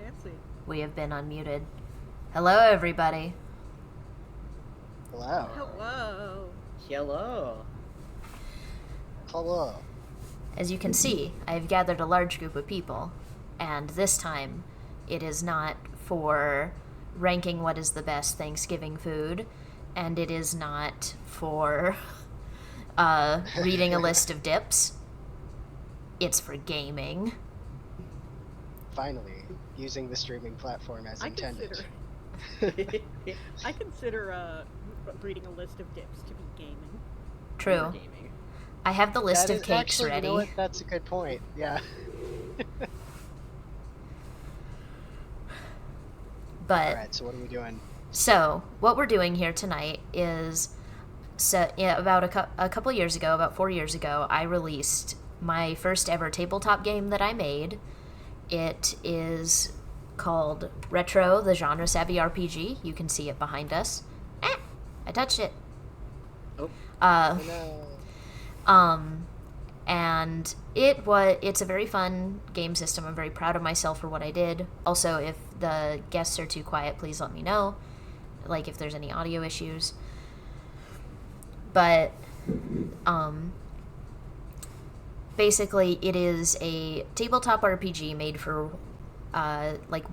Fancy. We have been unmuted. Hello, everybody. Hello. Hello. Hello. Hello. As you can see, I have gathered a large group of people, and this time it is not for ranking what is the best Thanksgiving food, and it is not for reading a list of dips. It's for gaming. Finally, using the streaming platform as intended. I consider reading a list of dips to be gaming. True. Gaming. I have the list That of is cakes actually, ready. You know what? That's a good point. Yeah. But All right. So what are we doing? So, what we're doing here tonight is, about a couple years ago, about 4 years ago, I released my first ever tabletop game that I made. It is called Retraux, the genre savvy RPG. You can see it behind us. I touched it. Oh. No. And it's a very fun game system. I'm very proud of myself for what I did. Also, if the guests are too quiet, please let me know. Like if there's any audio issues. But basically it is a tabletop RPG made for like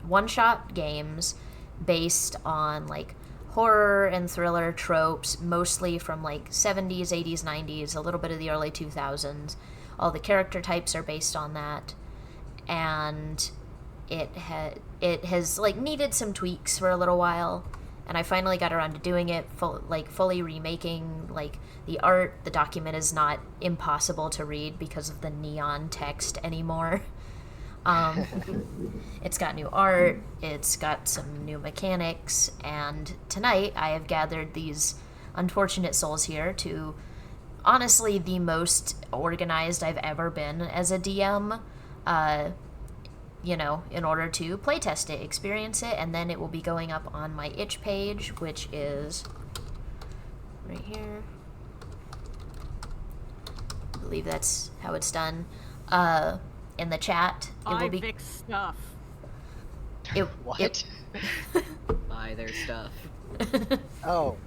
one-shot games based on like horror and thriller tropes, mostly from like 70s, 80s, 90s, a little bit of the early 2000s. All the character types are based on that, and it has like needed some tweaks for a little while, and I finally got around to doing it, fully remaking like the art. The document is not impossible to read because of the neon text anymore. It's got new art, it's got some new mechanics, and tonight I have gathered these unfortunate souls here to, honestly, the most organized I've ever been as a DM, in order to playtest it, experience it, and then it will be going up on my itch page, which is right here. I believe that's how it's done. In the chat, it will be fix stuff. What? Buy their stuff. Oh.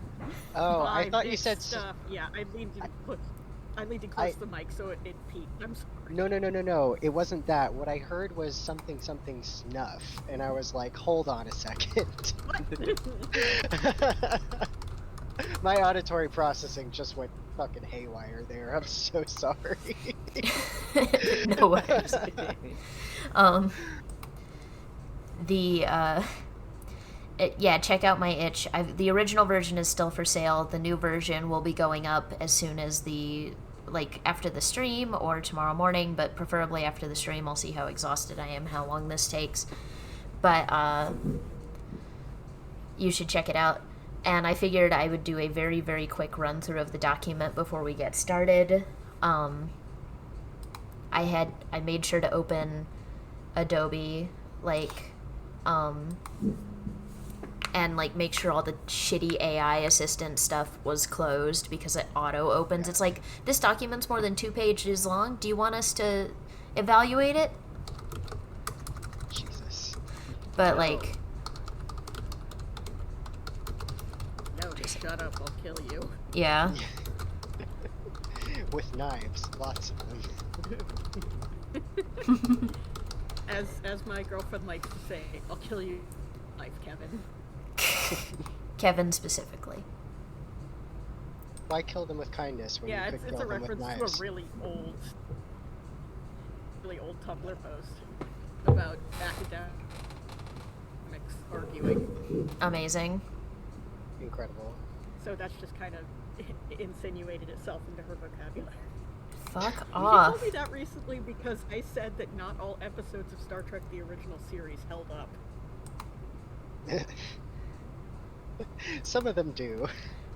I thought you fix said stuff. Yeah, I leaned in close to the mic so it peaked. I'm sorry. No. It wasn't that. What I heard was something snuff, and I was like, hold on a second. My auditory processing just went fucking haywire there. I'm so sorry. No worries. Check out my itch. The original version is still for sale. The new version will be going up as soon as after the stream or tomorrow morning, but preferably after the stream. I'll see how exhausted I am, how long this takes. But you should check it out. And I figured I would do a very, very quick run through of the document before we get started. I made sure to open Adobe, and make sure all the shitty AI assistant stuff was closed because it auto opens. It's like, this document's more than 2 pages long. Do you want us to evaluate it? Jesus. But No. No, just shut up. I'll kill you. Yeah. With knives, lots of them. As my girlfriend likes to say, I'll kill you, life, Kevin. Kevin specifically. Why kill them with kindness when you could it's kill a them with reference knives? to a really old Tumblr post about academics arguing. Amazing. Incredible. So that's just kind of insinuated itself into her vocabulary. Fuck She off. told me that recently because I said that not all episodes of Star Trek the original series held up. Some of them do.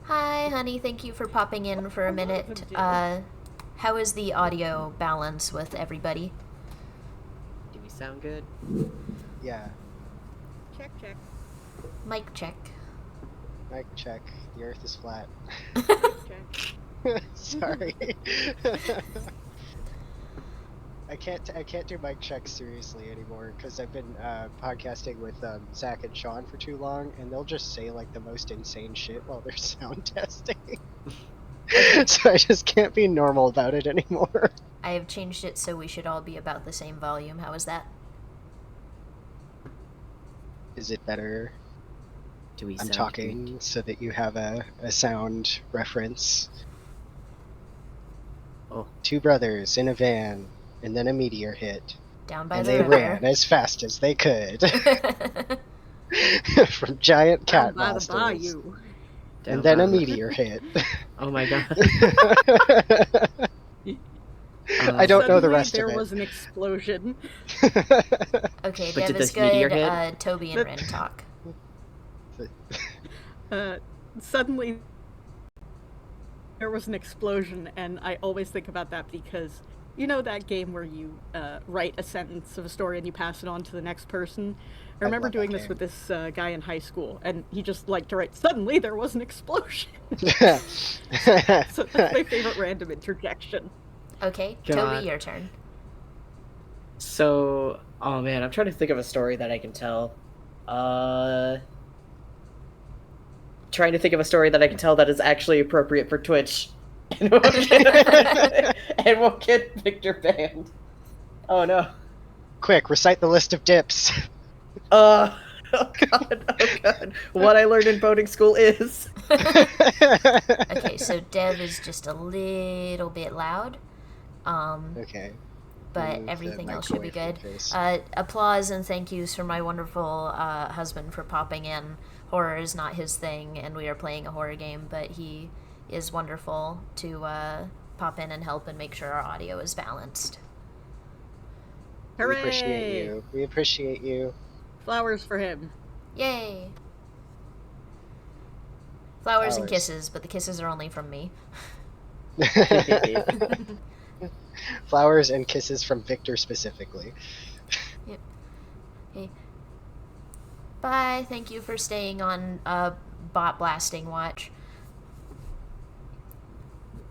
Hi, honey. Thank you for popping in for a minute. How is the audio balance with everybody? Do we sound good? Yeah. Check. Mic check. Mic check. The earth is flat. Check. Sorry. I can't do mic checks seriously anymore because I've been podcasting with Zach and Sean for too long, and they'll just say like the most insane shit while they're sound testing. So I just can't be normal about it anymore. I have changed it so we should all be about the same volume. How is that? Is it better? Do we I'm sound talking good? so that you have a sound reference. Oh. Two brothers in a van, and then a meteor hit, Down by and the they river. ran as fast as they could from giant Down cat by the monsters. bayou. And Down then by a the- meteor hit. Oh my god. I don't know the Suddenly, rest there of it. was an explosion. Okay, But Dev did is this meteor good. hit? Toby and Rin talk. Suddenly, there was an explosion, and I always think about that because you know that game where you write a sentence of a story and you pass it on to the next person. I remember love that doing this game. with this guy in high school, and he just liked to write, "Suddenly there was an explosion." So that's my favorite random interjection. Okay, God. Toby, your turn. So, oh man, I'm trying to think of a story that I can tell. Trying to think of a story that I can tell that is actually appropriate for Twitch. And won't get Victor banned. Oh no. Quick, recite the list of dips. Oh god. What I learned in boating school is. Okay, so Dev is just a little bit loud. Okay. But Move the everything mic else should be away from good. face. Applause and thank yous for my wonderful husband for popping in. Horror is not his thing, and we are playing a horror game, but he is wonderful to pop in and help and make sure our audio is balanced. We Hooray! appreciate you. We appreciate you. Flowers for him. Yay! Flowers and Flowers. kisses, but the kisses are only from me. Flowers and kisses from Victor specifically. Yep. Hey. Bye. Thank you for staying on bot blasting watch.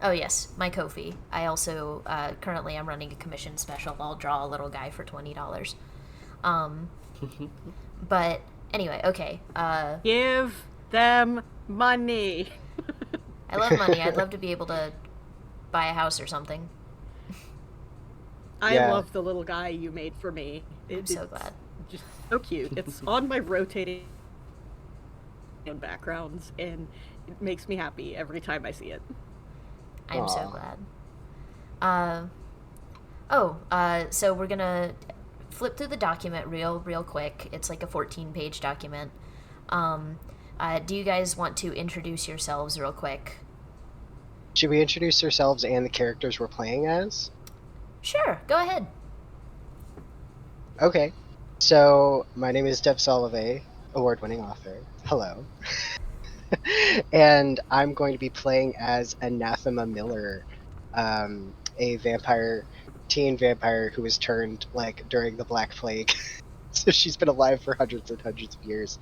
Oh yes, my Ko-fi. I also currently I'm running a commission special. I'll draw a little guy for $20. But anyway, okay. Give them money. I love money. I'd love to be able to buy a house or something. I Yeah. love the little guy you made for me. I'm so It's glad. just so cute. It's on my rotating backgrounds, and it makes me happy every time I see it. I'm so Aw. glad. So we're gonna flip through the document real quick. It's like a 14-page document. Do you guys want to introduce yourselves real quick? Should we introduce ourselves and the characters we're playing as? Sure, go ahead. Okay. So, my name is Dev Solove, award-winning author. Hello. And I'm going to be playing as Anathema Miller, a teen vampire who was turned, like, during the Black Plague. So she's been alive for hundreds and hundreds of years.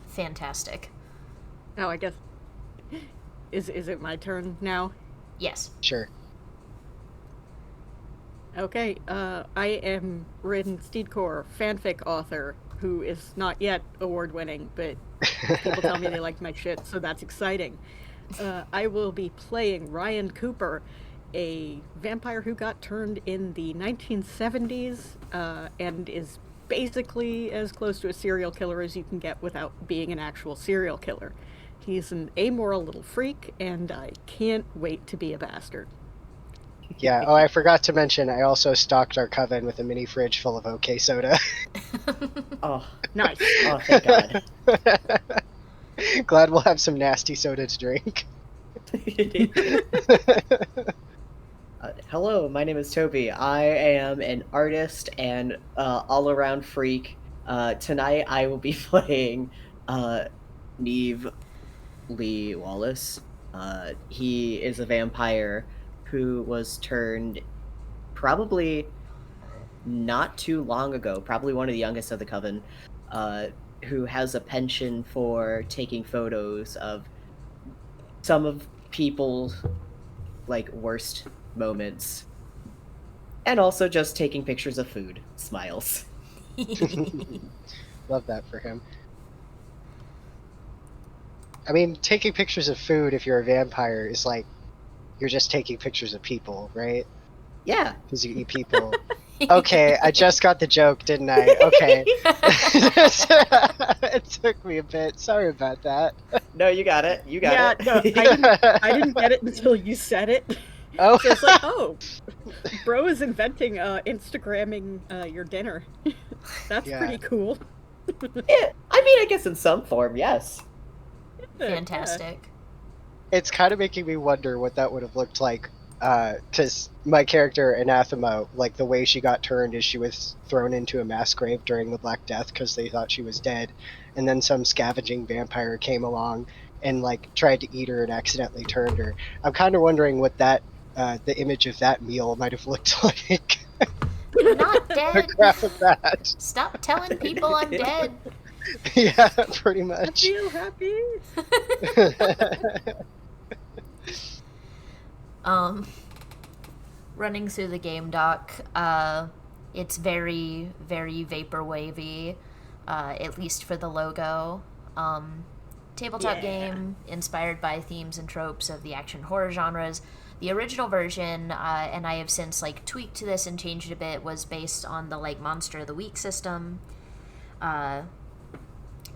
Fantastic. Oh, I guess is it my turn now? Yes. Sure. Okay, I am Rin Steedcore, fanfic author, who is not yet award-winning, but people tell me they like my shit, so that's exciting. I will be playing Ryan Cooper, a vampire who got turned in the 1970s, and is basically as close to a serial killer as you can get without being an actual serial killer. He's an amoral little freak, and I can't wait to be a bastard. Yeah, oh, I forgot to mention, I also stocked our coven with a mini fridge full of OK soda. Oh, Nice. oh, thank God. Glad we'll have some nasty soda to drink. Hello, my name is Toby. I am an artist and all-around freak. Tonight I will be playing Neve Lee Wallace. He is a vampire who was turned probably not too long ago, probably one of the youngest of the coven, who has a penchant for taking photos of some of people's like worst moments. And also just taking pictures of food. Smiles. Love that for him. I mean, taking pictures of food if you're a vampire is like you're just taking pictures of people, right? Yeah. Because you eat people. Okay, I just got the joke, didn't I? Okay. It took me a bit. Sorry about that. No, you got it. You got Yeah, it. no, I didn't get it until you said it. Oh. So it's like, oh, bro is inventing Instagramming your dinner. That's Yeah. pretty cool. Yeah, I mean, I guess in some form, yes. Fantastic. It's kind of making me wonder what that would have looked like. Because my character, Anathema, like the way she got turned is she was thrown into a mass grave during the Black Death because they thought she was dead. And then some scavenging vampire came along and like tried to eat her and accidentally turned her. I'm kind of wondering what that, the image of that meal might have looked like. I'm not dead. Graph of that. Stop telling people I'm dead. Yeah, pretty I much. feel happy. Running through the game doc, it's very, very vaporwavy, at least for the logo. Tabletop game inspired by themes and tropes of the action horror genres. The original version, and I have since like tweaked this and changed it a bit, was based on the like Monster of the Week system.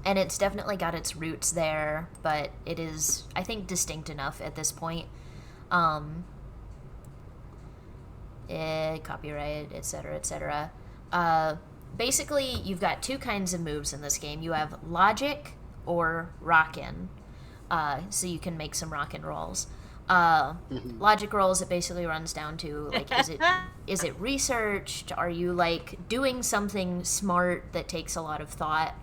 And it's definitely got its roots there, but it is, I think, distinct enough at this point. Copyright, etc., etc. Basically, you've got two kinds of moves in this game. You have logic or rockin', so you can make some rockin' rolls. Logic rolls, it basically runs down to like, is it researched? Are you like doing something smart that takes a lot of thought?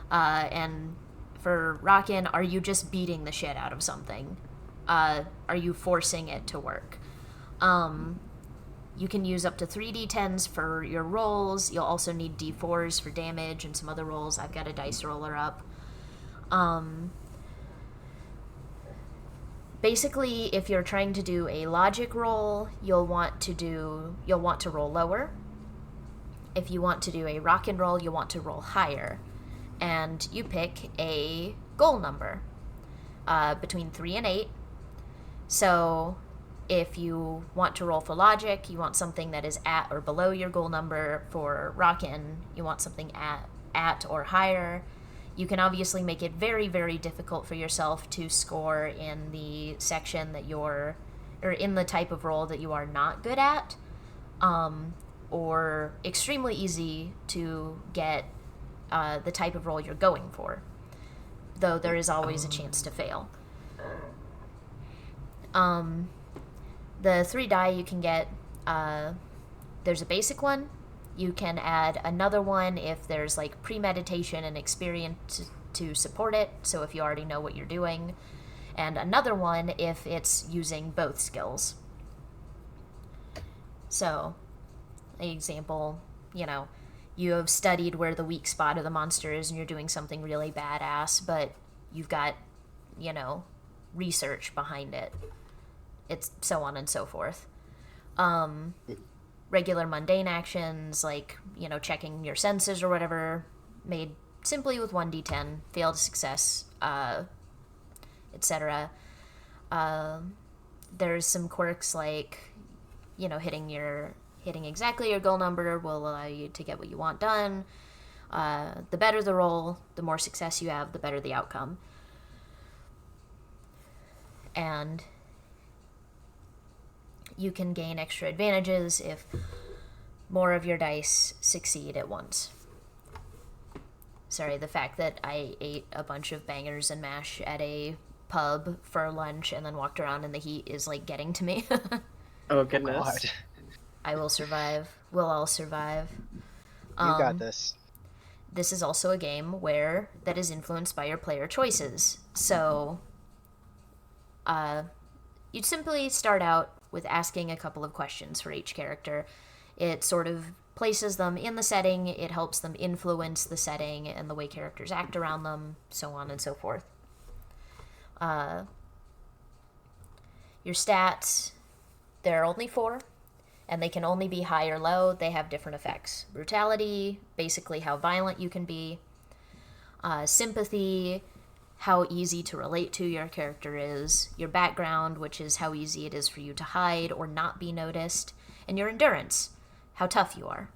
And for rockin', are you just beating the shit out of something? Are you forcing it to work? You can use up to 3d10s for your rolls. You'll also need d4s for damage and some other rolls. I've got a dice roller up. Basically, if you're trying to do a logic roll, you'll want to roll lower. If you want to do a rock and roll, you'll want to roll higher. And you pick a goal number between 3 and 8. So if you want to roll for logic, you want something that is at or below your goal number. For rockin', you want something at or higher. You can obviously make it very, very difficult for yourself to score in the section that or in the type of roll that you are not good at, or extremely easy to get the type of roll you're going for, though there is always a chance to fail. The 3 die you can get, there's a basic one. You can add another one if there's like premeditation and experience to support it, so if you already know what you're doing, and another one if it's using both skills. So, an example, you have studied where the weak spot of the monster is and you're doing something really badass, but you've got, research behind it. It's so on and so forth. Regular mundane actions like, checking your senses or whatever, made simply with 1d10, fail to success, etc. There's some quirks like, hitting exactly your goal number will allow you to get what you want done. The better the roll, the more success you have, the better the outcome. And you can gain extra advantages if more of your dice succeed at once. Sorry, the fact that I ate a bunch of bangers and mash at a pub for lunch and then walked around in the heat is like getting to me. Oh, goodness. God. I will survive. We'll all survive. You got this. This is also a game that is influenced by your player choices. So, you'd simply start out with asking a couple of questions for each character. It sort of places them in the setting, it helps them influence the setting and the way characters act around them, so on and so forth. Your stats, There are only 4, and they can only be high or low. They have different effects. Brutality, basically how violent you can be. Sympathy, how easy to relate to your character is. Your background, which is how easy it is for you to hide or not be noticed. And your endurance, how tough you are.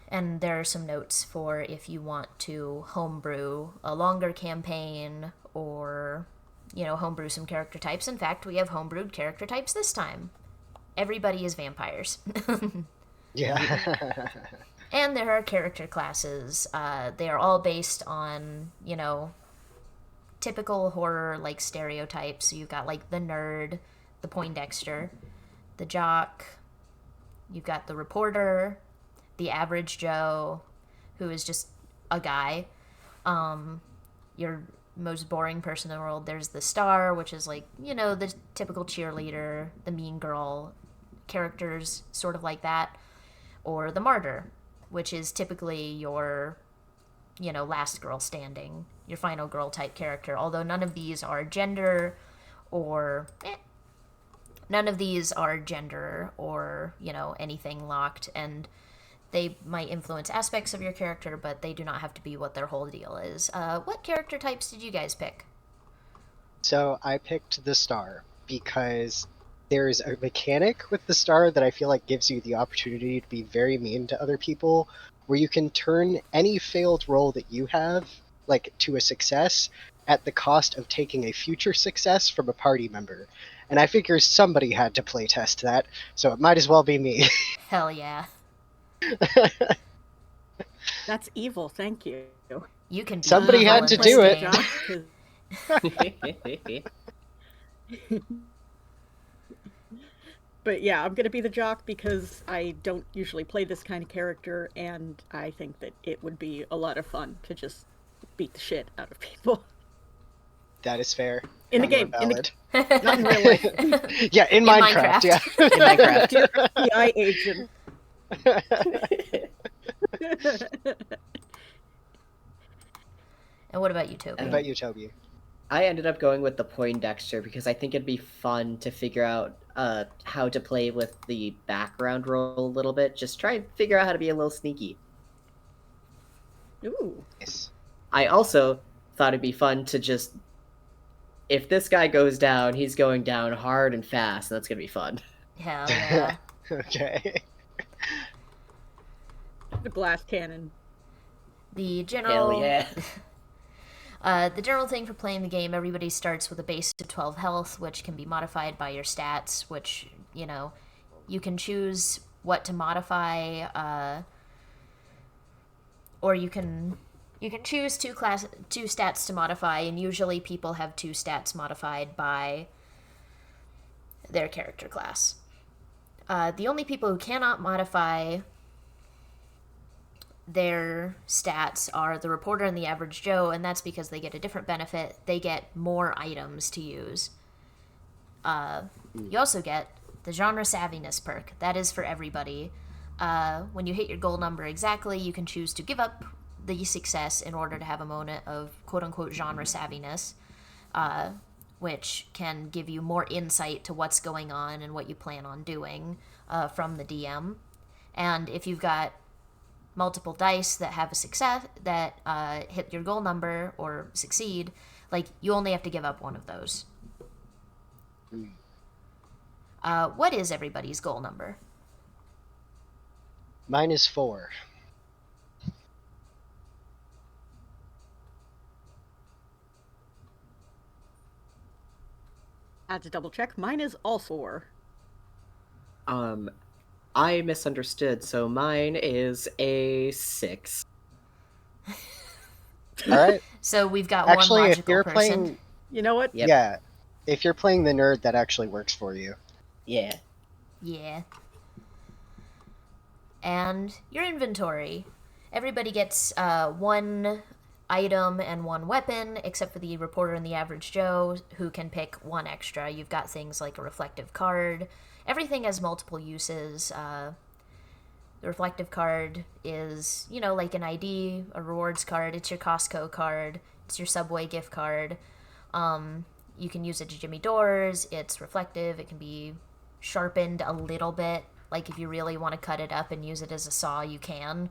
And there are some notes for if you want to homebrew a longer campaign or, homebrew some character types. In fact, we have homebrewed character types this time. Everybody is vampires. Yeah. And there are character classes. They are all based on, typical horror, like, stereotypes. So you've got, like, the nerd, the Poindexter, the jock, you've got the reporter, the average Joe, who is just a guy. Your most boring person in the world. There's the star, which is like, the typical cheerleader, the mean girl characters, sort of like that. Or the martyr, which is typically your, last girl standing, your final girl type character. Although none of these are gender or anything locked, and they might influence aspects of your character, but they do not have to be what their whole deal is. What character types did you guys pick? So I picked the star because there's a mechanic with the star that I feel like gives you the opportunity to be very mean to other people, where you can turn any failed roll that you have, like, to a success at the cost of taking a future success from a party member. And I figure somebody had to playtest that, so it might as well be me. Hell yeah. That's evil, thank you. You can be Somebody evil had in to this do it. game. But yeah, I'm gonna be the jock because I don't usually play this kind of character, and I think that it would be a lot of fun to just beat the shit out of people. That is fair. In the And game, in valid. not in real life. Yeah, in Minecraft, yeah. In Minecraft. You're an FBI agent. And what about you, Toby? What about you, Toby? I ended up going with the Poindexter because I think it'd be fun to figure out how to play with the background role a little bit. Just try and figure out how to be a little sneaky. Ooh. Yes. I also thought it'd be fun to just... If this guy goes down, he's going down hard and fast, and that's gonna be fun. Hell yeah. Okay. The glass cannon. The general... Hell yeah. The general thing for playing the game, everybody starts with a base of 12 health, which can be modified by your stats, which, you can choose what to modify, or you can choose two stats to modify, and usually people have 2 stats modified by their character class. The only people who cannot modify their stats are the reporter and the average Joe, and that's because they get a different benefit. They get more items to use. You also get the genre savviness perk. That is for everybody. When you hit your goal number exactly, you can choose to give up the success in order to have a moment of quote-unquote genre savviness, which can give you more insight to what's going on and what you plan on doing from the DM. And if you've got multiple dice that have a success, that hit your goal number or succeed, like, you only have to give up one of those. What is everybody's goal number? Mine is 4. I had to double check. Mine is all 4. I misunderstood, so mine is a 6. All right. So we've got Actually, one if logical you're person. playing, You know what? Yep. yeah, if you're playing the nerd, that actually works for you. Yeah. Yeah. And your inventory. Everybody gets 1 item and 1 weapon, except for the reporter and the average Joe, who can pick 1 extra. You've got things like a reflective card. Everything has multiple uses. The reflective card is, like an ID, a rewards card. It's your Costco card. It's your Subway gift card. You can use it to jimmy doors. It's reflective. It can be sharpened a little bit. Like if you really want to cut it up and use it as a saw, you can.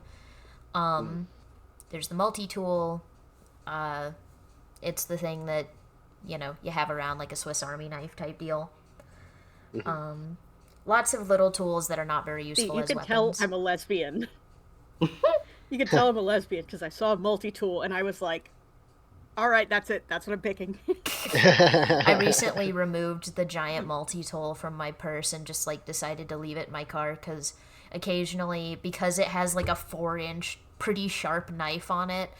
There's the multi-tool. It's the thing that, you have around like a Swiss Army knife type deal. Lots of little tools that are not very useful You as can weapons. tell I'm a lesbian. You can tell I'm a lesbian because I saw a multi-tool and I was like, all right, that's it. That's what I'm picking. I recently removed the giant multi-tool from my purse and just like decided to leave it in my car because occasionally, because it has like a 4-inch pretty sharp knife on it,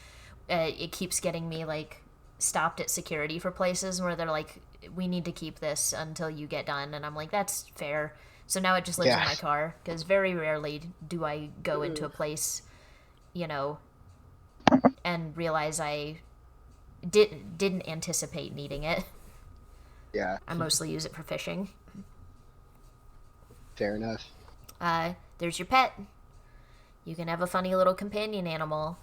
it keeps getting me like stopped at security for places where they're like, we need to keep this until you get done, and I'm like, that's fair. So now it just lives in my car because very rarely do I go into a place, and realize I didn't anticipate needing it. Yeah. I mostly use it for fishing. Fair enough. There's your pet. You can have a funny little companion animal.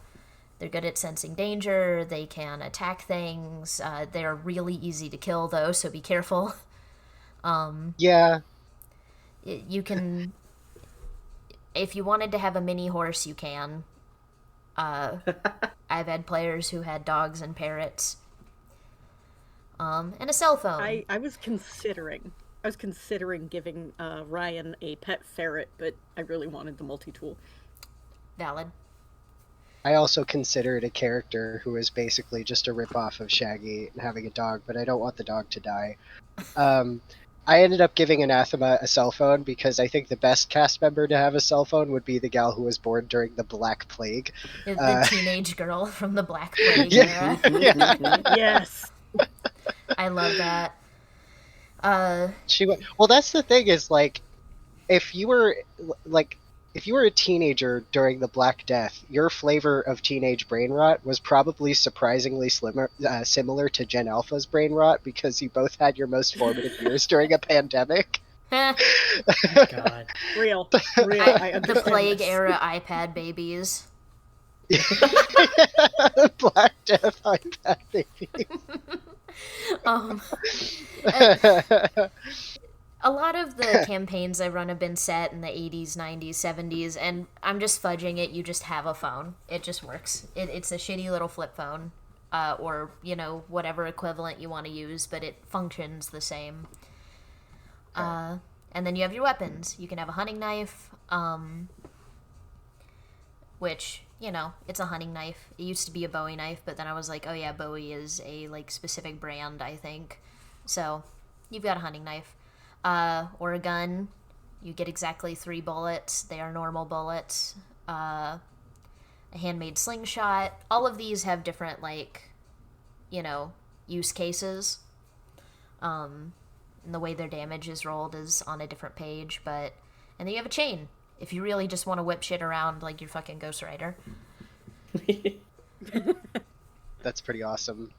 They're good at sensing danger. They can attack things. They're really easy to kill, though, so be careful. Yeah. You can... If you wanted to have a mini horse, you can. I've had players who had dogs and parrots. And a cell phone. I was considering giving Ryan a pet ferret, but I really wanted the multi-tool. Valid. I also considered a character who is basically just a ripoff of Shaggy and having a dog, but I don't want the dog to die. I ended up giving Anathema a cell phone because I think the best cast member to have a cell phone would be the gal who was born during the Black Plague. The teenage girl from the Black Plague era. Yeah. Yes. I love that. Well, that's the thing is, like, if you were a teenager during the Black Death, your flavor of teenage brain rot was probably surprisingly similar to Gen Alpha's brain rot because you both had your most formative years during a pandemic. God. Real. I understand the plague this. era iPad babies. Black Death iPad baby. A lot of the campaigns I run have been set in the 80s, 90s, 70s, and I'm just fudging it. You just have a phone. It just works. It's a shitty little flip phone, or, whatever equivalent you want to use, but it functions the same. And then you have your weapons. You can have a hunting knife, which, it's a hunting knife. It used to be a Bowie knife, but then I was like, oh yeah, Bowie is a, specific brand, I think. So, you've got a hunting knife. Or a gun. You get exactly 3 bullets. They are normal bullets. A handmade slingshot. All of these have different, use cases. And the way their damage is rolled is on a different page, and then you have a chain. If you really just want to whip shit around like you're fucking Ghost Rider. That's pretty awesome.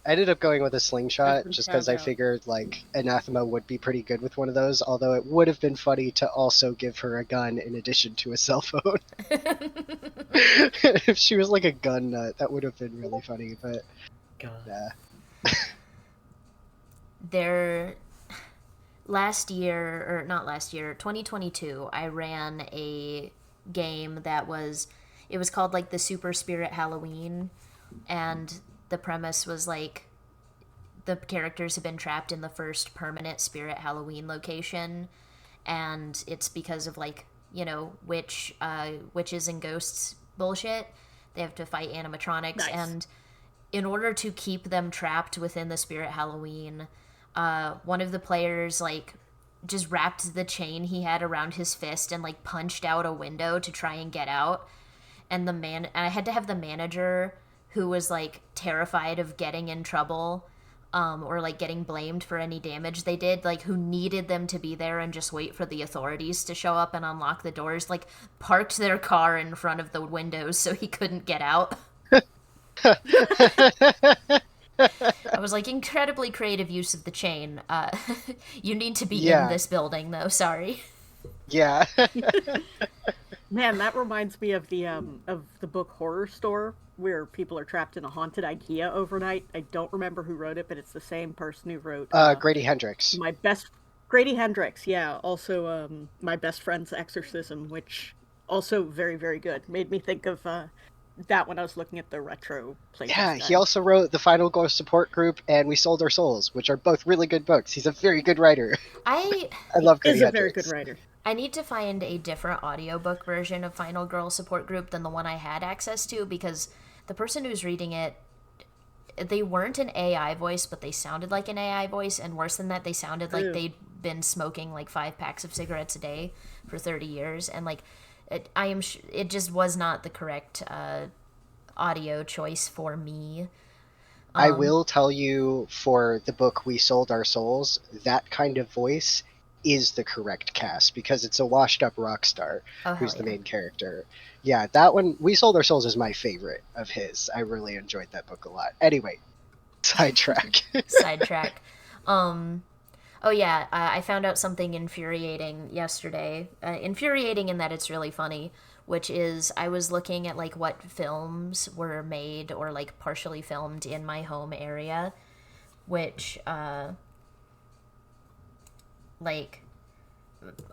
I ended up going with a slingshot just because I figured Anathema would be pretty good with one of those, although it would have been funny to also give her a gun in addition to a cell phone. If she was like a gun nut, that would have been really funny, but God. Last year, 2022, I ran a game that was called the Super Spirit Halloween, and the premise was the characters have been trapped in the first permanent Spirit Halloween location, and it's because of witches and ghosts bullshit. They have to fight animatronics, nice. And in order to keep them trapped within the Spirit Halloween, one of the players just wrapped the chain he had around his fist and punched out a window to try and get out. And I had to have the manager, who was terrified of getting in trouble, or getting blamed for any damage they did, who needed them to be there and just wait for the authorities to show up and unlock the doors, parked their car in front of the windows so he couldn't get out. I was incredibly creative use of the chain. You need to be in this building, though. Sorry. Yeah. Man, that reminds me of the book Horror Store where people are trapped in a haunted IKEA overnight. I don't remember who wrote it, but it's the same person who wrote Grady Hendrix. my best Grady Hendrix. Yeah, also my best friend's Exorcism, which also very very good. Made me think of that when I was looking at the retro playtest. Yeah, he guide. also wrote The Final Girl Support Group and We Sold Our Souls, which are both really good books. He's a very good writer. I I love Grady Is a Hendrix. very good writer. I need to find a different audiobook version of Final Girl Support Group than the one I had access to, because the person who's reading it, they weren't an AI voice, but they sounded like an AI voice, and worse than that, they sounded like Ew. they'd been smoking like 5 packs of cigarettes a day for 30 years, and like it just was not the correct audio choice for me. I will tell you, for the book We Sold Our Souls, that kind of voice is the correct cast, because it's a washed up rock star who's the main character. Yeah, that one, We Sold Our Souls, is my favorite of his. I really enjoyed that book a lot. Anyway, sidetrack. Sidetrack. Oh yeah, I found out something infuriating yesterday. Infuriating in that it's really funny, which is I was looking at like what films were made or like partially filmed in my home area, which like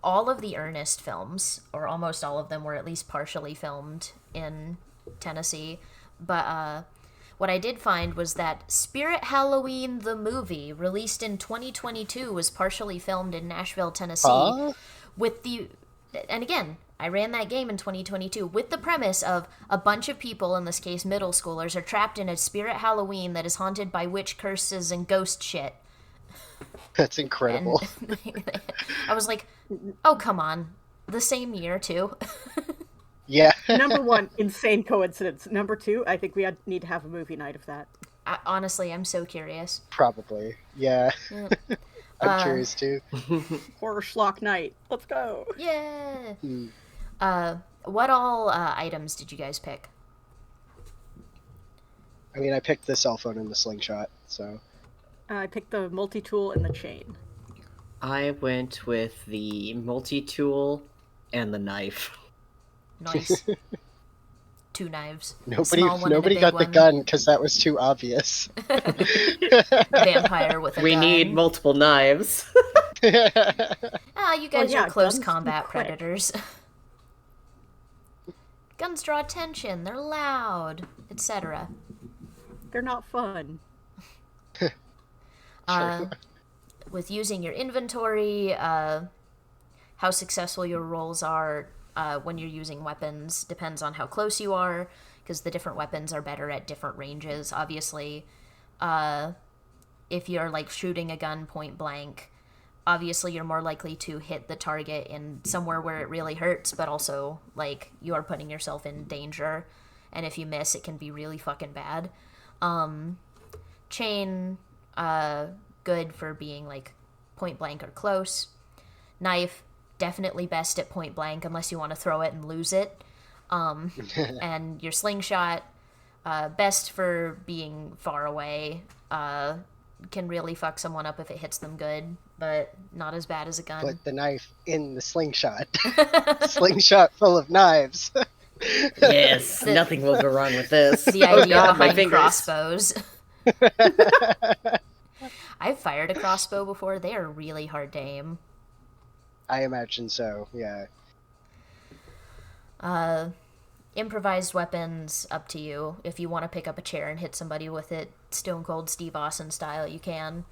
all of the Ernest films, or almost all of them, were at least partially filmed in Tennessee. But what I did find was that Spirit Halloween the movie, released in 2022, was partially filmed in Nashville, Tennessee, with the... And again, I ran that game in 2022 with the premise of a bunch of people, in this case middle schoolers, are trapped in a Spirit Halloween that is haunted by witch curses and ghost shit. That's incredible. And I was like, oh, come on. The same year, too. Yeah. Number one, insane coincidence. Number two, I think we need to have a movie night of that. Honestly, I'm so curious. Probably. Yeah. I'm curious too. Horror schlock night. Let's go. Yeah. What all items did you guys pick? I mean, I picked the cell phone and the slingshot, so... I picked the multi-tool and the chain. I went with the multi-tool and the knife. Nice. 2 knives. Nobody got the gun because that was too obvious. Vampire with a gun. We need multiple knives. You guys are close guns combat quick. predators. Guns draw attention. They're loud, etc. They're not fun. With using your inventory, how successful your rolls are when you're using weapons depends on how close you are, because the different weapons are better at different ranges. Obviously, if you're like shooting a gun point blank, obviously you're more likely to hit the target in somewhere where it really hurts, but also like you are putting yourself in danger, and if you miss, it can be really fucking bad. Chain, good for being like point blank or close. Knife, definitely best at point blank unless you want to throw it and lose it. And your slingshot, best for being far away. Can really fuck someone up if it hits them good, but not as bad as a gun. Put the knife in the slingshot. Slingshot full of knives. Yes, nothing will go wrong with this. The idea my behind fingers. crossbows. I've fired a crossbow before. They are really hard to aim. I imagine so, yeah. Improvised weapons, up to you. If you want to pick up a chair and hit somebody with it, Stone Cold Steve Austin style, you can.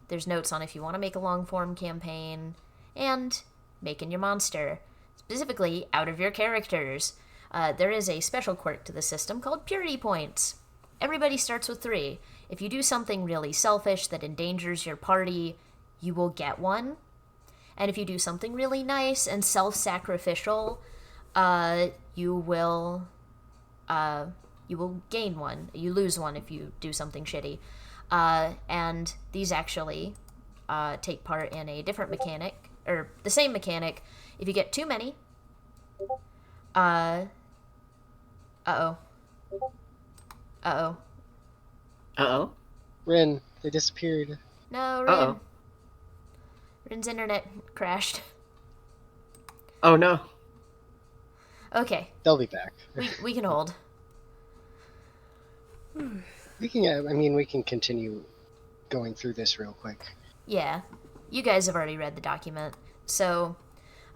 There's notes on if you want to make a long form campaign, and making your monster, specifically out of your characters. There is a special quirk to the system called purity points. Everybody starts with 3. If you do something really selfish that endangers your party, you will get 1. And if you do something really nice and self-sacrificial, you will gain 1. You lose 1 if you do something shitty. And these actually take part in a different mechanic, or the same mechanic. If you get too many, uh-oh. Rin, they disappeared. No, Rin. Uh-oh. Rin's internet crashed. Oh no. Okay, They'll be back. we can hold. We can. I mean, we can continue going through this real quick. Yeah, you guys have already read the document. So,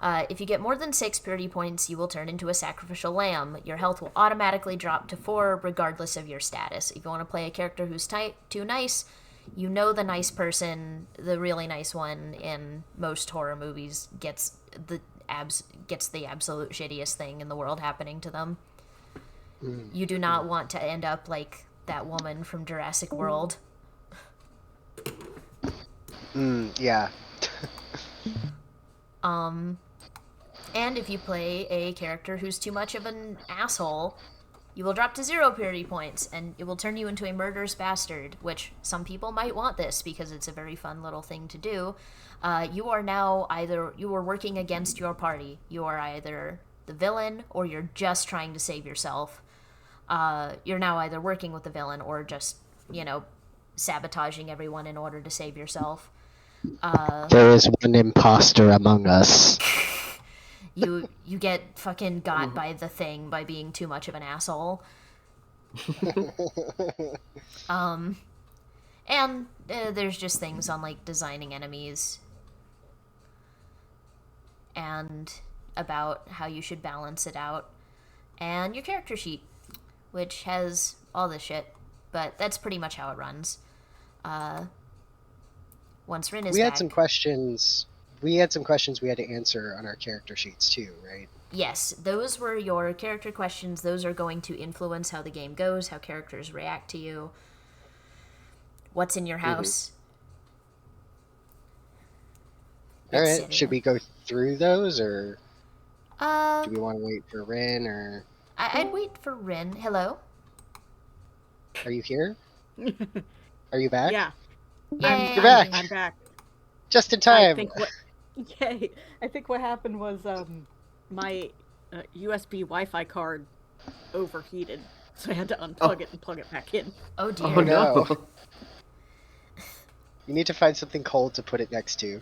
if you get more than 6 purity points, you will turn into a sacrificial lamb. Your health will automatically drop to 4, regardless of your status. If you want to play a character who's too nice, you know the nice person, the really nice one in most horror movies, gets the absolute shittiest thing in the world happening to them. You do not want to end up like that woman from Jurassic World. Yeah. And if you play a character who's too much of an asshole, you will drop to 0 purity points, and it will turn you into a murderous bastard, which some people might want this because it's a very fun little thing to do. You are working against your party. You are either the villain or you're just trying to save yourself. You're now either working with the villain or just, sabotaging everyone in order to save yourself. There is one imposter among us. You get fucking got by the thing by being too much of an asshole. And there's just things on like designing enemies and about how you should balance it out, and your character sheet, which has all this shit, but that's pretty much how it runs. Once Rin is We had back, some questions. We had some questions we had to answer on our character sheets too, right? yes, those were your character questions. Those are going to influence how the game goes, how characters react to you, what's in your house. All right. etc. Should we go through those, or Uh, do we want to wait for Rin, or I'd wait for Rin. Hello? are you here? Are you back? Yeah, Yay! You're back. I'm back. Just in I time. think what yay. I think what happened was my USB Wi-Fi card overheated, so I had to unplug it and plug it back in. Oh dear. Oh no. no. You need to find something cold to put it next to.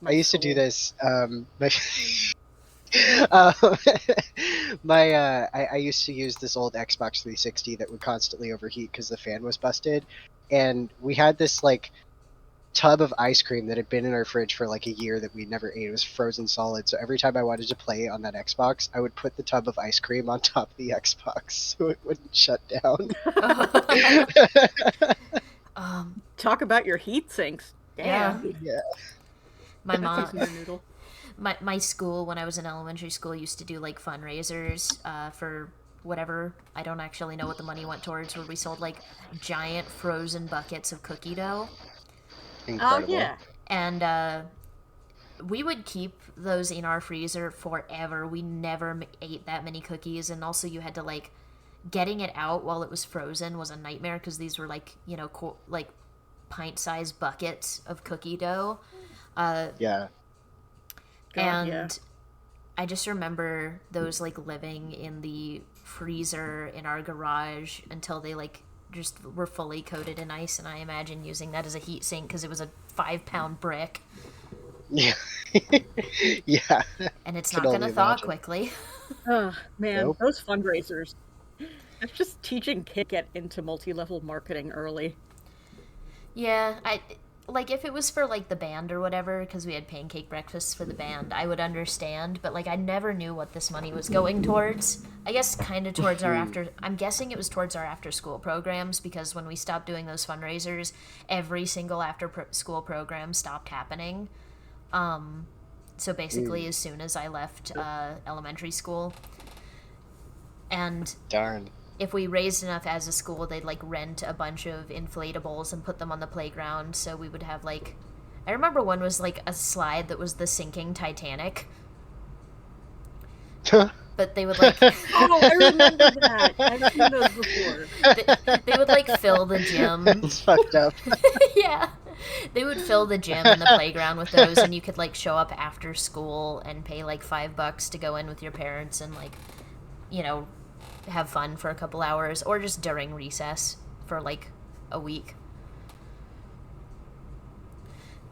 My I used to do soul. this. I used to use this old Xbox 360 that would constantly overheat because the fan was busted, and we had this like tub of ice cream that had been in our fridge for like a year that we never ate. It was frozen solid, so every time I wanted to play on that Xbox, I would put the tub of ice cream on top of the Xbox so it wouldn't shut down. Talk about your heat sinks. Yeah. Damn. Yeah. My That's a mom, super noodle. my school when I was in elementary school used to do like fundraisers for whatever. I don't actually know what the money went towards. Where we sold like giant frozen buckets of cookie dough, Oh Incredible. yeah. and we would keep those in our freezer forever. We never ate that many cookies, and also you had to like getting it out while it was frozen was a nightmare because these were like like pint-sized buckets of cookie dough. Yeah. God, And yeah. I just remember those like living in the freezer in our garage until they like just were fully coated in ice, and I imagine using that as a heat sink because it was a 5-pound brick Yeah. Yeah. and it's Can not gonna only thaw imagine. quickly. Oh man, Nope. those fundraisers. It's just teaching kids to get into multi-level marketing early. Yeah, I like if it was for like the band or whatever because we had pancake breakfasts for the band, I would understand, but like I never knew what this money was going towards. I guess kind of towards our I'm guessing it was towards our after school programs because when we stopped doing those fundraisers, every single school program stopped happening. So basically as soon as I left elementary school, and Darn. if we raised enough as a school, they'd like rent a bunch of inflatables and put them on the playground. So we would have like, I remember one was like a slide that was the sinking Titanic, but they would like, Oh, I remember that. I've seen those before. they would like fill the gym. It's fucked up. Yeah, they would fill the gym and the playground with those, and you could like show up after school and pay like $5 to go in with your parents and like, have fun for a couple hours, or just during recess for like a week.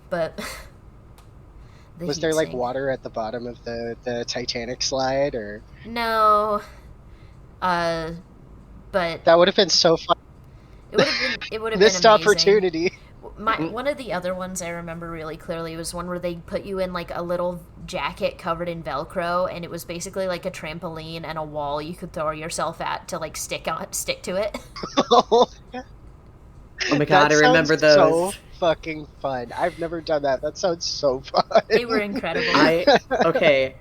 But The Was heat there like sink. water at the bottom of the Titanic slide, or No. But that would have been so fun? it would have been Missed amazing. opportunity. One of the other ones I remember really clearly was one where they put you in like a little jacket covered in Velcro, and it was basically like a trampoline and a wall you could throw yourself at to like stick to it. Oh my god, I remember those. So fucking fun. I've never done that. That sounds so fun. They were incredible. Okay.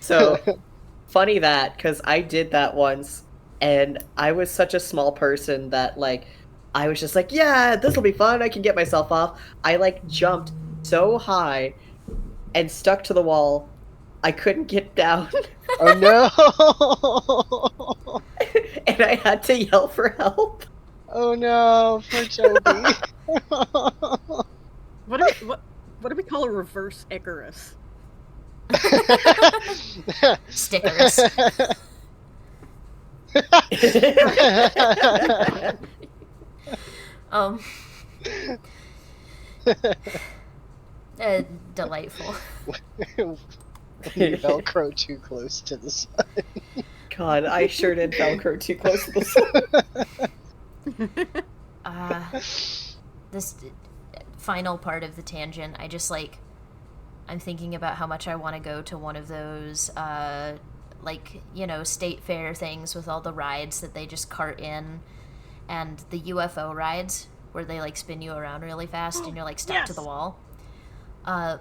So, funny that, because I did that once, and I was such a small person that, like, I was just like, yeah, this will be fun, I can get myself off. I, like, jumped so high and stuck to the wall, I couldn't get down. Oh no! And I had to yell for help. Oh no, poor Toby. What do we call a reverse Icarus? Stickers. Delightful. You Velcro too close to the sun. God, I sure did Velcro too close to the sun. This final part of the tangent, I'm thinking about how much I want to go to one of those, state fair things with all the rides that they just cart in, and the UFO rides where they, like, spin you around really fast and you're, like, stuck to the wall. Hell,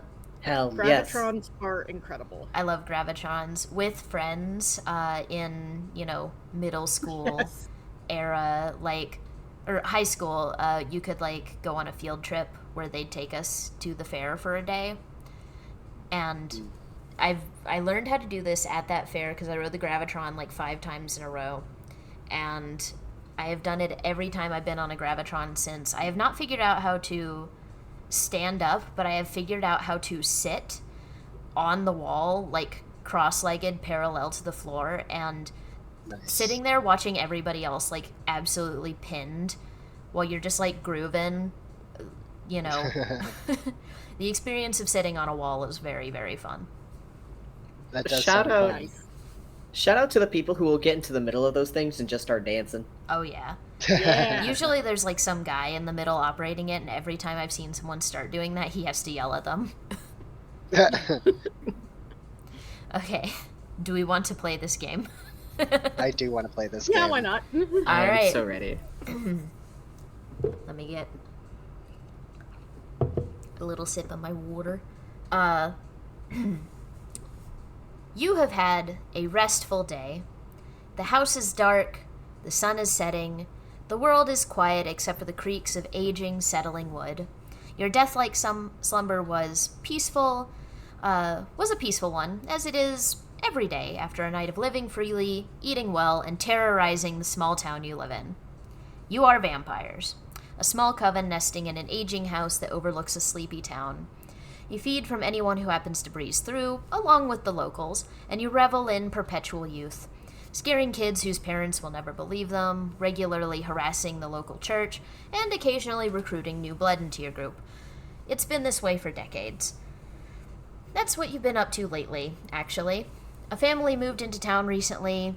yes. Gravitrons are incredible. I love Gravitrons. With friends in, middle school era, or high school, you could, like, go on a field trip where they'd take us to the fair for a day. And I learned how to do this at that fair because I rode the Gravitron like 5 times in a row. And I have done it every time I've been on a Gravitron since. I have not figured out how to stand up, but I have figured out how to sit on the wall, like cross-legged, parallel to the floor, and sitting there watching everybody else, like, absolutely pinned while you're just, like, grooving, The experience of sitting on a wall is very, very fun. That does Shout sound out. fun. Shout out to the people who will get into the middle of those things and just start dancing. Oh, yeah. Yeah. Usually there's, like, some guy in the middle operating it, and every time I've seen someone start doing that, he has to yell at them. Okay. Do we want to play this game? I do want to play this game. Yeah, why not? All I am right. so ready. Let me get a little sip of my water. You have had a restful day. The house is dark, the sun is setting, the world is quiet except for the creaks of aging, settling wood. Your death-like slumber was a peaceful one, as it is every day after a night of living freely, eating well, and terrorizing the small town you live in. You are vampires, a small coven nesting in an aging house that overlooks a sleepy town. You feed from anyone who happens to breeze through, along with the locals, and you revel in perpetual youth, scaring kids whose parents will never believe them, regularly harassing the local church, and occasionally recruiting new blood into your group. It's been this way for decades. That's what you've been up to lately, actually. A family moved into town recently,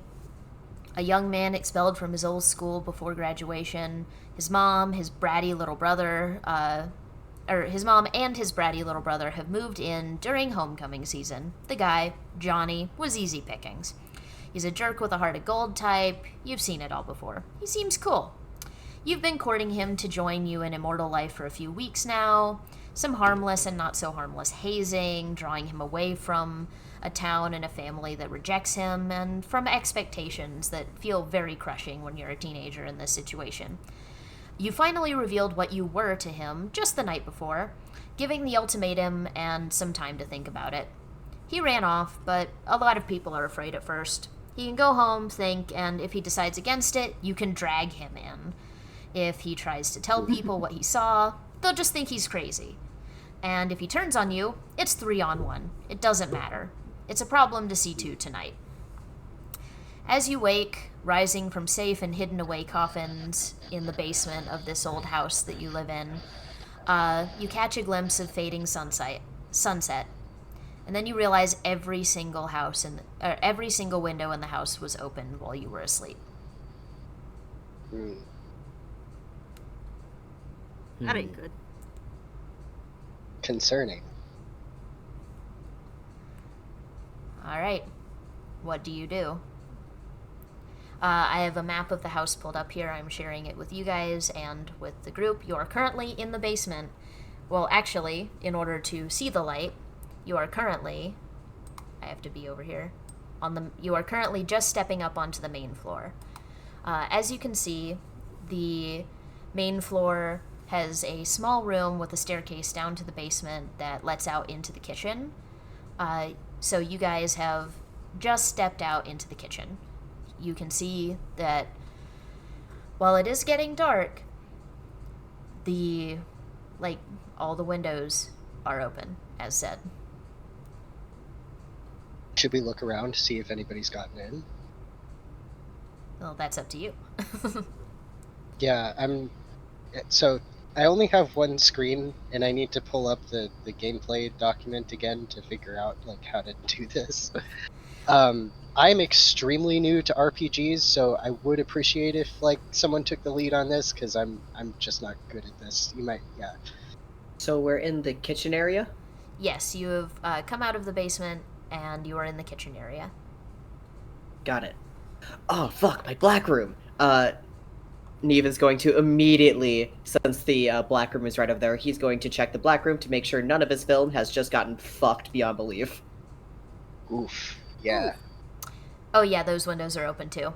a young man expelled from his old school before graduation, his mom, his bratty little brother, his mom and his bratty little brother have moved in during homecoming season. The guy, Johnny, was easy pickings. He's a jerk with a heart of gold type. You've seen it all before. He seems cool. You've been courting him to join you in immortal life for a few weeks now. Some harmless and not so harmless hazing, drawing him away from a town and a family that rejects him, and from expectations that feel very crushing when you're a teenager in this situation. You finally revealed what you were to him just the night before, giving the ultimatum and some time to think about it. He ran off, but a lot of people are afraid at first. He can go home, think, and if he decides against it, you can drag him in. If he tries to tell people what he saw, they'll just think he's crazy. And if he turns on you, it's 3-on-1. It doesn't matter. It's a problem to see to tonight. As you wake, rising from safe and hidden away coffins in the basement of this old house that you live in, you catch a glimpse of fading sunset sunset. And then you realize every single every single window in the house was open while you were asleep. That ain't good. Concerning. All right. What do you do? I have a map of the house pulled up here. I'm sharing it with you guys and with the group. You are currently in the basement. Well, actually, in order to see the light, you are currently... I have to be over here. You are currently just stepping up onto the main floor. As you can see, the main floor has a small room with a staircase down to the basement that lets out into the kitchen. So you guys have just stepped out into the kitchen. You can see that while it is getting dark, all the windows are open, as said. Should we look around to see if anybody's gotten in? Well, that's up to you. Yeah, so I only have one screen, and I need to pull up the gameplay document again to figure out how to do this. I'm extremely new to RPGs, so I would appreciate if someone took the lead on this, because I'm just not good at this. You might, yeah. So we're in the kitchen area? Yes, you have come out of the basement, and you are in the kitchen area. Got it. Oh, fuck, my black room! Neve is going to immediately, since the black room is right over there, he's going to check the black room to make sure none of his film has just gotten fucked beyond belief. Oof. Yeah. Oof. Oh yeah, those windows are open too.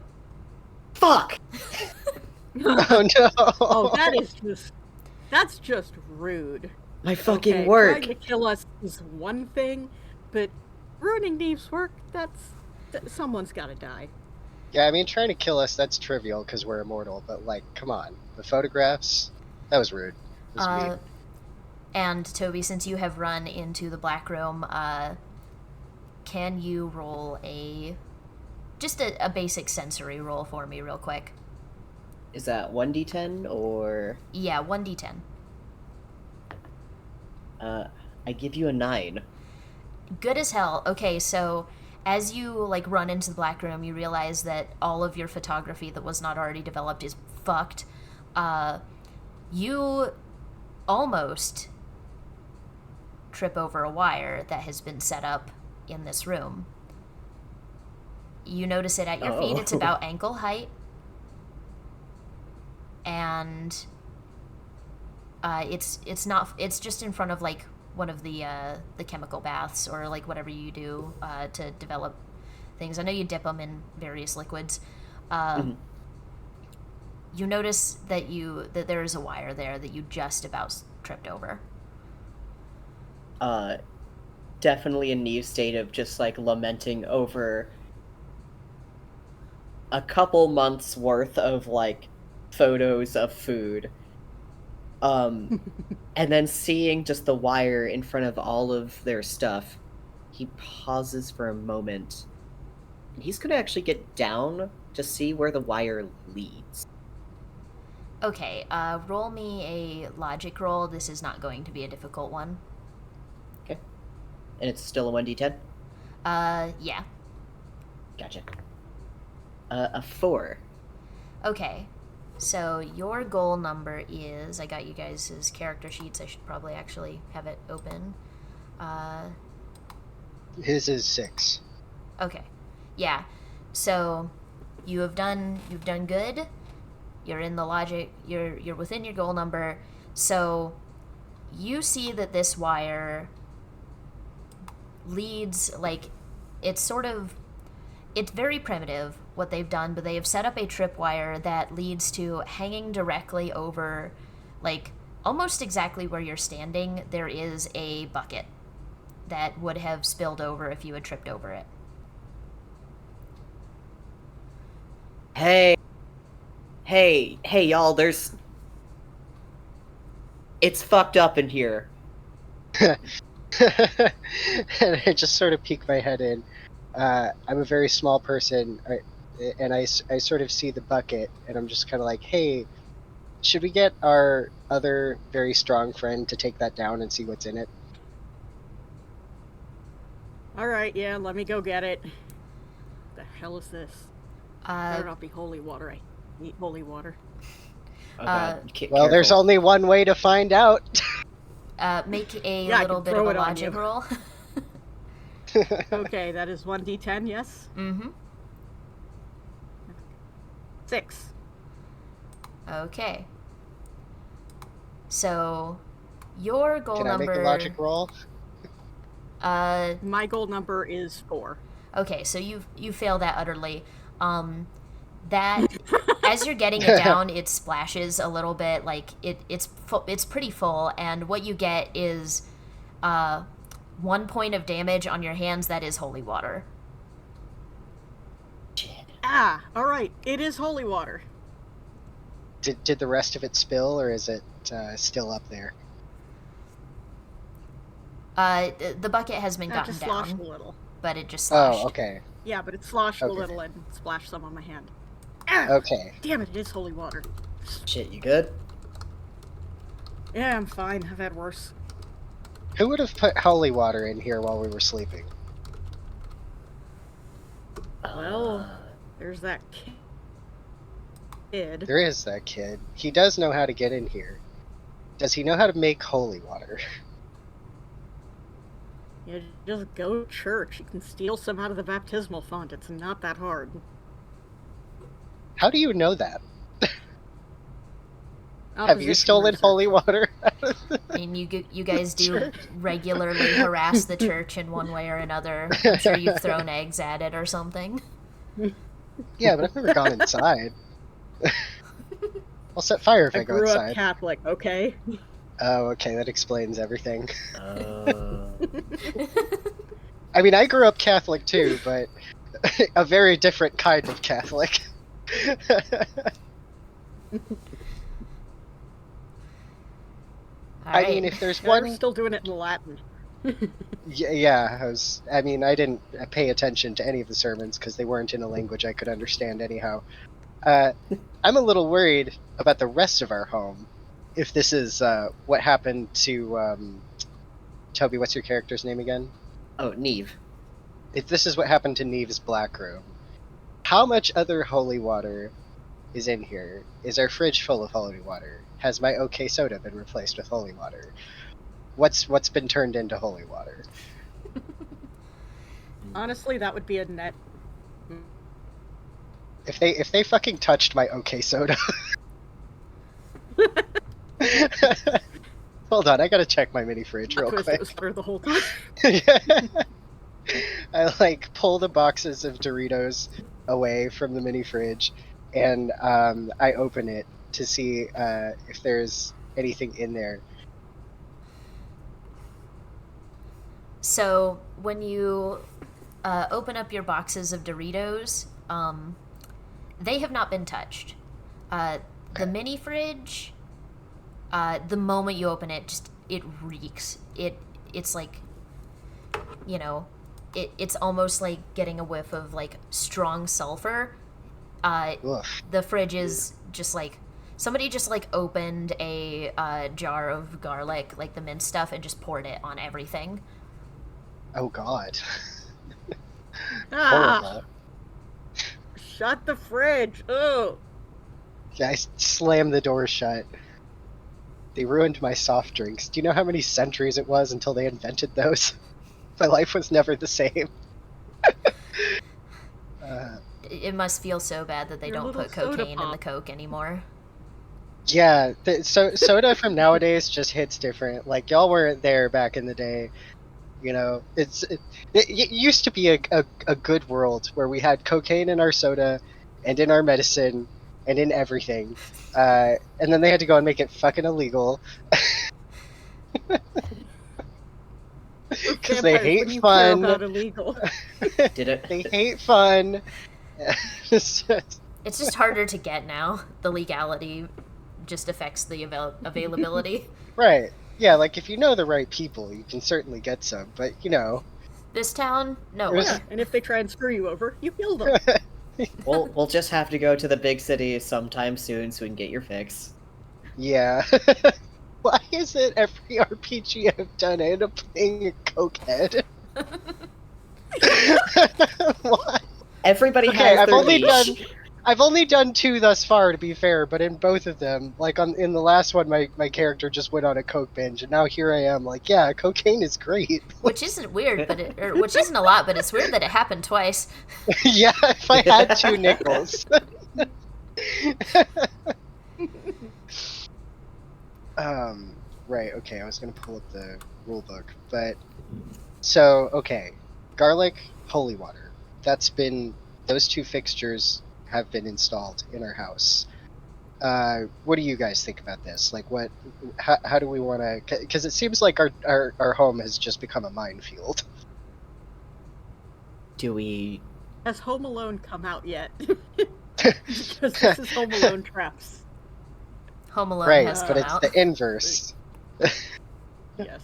Fuck! Oh no! Oh, that's just rude. My fucking Okay, work! trying to kill us is one thing, but ruining Neve's work, someone's gotta die. Yeah, I mean, trying to kill us, that's trivial because we're immortal, but come on. The photographs, that was rude. It was mean. And Tobi, since you have run into the black room, can you roll just a basic sensory roll for me real quick? Is that 1d10 or... Yeah, 1d10. I give you a 9. Good as hell. Okay, so as you run into the black room, you realize that all of your photography that was not already developed is fucked. You almost trip over a wire that has been set up in this room. You notice it at your feet. It's about ankle height. And it's just in front of one of the chemical baths or whatever you do to develop things. I know you dip them in various liquids. You notice that there is a wire there that you just about tripped over. Definitely a Neve's state of just lamenting over a couple months worth of photos of food. And then seeing just the wire in front of all of their stuff, he pauses for a moment. And he's going to actually get down to see where the wire leads. Okay, roll me a logic roll. This is not going to be a difficult one. Okay. And it's still a 1d10? Yeah. Gotcha. A 4. Okay. So your goal number is... I got you guys' character sheets. I should probably actually have it open. His is 6. Okay. Yeah. So you've done good. You're in the logic. You're within your goal number. So you see that this wire leads it's very primitive what they've done, but they have set up a tripwire that leads to hanging directly over, almost exactly where you're standing, there is a bucket that would have spilled over if you had tripped over it. Hey, y'all, it's fucked up in here. And I just sort of peek my head in. I'm a very small person, and I sort of see the bucket, and I'm just kind of like, hey, should we get our other very strong friend to take that down and see what's in it? Alright, yeah, let me go get it. The hell is this? Better Uh, not be holy water. I need holy water. Oh god. Well, there's Careful. only one way to find out. make a Yeah, I little can bit of throw a it on logic you. roll. Okay, that is 1d10, yes? Mm-hmm. 6. Okay. So, your goal Can I number. make a logic roll? My goal number is 4. Okay, so you fail that utterly. That as you're getting it down, it splashes a little bit. Like it's pretty full, and what you get is 1 point of damage on your hands. That is holy water. Ah, alright, it is holy water. Did the rest of it spill, or is it still up there? The bucket has been That gotten just sloshed down, a little. but it just sloshed. Oh, okay. Yeah, but it sloshed a Okay. little and splashed some on my hand. Ah, Okay. damn it, it is holy water. Shit, you good? Yeah, I'm fine. I've had worse. Who would have put holy water in here while we were sleeping? Well, there's that kid. There is that kid. He does know how to get in here. Does he know how to make holy water? You just go to church. You can steal some out of the baptismal font. It's not that hard. How do you know that? Have you Opposition stolen research. holy water? I mean, you guys do Sure. regularly harass the church in one way or another. I'm sure you've thrown eggs at it or something. Yeah, but I've never gone inside. I'll set fire if I, I go grew up inside. Catholic, okay? Oh, okay, that explains everything. Uh, I mean, I grew up Catholic too, but a very different kind of Catholic. I mean, if there's Yeah, we're one, still doing it in Latin. yeah, I mean, I didn't pay attention to any of the sermons because they weren't in a language I could understand anyhow. I'm a little worried about the rest of our home. If this is what happened to Toby, what's your character's name again? oh, Neve. If this is what happened to Neve's black room, how much other holy water is in here? Is our fridge full of holy water? Has my OK soda been replaced with holy water? What's been turned into holy water? Honestly, that would be a net. If they fucking touched my OK soda. Hold on, I gotta check my mini fridge real Twist, quick. it was for the whole time. I like pull the boxes of Doritos away from the mini fridge, and I open it to see if there's anything in there. So when you open up your boxes of Doritos, they have not been touched. The mini fridge, the moment you open it, just it reeks. It's like, you know, it's almost like getting a whiff of like strong sulfur. Ugh. The fridge is just like somebody just like opened a jar of garlic, like the minced stuff, and just poured it on everything. Oh god. Ah, Horrible. shut the fridge. Oh. Yeah, I slammed the door shut. They ruined my soft drinks. Do you know how many centuries it was until they invented those? My life was never the same. It must feel so bad that they Your don't little put soda cocaine in the pop. Coke anymore. Yeah, soda from nowadays just hits different. Like, y'all weren't there back in the day. You know, it used to be a good world where we had cocaine in our soda and in our medicine and in everything. And then they had to go and make it fucking illegal. Because they Vampires, hate when you care fun. about illegal. Did it? They hate fun. It's just- It's just harder to get now. The legality just affects the availability. right. Yeah, like if you know the right people, you can certainly get some. But, you know. This town, no There's- way. Yeah, and if they try and screw you over, you kill them. We'll just have to go to the big city sometime soon so we can get your fix. Yeah. Why is it every RPG I've done I end up playing a cokehead? What? Everybody Okay, has their niche. I've only done 2 thus far, to be fair, but in both of them, like in the last one, my character just went on a coke binge, and now here I am, like, yeah, cocaine is great. Which isn't weird, but which isn't a lot, but it's weird that it happened twice. Yeah, if I had 2 nickels. Right, okay, I was gonna pull up the rule book, but so okay, garlic, holy water. Those 2 fixtures have been installed in our house. What do you guys think about this? Like, how do we want to? Because it seems like our home has just become a minefield. Do we? Has Home Alone come out yet? Because this is Home Alone traps. Home Alone Right, has but come it's out. the inverse. Yes.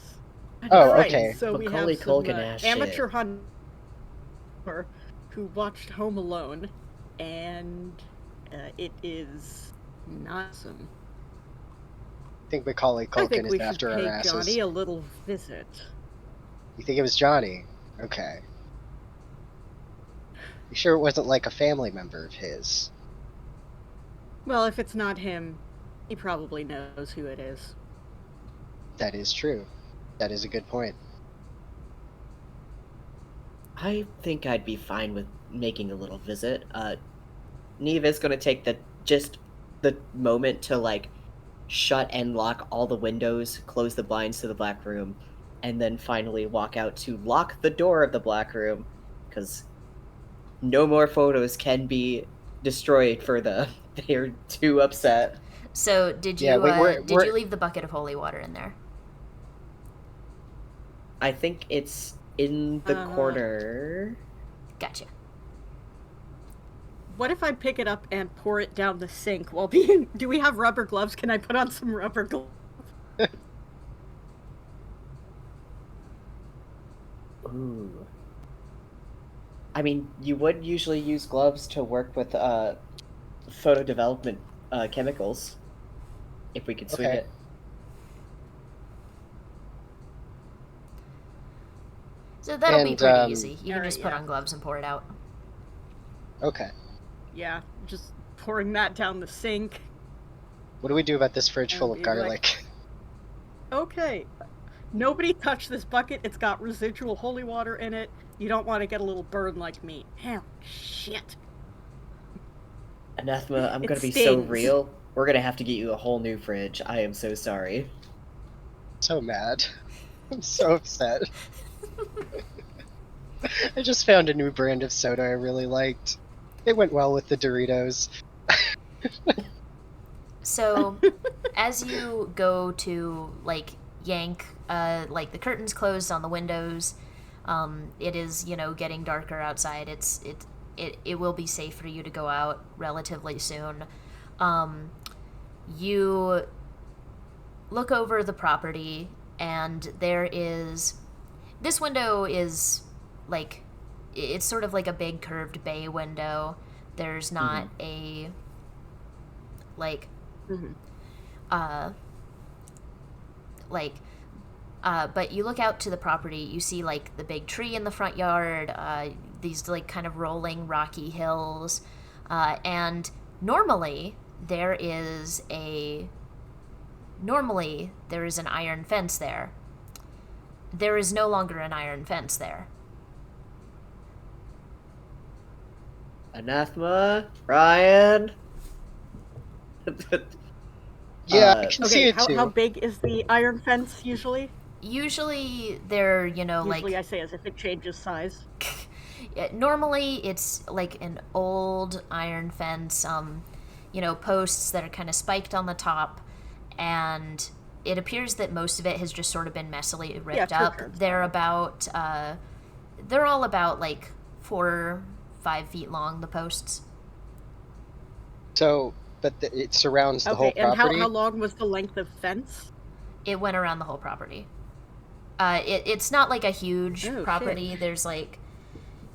Oh, Right, okay. So we Macaulay have some Culkin ass amateur hunter who watched Home Alone, and it is not awesome. I think Macaulay I Culkin think is we should after our pay asses. Johnny a little visit. You think it was Johnny? Okay. You sure it wasn't like a family member of his? Well, if it's not him, he probably knows who it is. That is true. That is a good point. I think I'd be fine with making a little visit. Neve is gonna take the moment to like shut and lock all the windows, close the blinds to the black room, and then finally walk out to lock the door of the black room, because no more photos can be destroyed for them. They're too upset. So did you Yeah, wait, did you leave the bucket of holy water in there? I think it's in the corner. Gotcha. What if I pick it up and pour it down the sink while being... Do we have rubber gloves? Can I put on some rubber gloves? Ooh. I mean, you would usually use gloves to work with photo development chemicals, if we could swing Okay. it. So that'll be And, pretty easy. You can alright, just put yeah. on gloves and pour it out. Okay. Yeah, just pouring that down the sink. What do we do about this fridge And full of be like- garlic? Okay. Nobody touch this bucket. It's got residual holy water in it. You don't want to get a little burn like me. Hell, shit. Anathema, I'm It gonna be so stings. real. We're gonna have to get you a whole new fridge. I am so sorry. So mad. I'm so upset. I just found a new brand of soda I really liked. It went well with the Doritos. So as you go to like yank like the curtains closed on the windows, it is, you know, getting darker outside. It will be safe for you to go out relatively soon. You look over the property, and this window is like, it's sort of like a big curved bay window. There's not a like but you look out to the property, you see like the big tree in the front yard, these like kind of rolling rocky hills, and normally there is an iron fence there. There is no longer an iron fence there. Anathema, Ryan. Yeah, I can see Okay, it too. how big is the iron fence usually? Usually they're, you know, Usually like I say as if it changes size. normally it's like an old iron fence, you know, posts that are kind of spiked on the top, and it appears that most of it has just sort of been messily ripped up. church. They're all about like 4 or 5 feet long, the posts. So, but it surrounds the whole Okay, and property. how long was the length of fence? It went around the whole property. It's not like a huge Oh, property. shit. There's like,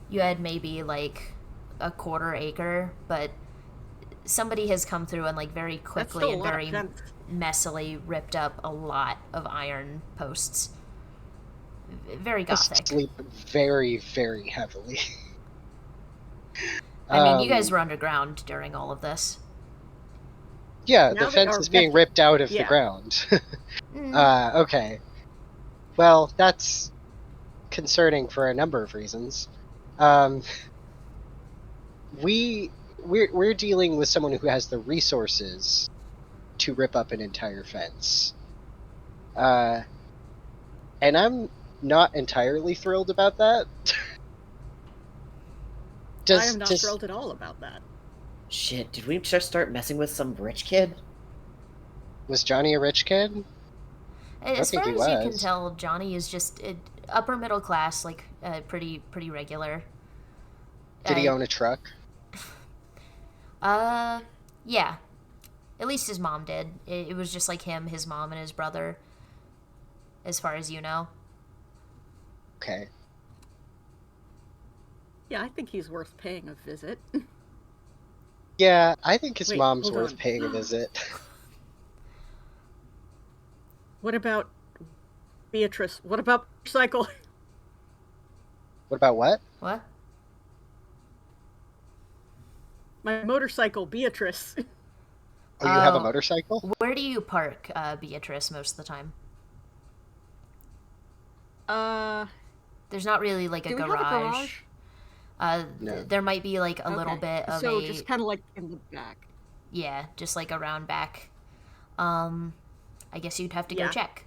you had maybe like a 1/4 acre, but somebody has come through and like very That's quickly still a and lot very of fence. messily ripped up a lot of iron posts. Very gothic. Asleep very, very heavily. I mean, you guys were underground during all of this. Yeah, Now the they fence are is being messy. ripped out of the Yeah. ground. Mm. Okay. Well, that's concerning for a number of reasons. Um, we're dealing with someone who has the resources to rip up an entire fence. And I'm not entirely thrilled about that. I am not thrilled at all about that. Shit, did we just start messing with some rich kid? Was Johnny a rich kid? As think far he as you can was. tell, Johnny is just upper middle class, like pretty regular. Did he own a truck? Yeah. At least his mom did. It was just like him, his mom, and his brother, as far as you know. Okay. Yeah, I think he's worth paying a visit. Yeah, I think his Wait, mom's hold worth on. paying a visit. What about Beatrice? What about motorcycle? What about what? What? My motorcycle, Beatrice. Oh, you have a motorcycle? Where do you park, Beatrice, most of the time? There's not really like a do we garage. have a garage? No. There might be like a little Okay. bit of so a just kind of like in the back. yeah, just like around back. I guess you'd have to go Yeah. check.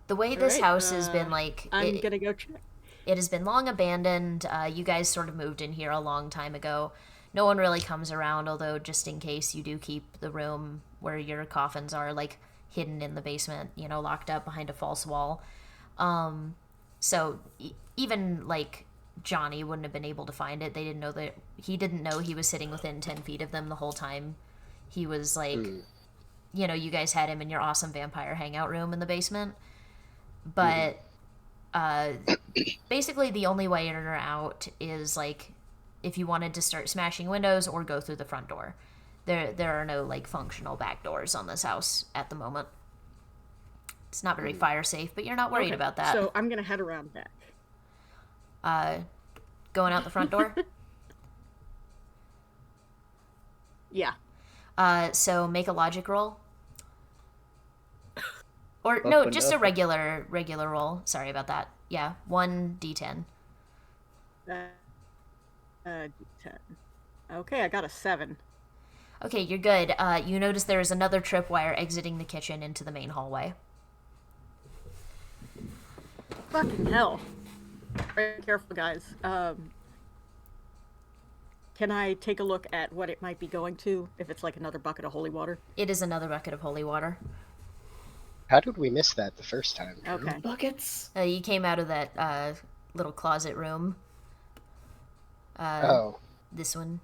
The way this Alright, house has been like I'm gonna go check. it has been long abandoned. You guys sort of moved in here a long time ago. No one really comes around, although just in case you do keep the room where your coffins are like hidden in the basement, you know, locked up behind a false wall. So even like Johnny wouldn't have been able to find it. They didn't know that he didn't know he was sitting within 10 feet of them the whole time. He was like, you know, you guys had him in your awesome vampire hangout room in the basement. But basically the only way in or out is like if you wanted to start smashing windows or go through the front door. There are no like functional back doors on this house at the moment. It's not very fire safe, but you're not worried about that. So I'm gonna head around back. Going out the front door? Yeah. So make a logic roll. Or Open no, just a up. regular roll. Sorry about that. Yeah, 1d10. D10. Okay, I got a 7. Okay, you're good. You notice there is another tripwire exiting the kitchen into the main hallway. Fucking hell. Very careful, guys. Can I take a look at what it might be going to? If it's like another bucket of holy water? It is another bucket of holy water. How did we miss that the first time? Okay. Buckets? You came out of that little closet room. Oh. This one.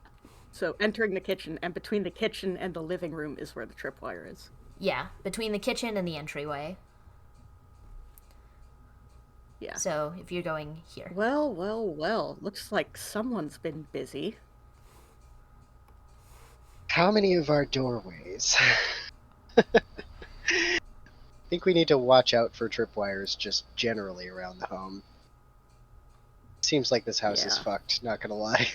So entering the kitchen, and between the kitchen and the living room is where the tripwire is. Yeah, between the kitchen and the entryway. Yeah. So if you're going here. Well, well, well. Looks like someone's been busy. How many of our doorways? I think we need to watch out for tripwires just generally around the home. Seems like this house is Yeah. fucked, not gonna lie.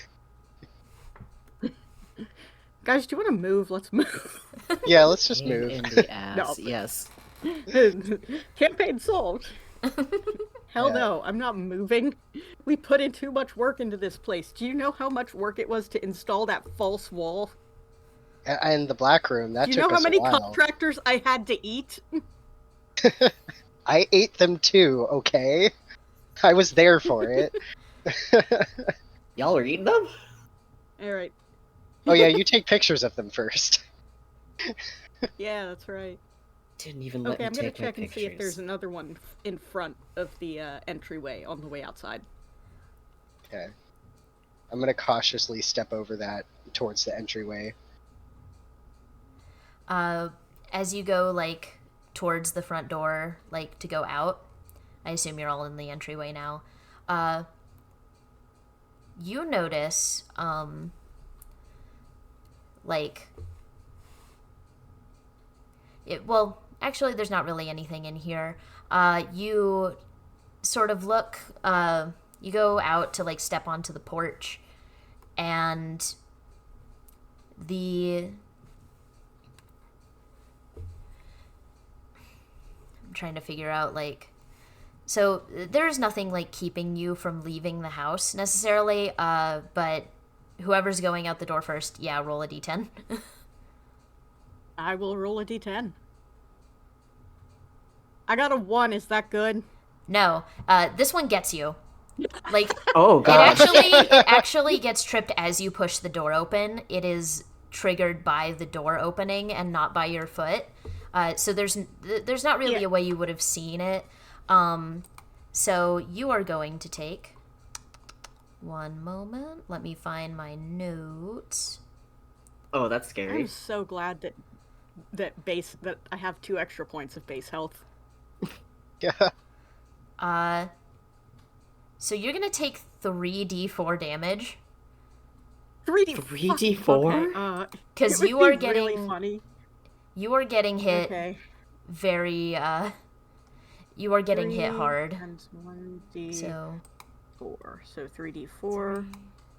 Guys, do you want to move? Let's move. Yeah, let's just Pain move. in the ass, No. yes. Campaign solved. Hell Yeah. no, I'm not moving. We put in too much work into this place. Do you know how much work it was to install that false wall? And the black room, that Do you took know how us many a while. contractors I had to eat? I ate them too, okay? I was there for it. Y'all are eating them? Alright. Oh yeah, you take pictures of them first. Yeah, that's right. Didn't even let Okay, me I'm gonna take my check and see if there's pictures. another one in front of the entryway on the way outside. Okay. I'm gonna cautiously step over that towards the entryway. As you go like towards the front door, like to go out, I assume you're all in the entryway now. You notice, like, well, actually, there's not really anything in here. You sort of look, you go out to, like, step onto the porch, and I'm trying to figure out, like, so there's nothing, like, keeping you from leaving the house necessarily, but whoever's going out the door first, yeah, roll a d10. I will roll a d10. I got a 1. Is that good? No, this one gets you. Like, Oh god. it actually gets tripped as you push the door open. It is triggered by the door opening and not by your foot. So there's not really a way you would have seen it. So you are going to take one moment. Let me find my notes. Oh, that's scary. I'm so glad that I have 2 extra points of base health. Yeah. So you're gonna take 3d4 damage. 3d4? Okay, because it would you are be getting really funny. You are getting hit Okay. very. You are getting hit 3 hard. times 1d4. So 3d4.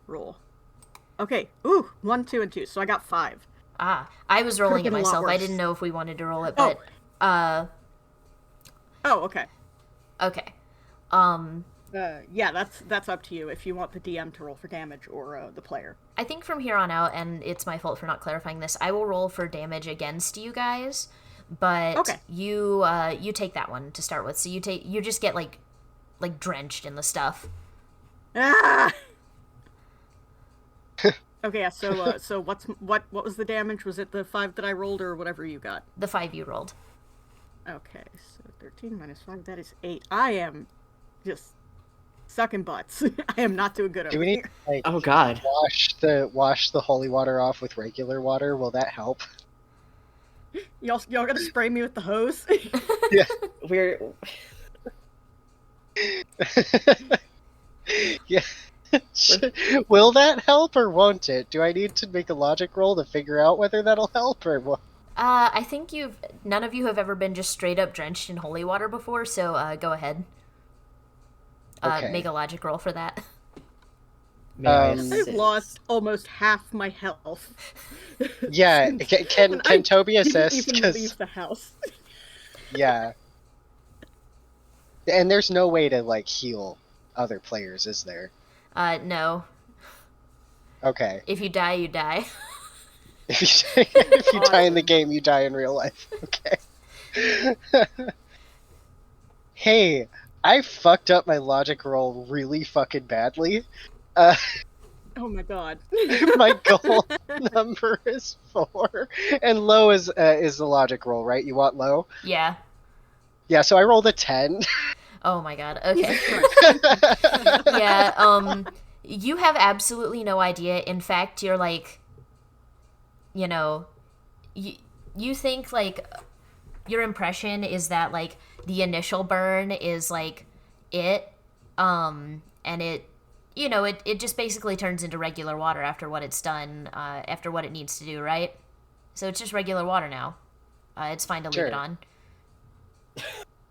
Roll. Okay. Ooh, 1, 2, and 2. So I got 5. I was rolling it been a lot myself. I worse. didn't know if we wanted to roll it, Oh. but Oh, okay. okay. Yeah, that's up to you if you want the DM to roll for damage or the player. I think from here on out, and it's my fault for not clarifying this, I will roll for damage against you guys, but Okay. you take that one to start with. So you just get like drenched in the stuff. Ah! Okay, yeah, so what was the damage? Was it the 5 that I rolled or whatever you got? The 5 you rolled. Okay, so 13 minus 5, that is 8. I am just sucking butts. I am not doing good Do over we need here. to, like, Oh god. wash the holy water off with regular water? Will that help? Y'all gonna spray me with the hose? Yeah. We're Yeah. Will that help or won't it? Do I need to make a logic roll to figure out whether that'll help or what? I think none of you have ever been just straight up drenched in holy water before, so go ahead. Okay. Make a logic roll for that. may I I've I've assist? lost almost half my health. Yeah, can I Toby didn't assist? even 'Cause- leave the house. yeah. And there's no way to, like, heal other players, is there? No. Okay. If you die, you die. If you die in the Awesome. game, you die in real life. Okay. Hey, I fucked up my logic roll really fucking badly. Oh my god. My goal number is 4, and low is the logic roll, right? You want low? Yeah. Yeah, so I rolled a 10. Oh my god. Okay. Jesus Christ. Yeah, you have absolutely no idea. In fact, you're like, you think, like, your impression is that, like, the initial burn is, like, and it just basically turns into regular water after what it's done, after what it needs to do, right? So it's just regular water now. It's fine to leave it Sure. on.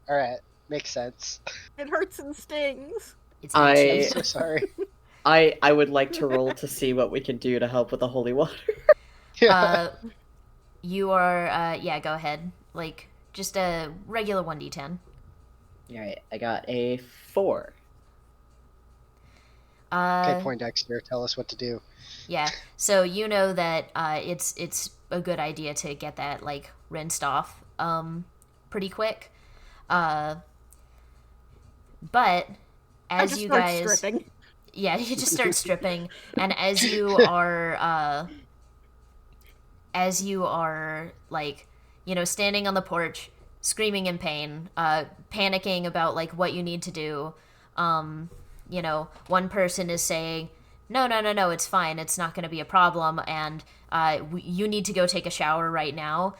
Alright, makes sense. It hurts and stings. It's I'm itchy. so sorry. I would like to roll to see what we can do to help with the holy water. Yeah. You are, yeah, go ahead. Like, just a regular 1d10. Alright, I got a 4. Okay, Poindexter, tell us what to do. Yeah, so you know that it's a good idea to get that, like, rinsed off pretty quick. But I as just you start guys... stripping. Yeah, you just start stripping, and as you are, like, standing on the porch, screaming in pain, panicking about, like, what you need to do, one person is saying, no, it's fine, it's not going to be a problem, and you need to go take a shower right now.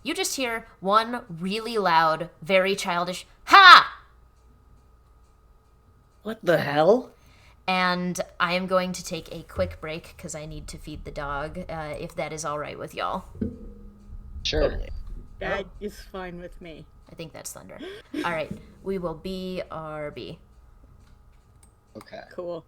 You just hear one really loud, very childish, ha! What the hell? And I am going to take a quick break because I need to feed the dog, if that is all right with y'all. Sure. Totally. That is fine with me. I think that's thunder. All right, we will BRB. Okay. Cool.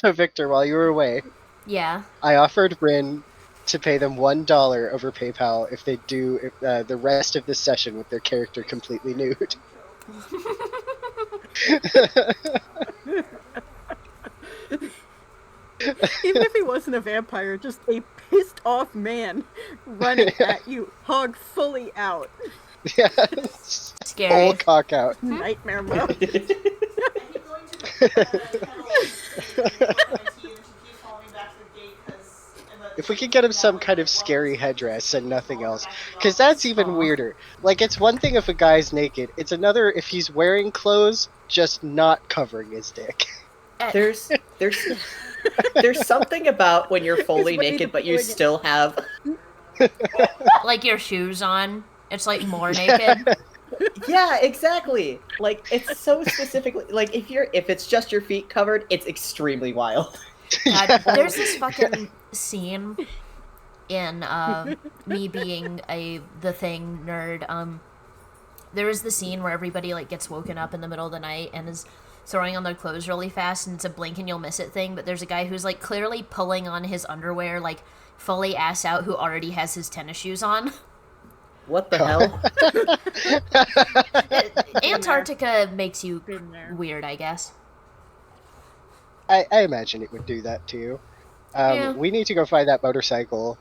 So Victor, while you were away, Yeah. I offered Rin to pay them $1 over PayPal if they do the rest of this session with their character completely nude. Even if he wasn't a vampire, just a pissed off man running at you, hog fully out. Yeah, Scary. full cock out. Nightmare mode. If we could get him some kind of scary headdress and nothing else, because that's even Aw. weirder. Like, it's one thing if a guy's naked, it's another if he's wearing clothes, just not covering his dick. There's something about when you're fully His way to naked, but you putting it. still have. Like your shoes on. It's like more naked. Yeah, exactly. Like it's so specifically like if it's just your feet covered, it's extremely wild. God, there's this fucking scene in me being a The Thing nerd. There is the scene where everybody like gets woken up in the middle of the night and is throwing on their clothes really fast, and it's a blink and you'll miss it thing. But there's a guy who's like clearly pulling on his underwear, like fully ass out, who already has his tennis shoes on. What the hell? Antarctica makes you Been there. weird, I guess. I imagine it would do that to you. Yeah. We need to go find that motorcycle.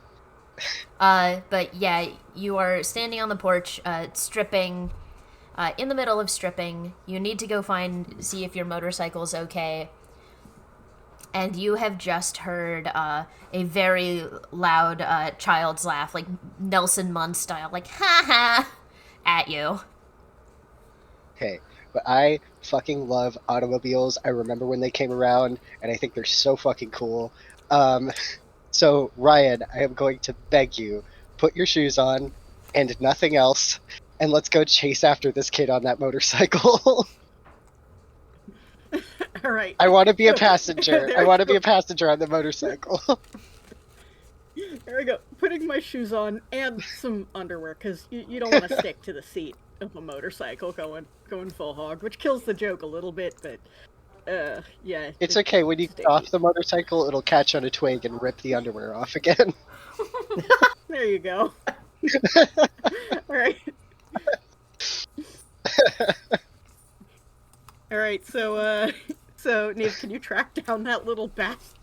But yeah, you are standing on the porch, stripping, in the middle of stripping. You need to go see if your motorcycle's okay. And you have just heard a very loud child's laugh, like Nelson Munn style, like ha ha, at you. Okay, but I fucking love automobiles. I remember when they came around, and I think they're so fucking cool. So Ryan, I am going to beg you, put your shoes on, and nothing else, and let's go chase after this kid on that motorcycle. All right. I want to be a passenger. There I we want to be go. a passenger on the motorcycle. There we go. Putting my shoes on and some underwear, because you don't want to stick to the seat of a motorcycle going full hog, which kills the joke a little bit, but yeah. It's okay. When you get off the motorcycle, it'll catch on a twig and rip the underwear off again. There you go. All right. All right. So Neve, can you track down that little bastard?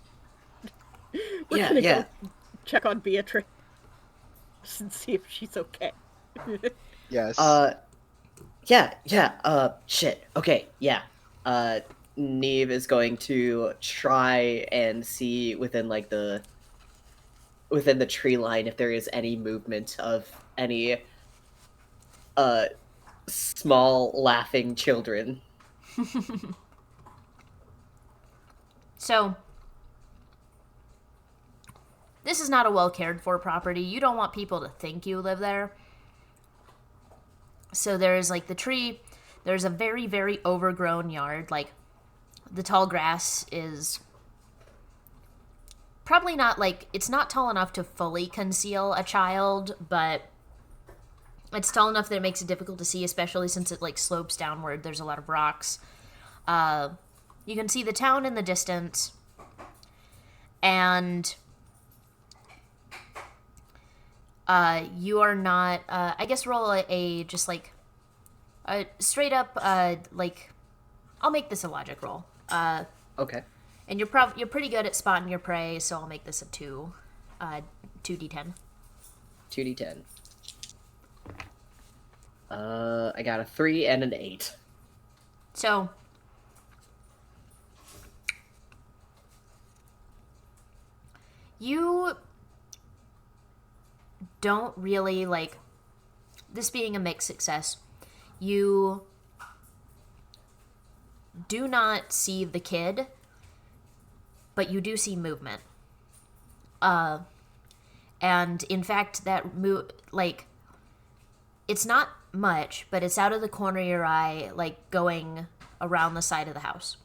We're Yeah, gonna yeah. go check on Beatrice and see if she's okay. Yes. Shit. Okay, yeah. Neve is going to try and see within the tree line if there is any movement of any small laughing children. So, this is not a well cared for property. You don't want people to think you live there. So there's like the tree, there's a very, very overgrown yard. Like, the tall grass is probably not like, it's not tall enough to fully conceal a child, but it's tall enough that it makes it difficult to see, especially since it like slopes downward. There's a lot of rocks. You can see the town in the distance, and you are not, I guess roll a just like a straight up like, I'll make this a logic roll. Okay. And you're pretty good at spotting your prey, so I'll make this a 2d10. 2d10. I got a 3 and an 8. So, you don't really, like, this being a mixed success, you do not see the kid, but you do see movement. And in fact, like, it's not much, but it's out of the corner of your eye, like, going around the side of the house.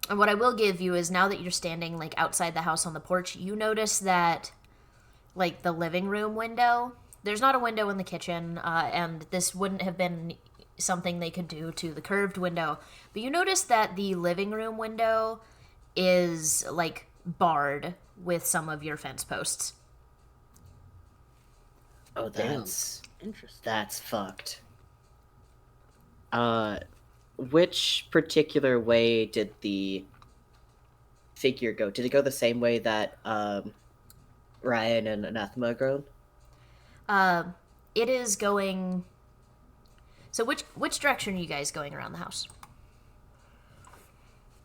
And what I will give you is, now that you're standing, like, outside the house on the porch, you notice that, like, the living room window, there's not a window in the kitchen, and this wouldn't have been something they could do to the curved window, but you notice that the living room window is like barred with some of your fence posts. Oh, Damn. Interesting. that's fucked. Which particular way did the figure go? Did it go the same way that Ryan and Anathema go? It is going. So which direction are you guys going around the house?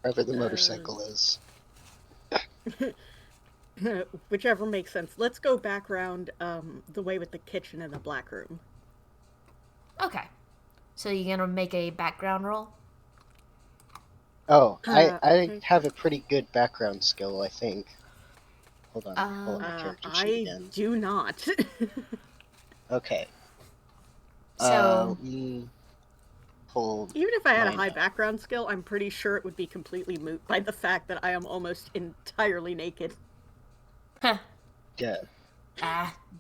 Wherever the motorcycle is. Whichever makes sense. Let's go back around the way with the kitchen and the black room. Okay. So you're gonna make a background roll? Oh, I Okay. have a pretty good background skill, I think. Hold on, let me pull up my Uh, character sheet I again. do not. Okay. So Pull. Even if I had a mine high up. background skill, I'm pretty sure it would be completely moot by the fact that I am almost entirely naked. huh. Yeah.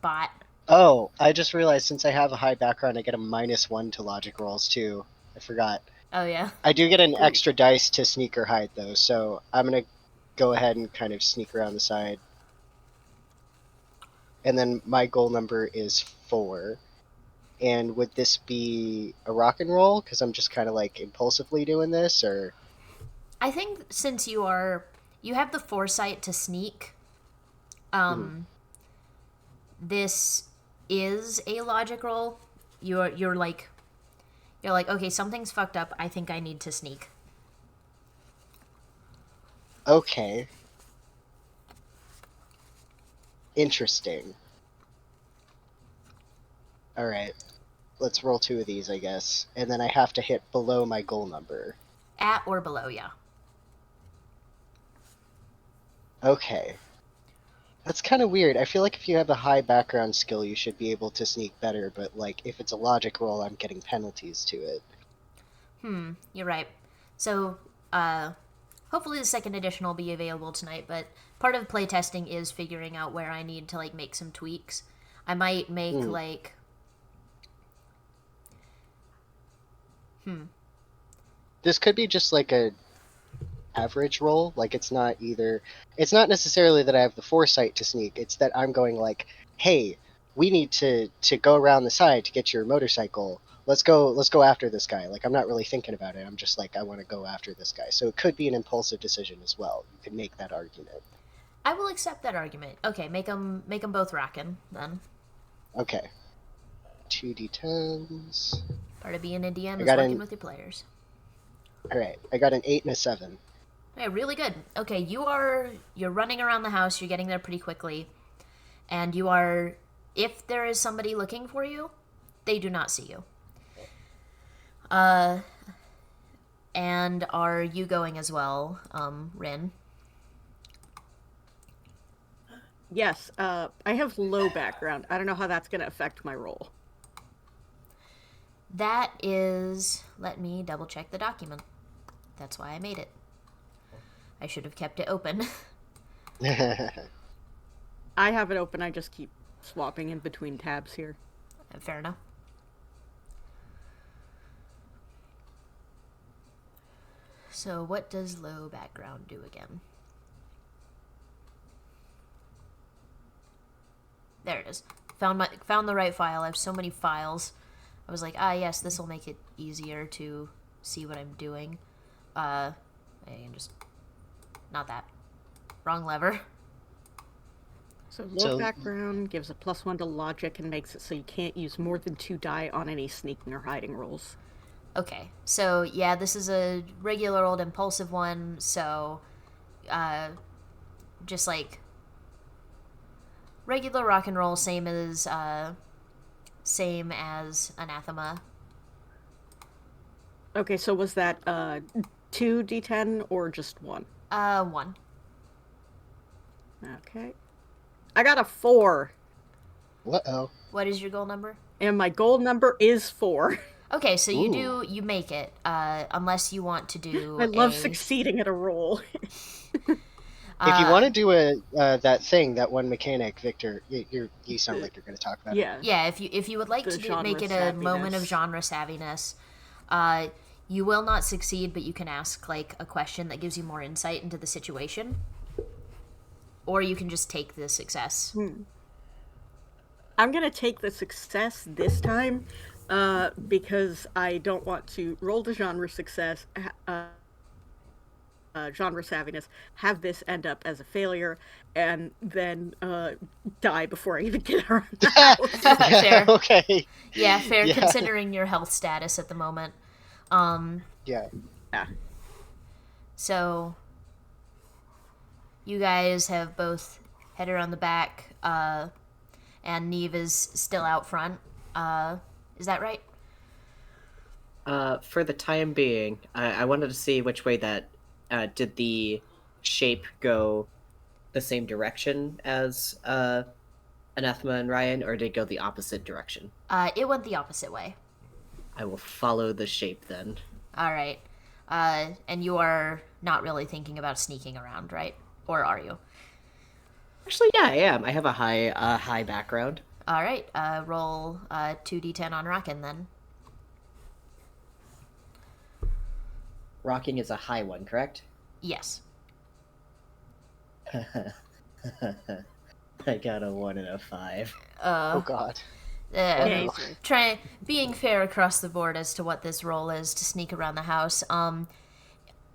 Bot. Oh, I just realized since I have a high background, I get a -1 to logic rolls too. I forgot. Oh yeah. I do get an Ooh. extra dice to sneak or hide though, so I'm gonna go ahead and kind of sneak around the side. And then my goal number is 4. And would this be a rock and roll? Because I'm just kind of like impulsively doing this, or I think since you have the foresight to sneak, this is a logic roll. You're like, okay, something's fucked up. I think I need to sneak. okay. Interesting. Alright. Let's roll 2 of these, I guess. And then I have to hit below my goal number. At or below, yeah. Okay. That's kind of weird. I feel like if you have a high background skill, you should be able to sneak better, but like if it's a logic roll, I'm getting penalties to it. You're right. So, hopefully the second edition will be available tonight, but part of playtesting is figuring out where I need to like make some tweaks. I might make like This could be just like a average roll. Like it's not necessarily that I have the foresight to sneak. It's that I'm going like, hey, we need to go around the side to get your motorcycle. Let's go after this guy. Like I'm not really thinking about it. I'm just like I want to go after this guy. So it could be an impulsive decision as well. You could make that argument. I will accept that argument. Okay, make them both rockin' then. Okay. 2d10s. Part of being a DM I is got working an- with your players. All right. I got an 8 and a 7. Okay, really good. Okay, you're running around the house. You're getting there pretty quickly, and you are. If there is somebody looking for you, they do not see you. And are you going as well, Rin? Yes, I have low background. I don't know how that's going to affect my roll. That is. Let me double check the document. That's why I made it. I should have kept it open. I have it open. I just keep swapping in between tabs here. Fair enough. So what does low background do again? There it is. Found the right file. I have so many files. I was like, yes, this will make it easier to see what I'm doing. I can just not that. Wrong lever. So low background gives a +1 to logic and makes it so you can't use more than 2 die on any sneaking or hiding rolls. Okay, so yeah, this is a regular old impulsive one, so just like regular rock and roll, same as Anathema. Okay, so was that 2d10 or just 1? 1. Okay. I got a 4. Uh-oh. What is your goal number? And my goal number is 4. Okay, so you make it, unless you want to do I love succeeding at a roll. If you want to do that thing, that one mechanic, Victor, you sound like you're going to talk about it. Yeah. Yeah, if you would like The to make it genre a moment of savviness. genre savviness, You will not succeed, but you can ask like a question that gives you more insight into the situation. Or you can just take the success. I'm gonna take the success this time, because I don't want to roll the genre success, genre savviness, have this end up as a failure, and then die before I even get around the house. Fair. Okay. Yeah, fair, Yeah. considering your health status at the moment. Yeah. Yeah. So, you guys have both headed around the back, and Neve is still out front. Is that right? For the time being, I wanted to see which way that did the shape go the same direction as Anathema and Ryan, or did it go the opposite direction? It went the opposite way. I will follow the shape then. All right. And you are not really thinking about sneaking around, right? Or are you? Actually, yeah, I am. I have a high background. All right. Roll 2d10 on Rockin' then. Rocking is a high one, correct? Yes. I got a 1 and a 5. Oh God. Okay, Being fair across the board as to what this role is to sneak around the house.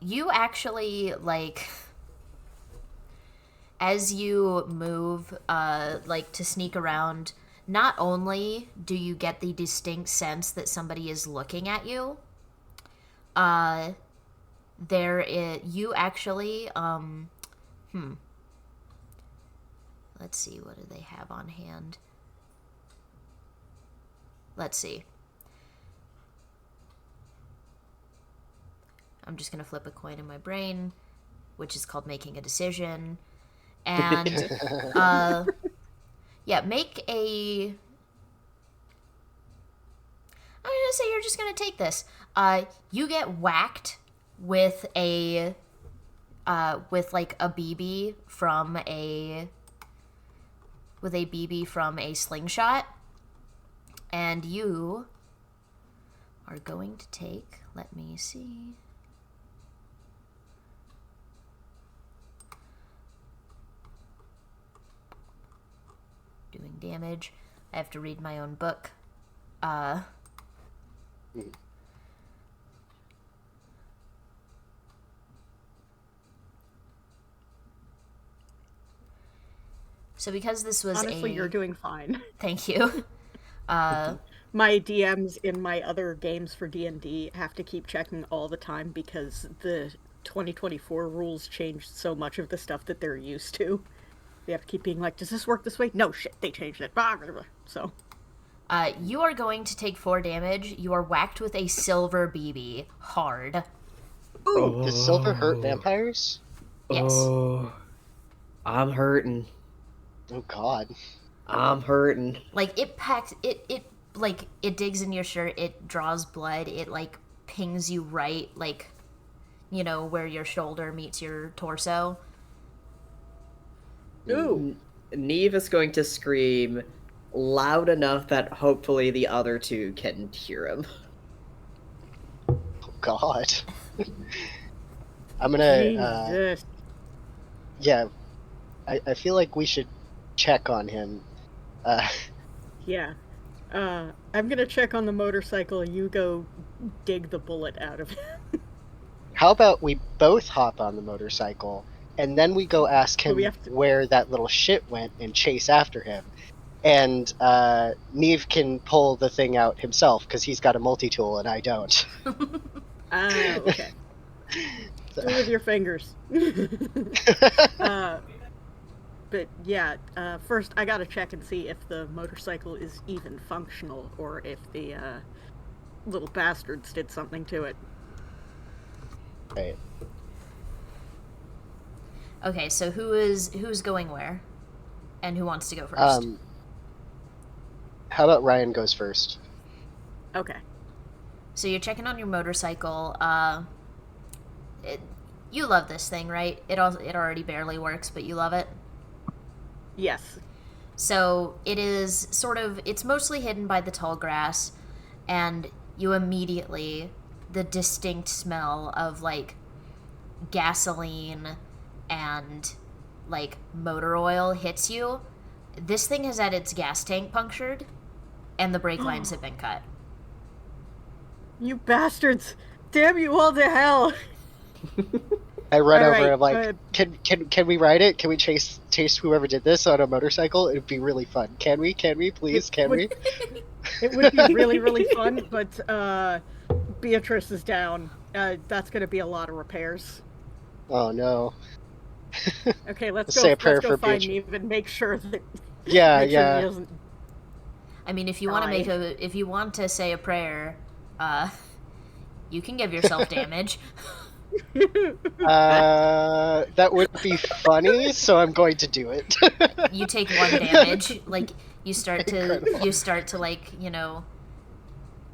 You actually like, as you move, like to sneak around. Not only do you get the distinct sense that somebody is looking at you, you actually let's see, what do they have on hand? Let's see. I'm just going to flip a coin in my brain, which is called making a decision. And, yeah, make a... I'm going to say you're just going to take this. You get whacked with a... with, like, a BB from a... with a BB from a slingshot. And you are going to take, let me see. Doing damage. I have to read my own book. So because this was honestly, you're doing fine. Thank you. My DMs in my other games for D&D have to keep checking all the time because the 2024 rules changed so much of the stuff that they're used to. They have to keep being like, does this work this way? No, shit, they changed it. So. You are going to take 4 damage. You are whacked with a silver BB. Hard. Ooh, does silver hurt vampires? Yes. Oh, I'm hurting. Oh God. I'm hurting. Like, it packs... It like, it digs in your shirt. It draws blood. It, like, pings you right, like, you know, where your shoulder meets your torso. Ooh. Neve is going to scream loud enough that hopefully the other two can hear him. Oh God. I'm gonna. Jesus. Yeah. I feel like we should check on him. Yeah. I'm gonna check on the motorcycle. You go dig the bullet out of him. How about we both hop on the motorcycle and then we go ask him where that little shit went and chase after him. And Neve can pull the thing out himself because he's got a multi-tool and I don't. Okay. Do with your fingers. But yeah, first I gotta check and see if the motorcycle is even functional or if the little bastards did something to it. Right. Okay, so who's going where? And who wants to go first? How about Ryan goes first? Okay. So you're checking on your motorcycle. You love this thing, right? It already barely works, but you love it? Yes. So it is it's mostly hidden by the tall grass, and you immediately the distinct smell of like gasoline and like motor oil hits you, this thing has had its gas tank punctured and the brake lines have been cut. You bastards! Damn you all to hell! I run All over right, and I'm like, can we ride it? Can we chase whoever did this on a motorcycle? It'd be really fun. Can we? Please? Can we? It would be really, really fun, but Beatrice is down. That's going to be a lot of repairs. Oh no. Okay, let's Say a go. prayer Let's go for find Beatrice. Neve and make sure that. Yeah, make sure yeah. he doesn't. I mean, if you want to if you want to say a prayer, you can give yourself damage. That would be funny, so I'm going to do it. You take 1 damage. Like you start Incredible. to like, you know,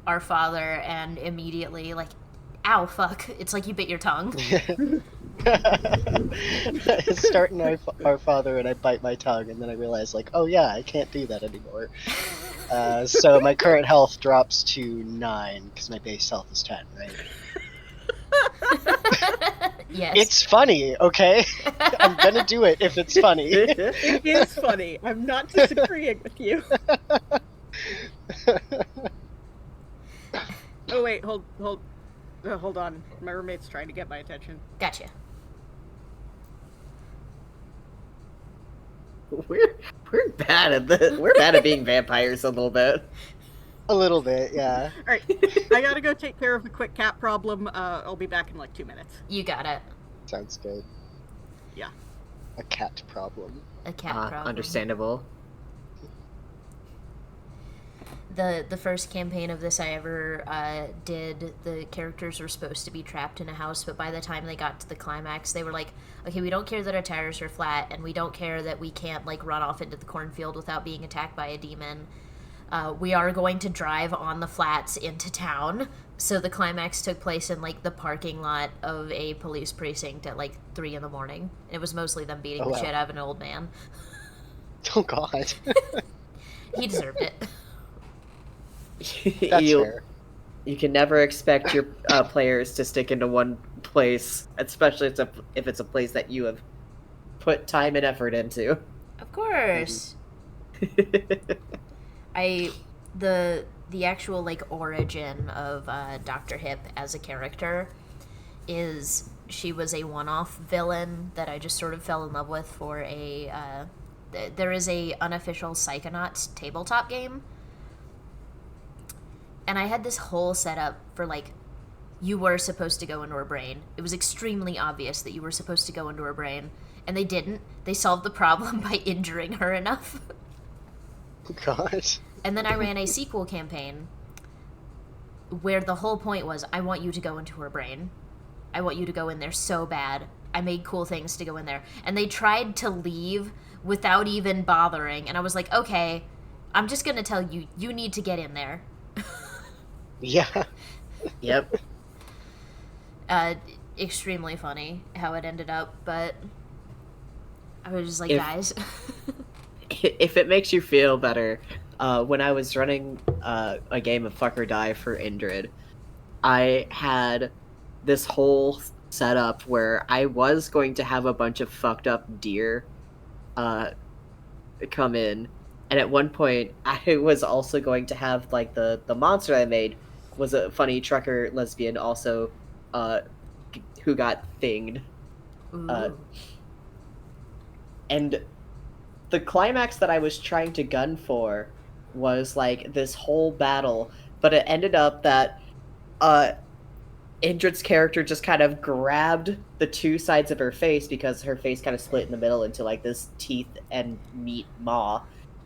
Our Father, and immediately like, ow, fuck! It's like you bit your tongue. Starting our Father, and I bite my tongue, and then I realize, like, oh yeah, I can't do that anymore. So my current health drops to 9 because my base health is 10, right? Yes. It's funny, okay? I'm gonna do it if it's funny. It is funny. I'm not disagreeing with you. Oh wait, hold on. My roommate's trying to get my attention. Gotcha. We're bad at this. We're bad at being vampires a little bit. A little bit, yeah. All right, I gotta go take care of the quick cat problem. I'll be back in like 2 minutes. You got it. Sounds good. Yeah. A cat problem. A cat problem. Understandable. The first campaign of this I ever did, the characters were supposed to be trapped in a house, but by the time they got to the climax, they were like, okay, we don't care that our tires are flat, and we don't care that we can't like run off into the cornfield without being attacked by a demon. We are going to drive on the flats into town. So the climax took place in like the parking lot of a police precinct at like 3 a.m. It was mostly them beating the shit out of an old man. Oh god. He deserved it. That's fair. You can never expect your players to stick into one place, especially if it's a place that you have put time and effort into. Of course. The actual like origin of Dr. Hip as a character is she was a one-off villain that I just sort of fell in love with for a there is a unofficial Psychonauts tabletop game, and I had this whole setup for like, you were supposed to go into her brain. It was extremely obvious that you were supposed to go into her brain, and they didn't. They solved the problem by injuring her enough. God. And then I ran a sequel campaign where the whole point was, I want you to go into her brain. I want you to go in there so bad. I made cool things to go in there. And they tried to leave without even bothering. And I was like, okay, I'm just going to tell you, you need to get in there. Yeah. Yep. Extremely funny how it ended up, but I was just like, guys. If it makes you feel better, when I was running a game of Fuck or Die for Indrid, I had this whole setup where I was going to have a bunch of fucked up deer come in, and at one point I was also going to have like the monster I made was a funny trucker lesbian also who got thinged. And the climax that I was trying to gun for was like this whole battle, but it ended up that Indrid's character just kind of grabbed the two sides of her face, because her face kind of split in the middle into like this teeth and meat maw.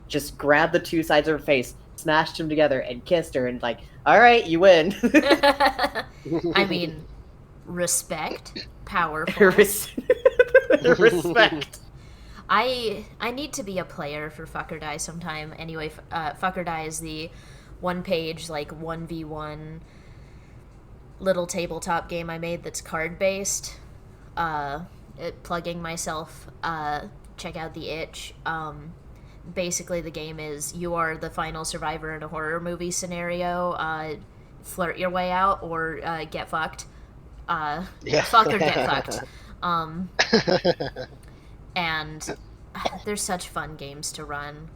Just grabbed the two sides of her face, smashed them together, and kissed her, and like, all right, you win. I mean, respect, powerful. Respect. I need to be a player for Fuck or Die sometime. Anyway, Fuck or Die is the one-page, like, 1v1 little tabletop game I made that's card-based. Plugging myself, check out the itch. Basically, the game is you are the final survivor in a horror movie scenario. flirt your way out or get fucked. Yeah. Fuck or get fucked. And they're such fun games to run.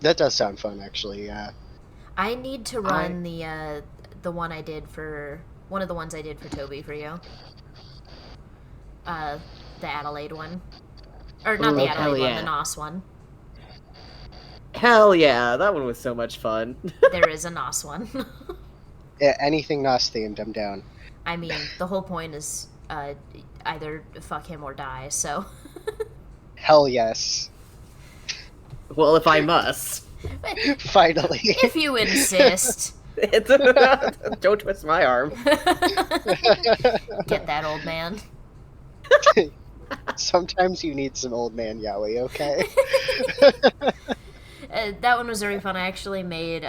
That does sound fun, actually. Yeah. I need to run the one I did for one of the ones I did for Toby for you. The Adelaide one, or not Ooh, the hell Adelaide one, yeah. the NOS one. Hell yeah, that one was so much fun. There is a NOS one. Yeah, anything NOS themed, I'm down. I mean, the whole point is either fuck him or die. So. Hell yes. Well, if I must. Finally. If you insist. Don't twist my arm. Get that, old man. Sometimes you need some old man yaoi, okay? That one was very fun. I actually made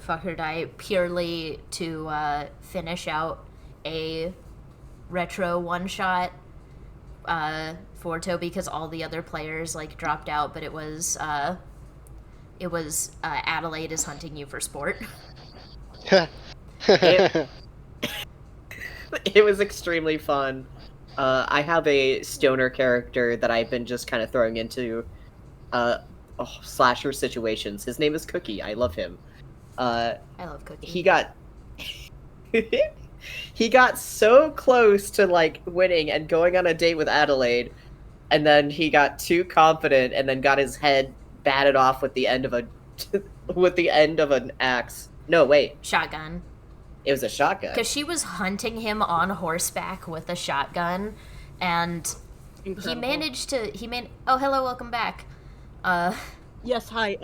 Fuck or Die purely to finish out a retro one-shot for Toby, because all the other players like dropped out, but it was Adelaide is hunting you for sport. It was extremely fun. I have a stoner character that I've been just kind of throwing into slasher situations. His name is Cookie. I love him. I love Cookie. He got he got so close to like winning and going on a date with Adelaide, and then he got too confident and then got his head batted off with the end of a with the end of an axe. No, wait. Shotgun. It was a shotgun. Because she was hunting him on horseback with a shotgun, and Incredible. Oh, hello, welcome back. Yes, hi.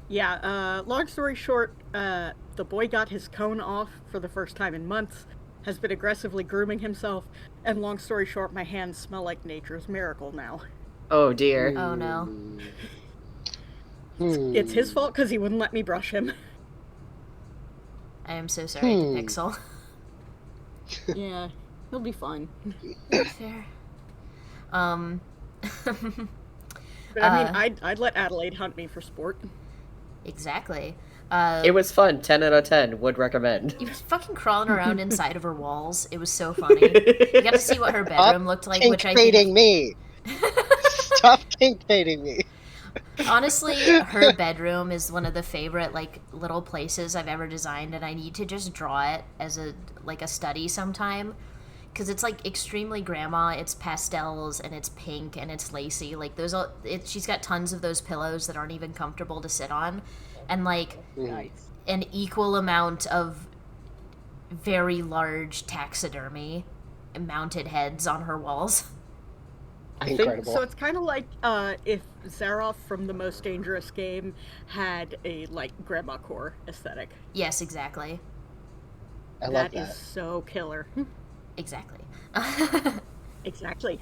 Yeah, long story short, the boy got his cone off for the first time in months, has been aggressively grooming himself, and long story short, my hands smell like nature's miracle now. Oh dear. Oh no. It's his fault because he wouldn't let me brush him. I am so sorry, Pixel. Yeah, he'll be fine. Fair. But I mean, I'd let Adelaide hunt me for sport. Exactly. It was fun. 10 out of 10. Would recommend. He was fucking crawling around inside of her walls. It was so funny. You got to see what her bedroom looked like, which I think... me! Stop kink-baiting me! Honestly, her bedroom is one of the favorite, like, little places I've ever designed, and I need to just draw it as a study sometime. Because it's, like, extremely grandma, it's pastels, and it's pink, and it's lacy. Like, she's got tons of those pillows that aren't even comfortable to sit on. And, like, Nice. an equal amount of very large taxidermy mounted heads on her walls. Incredible. So it's kind of like if Zaroff from the Most Dangerous Game had a, like, grandma core aesthetic. Yes, exactly. I love That is so killer. Exactly. Exactly.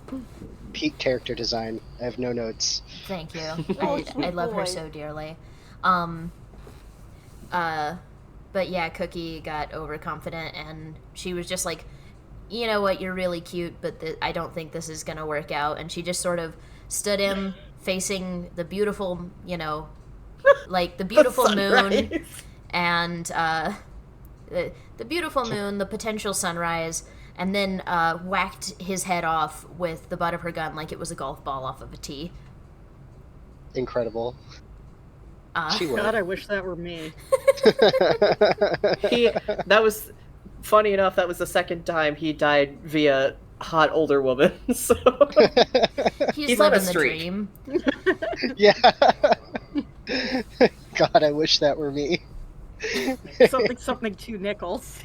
Peak character design. I have no notes. Thank you. Oh, I love her boy. so dearly. But yeah, Cookie got overconfident, and she was just like, you know what, you're really cute, but I don't think this is gonna work out. And she just sort of stood him facing the beautiful, you know, like the beautiful moon, and the beautiful moon, the potential sunrise, and then whacked his head off with the butt of her gun like it was a golf ball off of a tee. Incredible. She God, would. I wish that were me. That was funny enough. That was the second time he died via hot older woman. So He's on a living the streak. dream. Yeah. God, I wish that were me. something 2 nickels.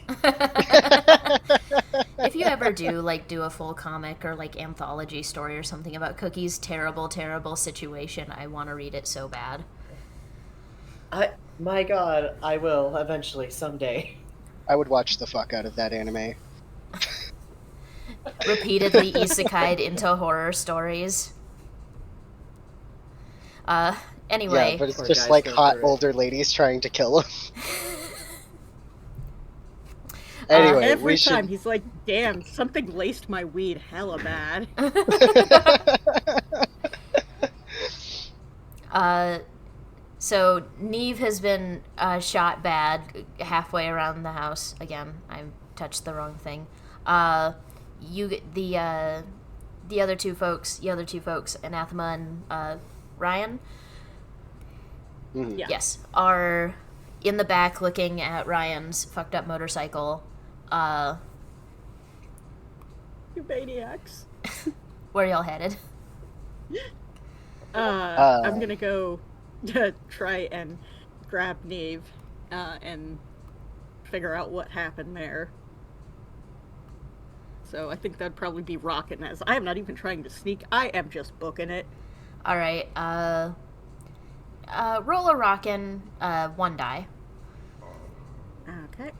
If you ever do a full comic or like anthology story or something about Cookie's terrible, terrible situation, I want to read it so bad. My God, I will eventually someday. I would watch the fuck out of that anime. Repeatedly isekai'd into horror stories. Anyway. Yeah, but it's Poor just guys like go hot through it. older ladies trying to kill him. Anyway, Every we time should. he's like, damn, something laced my weed hella bad. So Neve has been shot bad halfway around the house. Again, I touched the wrong thing. The other two folks, Anathema and Ryan, Mhm. Yeah. yes, are in the back looking at Ryan's fucked up motorcycle. You maniacs. Where y'all headed? I'm gonna go try and grab Neve and figure out what happened there. So I think that'd probably be rockin' as I am not even trying to sneak. I am just booking it. All right. Roll a rockin', 1 die. Okay.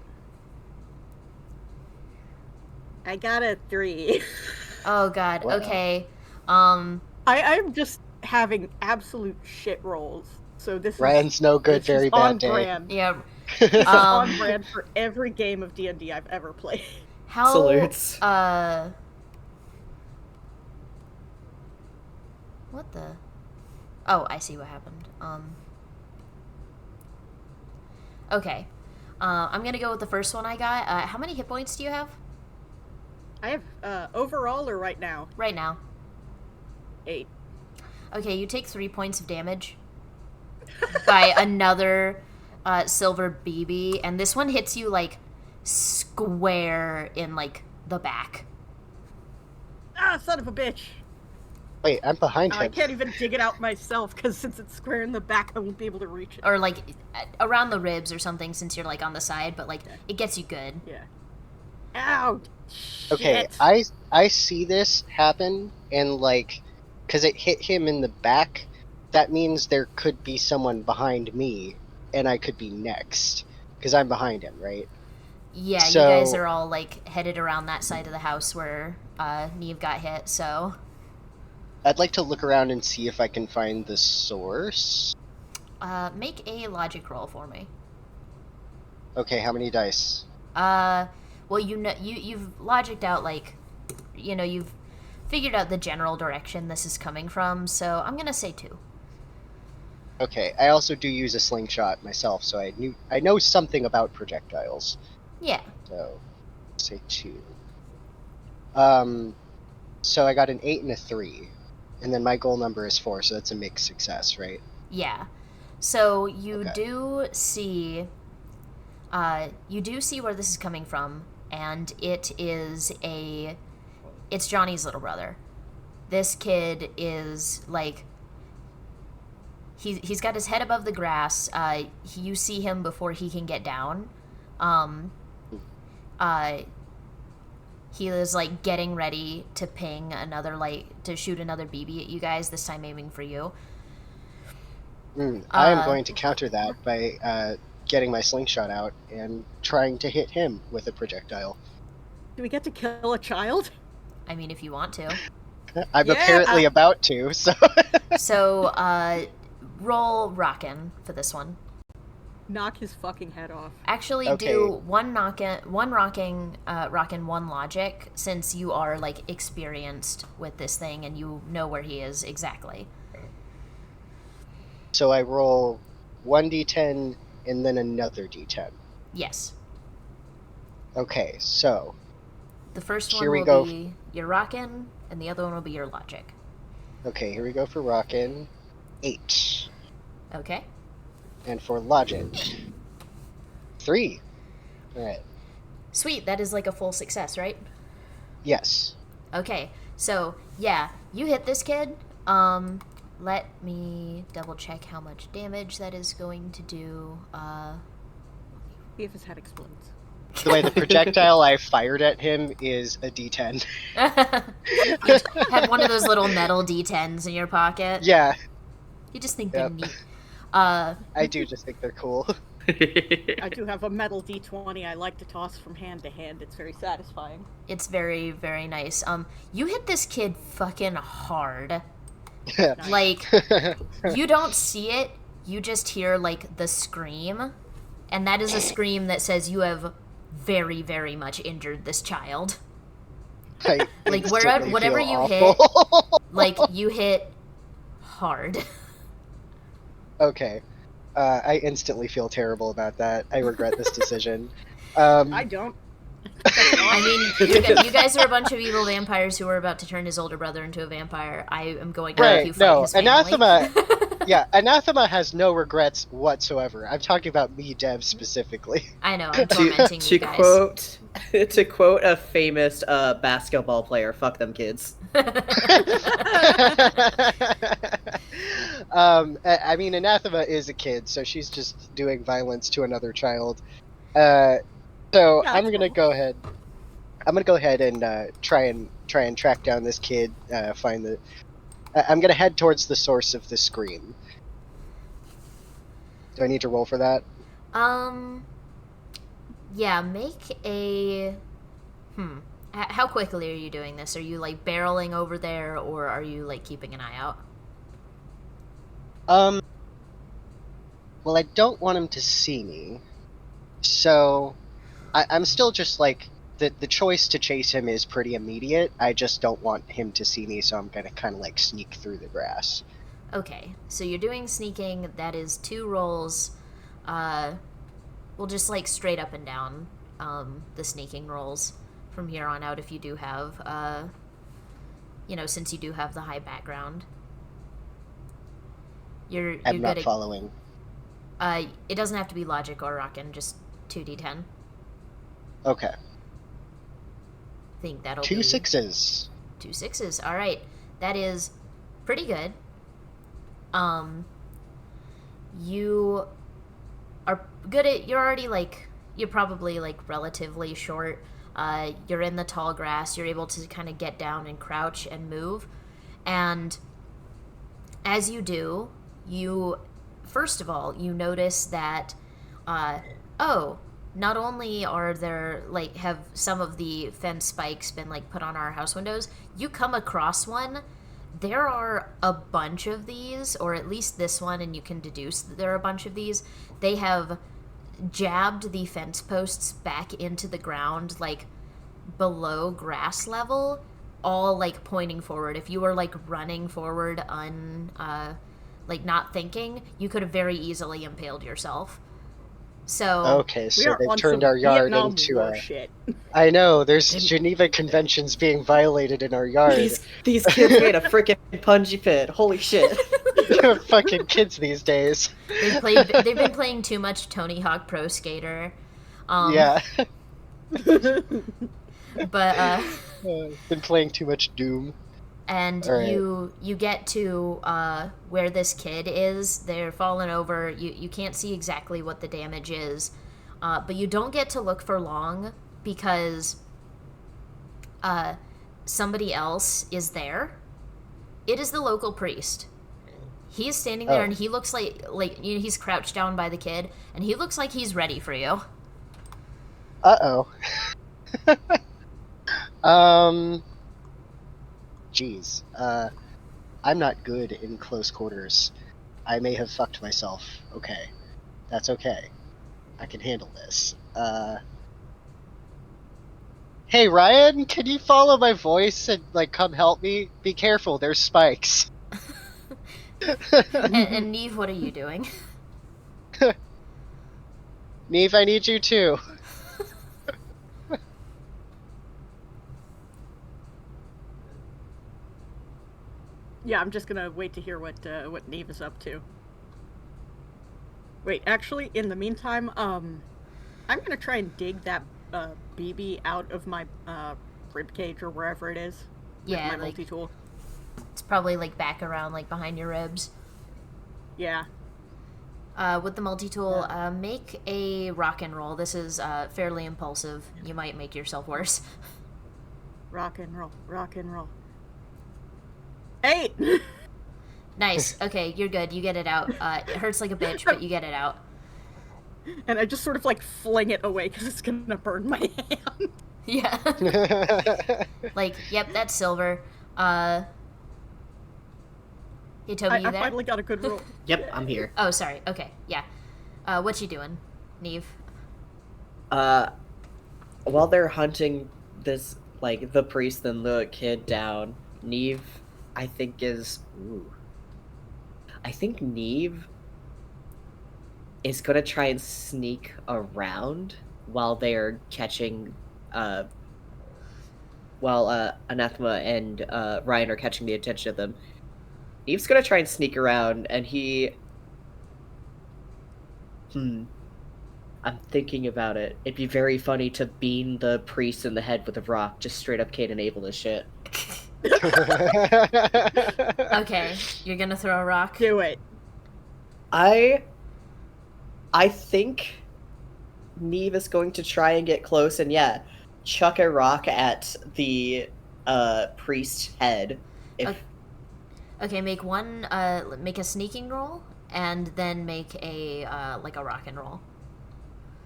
I got a 3. Oh God. Wow. Okay. I'm just having absolute shit rolls. So this Ryan's no good, this very is on bad day. brand. Yeah. This is on Um, brand for every game of D&D I've ever played. How? Salutes. What the? Oh, I see what happened. Okay. I'm gonna go with the first one I got. How many hit points do you have I have overall or right now right now? 8. Okay, you take 3 points of damage by another silver BB, and this one hits you like square in like the back. Ah, son of a bitch! Wait, I'm behind I him. can't even dig it out myself because since it's square in the back, I won't be able to reach it. Or like around the ribs or something, since you're like on the side, but like it gets you good. Yeah. Ow! Okay, Shit. I see this happen, and like, because it hit him in the back, that means there could be someone behind me, and I could be next, because I'm behind him, right? Yeah, So- you guys are all like headed around that side of the house where Neve got hit. So I'd like to look around and see if I can find the source. make a logic roll for me. Okay, how many dice? Well, you know, you've logicked out like, you know, you've figured out the general direction this is coming from. So I'm gonna say 2. Okay, I also do use a slingshot myself, so I know something about projectiles. Yeah. So, say 2. So I got an 8 and a 3, and then my goal number is 4, so that's a mixed success, right? Yeah. So you Okay. do see where this is coming from, and it's Johnny's little brother. This kid is like he's got his head above the grass. You see him before he can get down. He is like getting ready to ping to shoot another BB at you guys. This time aiming for you. I am going to counter that by getting my slingshot out and trying to hit him with a projectile. Do we get to kill a child? I mean, if you want to. I'm Yeah, apparently about to, so... So, roll rockin' for this one. Knock his fucking head off. Actually, Okay. do one rocking, one logic, since you are like experienced with this thing and you know where he is exactly. So I roll 1d10 and then another d10. Yes, Okay, so the first Here one we will go. be your rockin', and the other one will be your logic. okay, here we go for rockin'. 8. Okay. And for logic, 3. Alright. Sweet. That is like a full success, right? Yes. Okay. So yeah, you hit this kid. Let me double check how much damage that is going to do. See if his head explodes. The way the projectile I fired at him is a d10. You have one of those little metal D10s in your pocket. Yeah, You just think Yep. they're neat. I do just think they're cool. I do have a metal D20 I like to toss from hand to hand. It's very satisfying. It's very, very nice. You hit this kid fucking hard. Nice. Like, you don't see it, you just hear, like, the scream. And that is a scream that says you have very, very much injured this child. I Like, instantly whatever feel you awful. Like, you hit hard. Okay. I instantly feel terrible about that. I regret this decision. I don't. I mean, you guys are a bunch of evil vampires who are about to turn his older brother into a vampire. I am going to make you fight his family. Anathema. Yeah, Anathema has no regrets whatsoever. I'm talking about me, Dev, specifically. I know, I'm tormenting you guys. To quote a famous basketball player, "Fuck them kids." I mean, Anathema is a kid, so she's just doing violence to another child. So Yeah, I'm that's gonna cool. go ahead. I'm gonna go ahead and try and track down this kid. Find the. I'm gonna head towards the source of the scream. Do I need to roll for that? Yeah, make a. How quickly are you doing this? Are you like barreling over there, or are you like keeping an eye out? Well, I don't want him to see me, so I'm still just like the choice to chase him is pretty immediate. I just don't want him to see me, so I'm gonna kind of like sneak through the grass. Okay, so you're doing sneaking. That is 2 rolls. We'll just like straight up and down the sneaking rolls from here on out if you do have, since you do have the high background. You're I'm good not at, following. it doesn't have to be logic or rockin', just 2d10. Okay. I think that'll Two be 6s. 2 6s. All right, that is pretty good. You are good at. You're already like. You're probably like relatively short. You're in the tall grass. You're able to kind of get down and crouch and move, and as you do, you first of all you notice that. Not only are there like have some of the fence spikes been like put on our house windows, you come across one. There are a bunch of these, or at least this one, and you can deduce that there are a bunch of these. They have jabbed the fence posts back into the ground, like below grass level, all like pointing forward. If you were like running forward, like not thinking, you could have very easily impaled yourself. So Okay, so they've turned our yard Vietnam into War a. shit. I know, there's Geneva Conventions being violated in our yard. These kids made a freaking punji pit. Holy shit! They're fucking kids these days. They've been playing too much Tony Hawk Pro Skater. Yeah. But Been playing too much Doom. and Right. you get to where this kid is. They're fallen over. You can't see exactly what the damage is, but you don't get to look for long because somebody else is there. It is the local priest. He's standing there, and he looks like he's crouched down by the kid, and he looks like he's ready for you. Uh-oh. Jeez. I'm not good in close quarters. I may have fucked myself. Okay. That's okay. I can handle this. Hey, Ryan, can you follow my voice and, like, come help me? Be careful, there's spikes. And Neve, what are you doing? Neve, I need you too. Yeah, I'm just gonna wait to hear what Neve is up to. Wait, actually, in the meantime, I'm gonna try and dig that BB out of my rib cage or wherever it is. Yeah, with my like- multi-tool. It's probably like back around, like behind your ribs. Yeah. With the multi-tool, make a rock and roll. This is fairly impulsive. You might make yourself worse. Rock and roll, rock and roll. 8! Nice. Okay, you're good. You get it out. It hurts like a bitch, but you get it out. And I just sort of like fling it away because it's gonna burn my hand. Yeah. Like, yep, that's silver. Hey, Tobi, I you there? finally got a good roll. Yep, I'm here. Oh, sorry. Okay, yeah. What you doing, Neve? While they're hunting this, like, the priest and the kid down, Neve, I think Neve is gonna try and sneak around while they're catching, while Anathema and Ryan are catching the attention of them. Neve's gonna try and sneak around, and I'm thinking about it. It'd be very funny to bean the priest in the head with a rock, just straight up Cain and Abel this shit. Okay, you're gonna throw a rock? Do it. I think Neve is going to try and get close and chuck a rock at the priest's head. Okay, make a sneaking roll, and then make a rock and roll.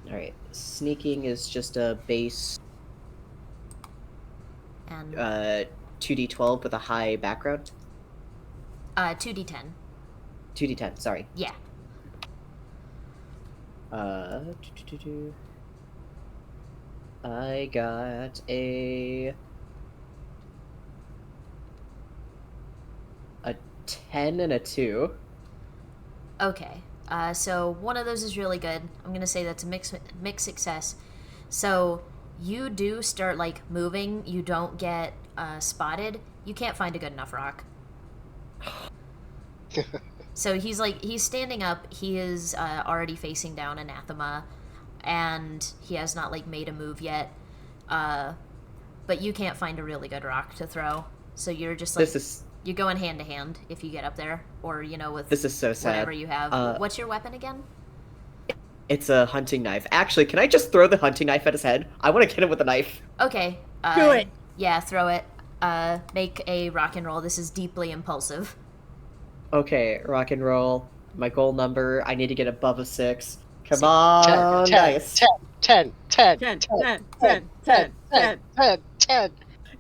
Alright, sneaking is just a base And 2d12 with a high background. 2d10. 2d10, sorry. Yeah. I got a 10 and a 2. Okay. So one of those is really good. I'm gonna say that's a mixed success. So you do start like moving. You don't get spotted. You can't find a good enough rock. So he's standing up. He is already facing down Anathema, and he has not like made a move yet. But you can't find a really good rock to throw. So you're just like you're going hand to hand if you get up there, or with this is so sad. Whatever you have. What's your weapon again? It's a hunting knife. Actually, can I just throw the hunting knife at his head? I want to hit him with a knife. Okay. Do it. Yeah, throw it. Make a rock and roll. This is deeply impulsive. Okay, rock and roll. My goal number, I need to get above a 6. Come on, 10.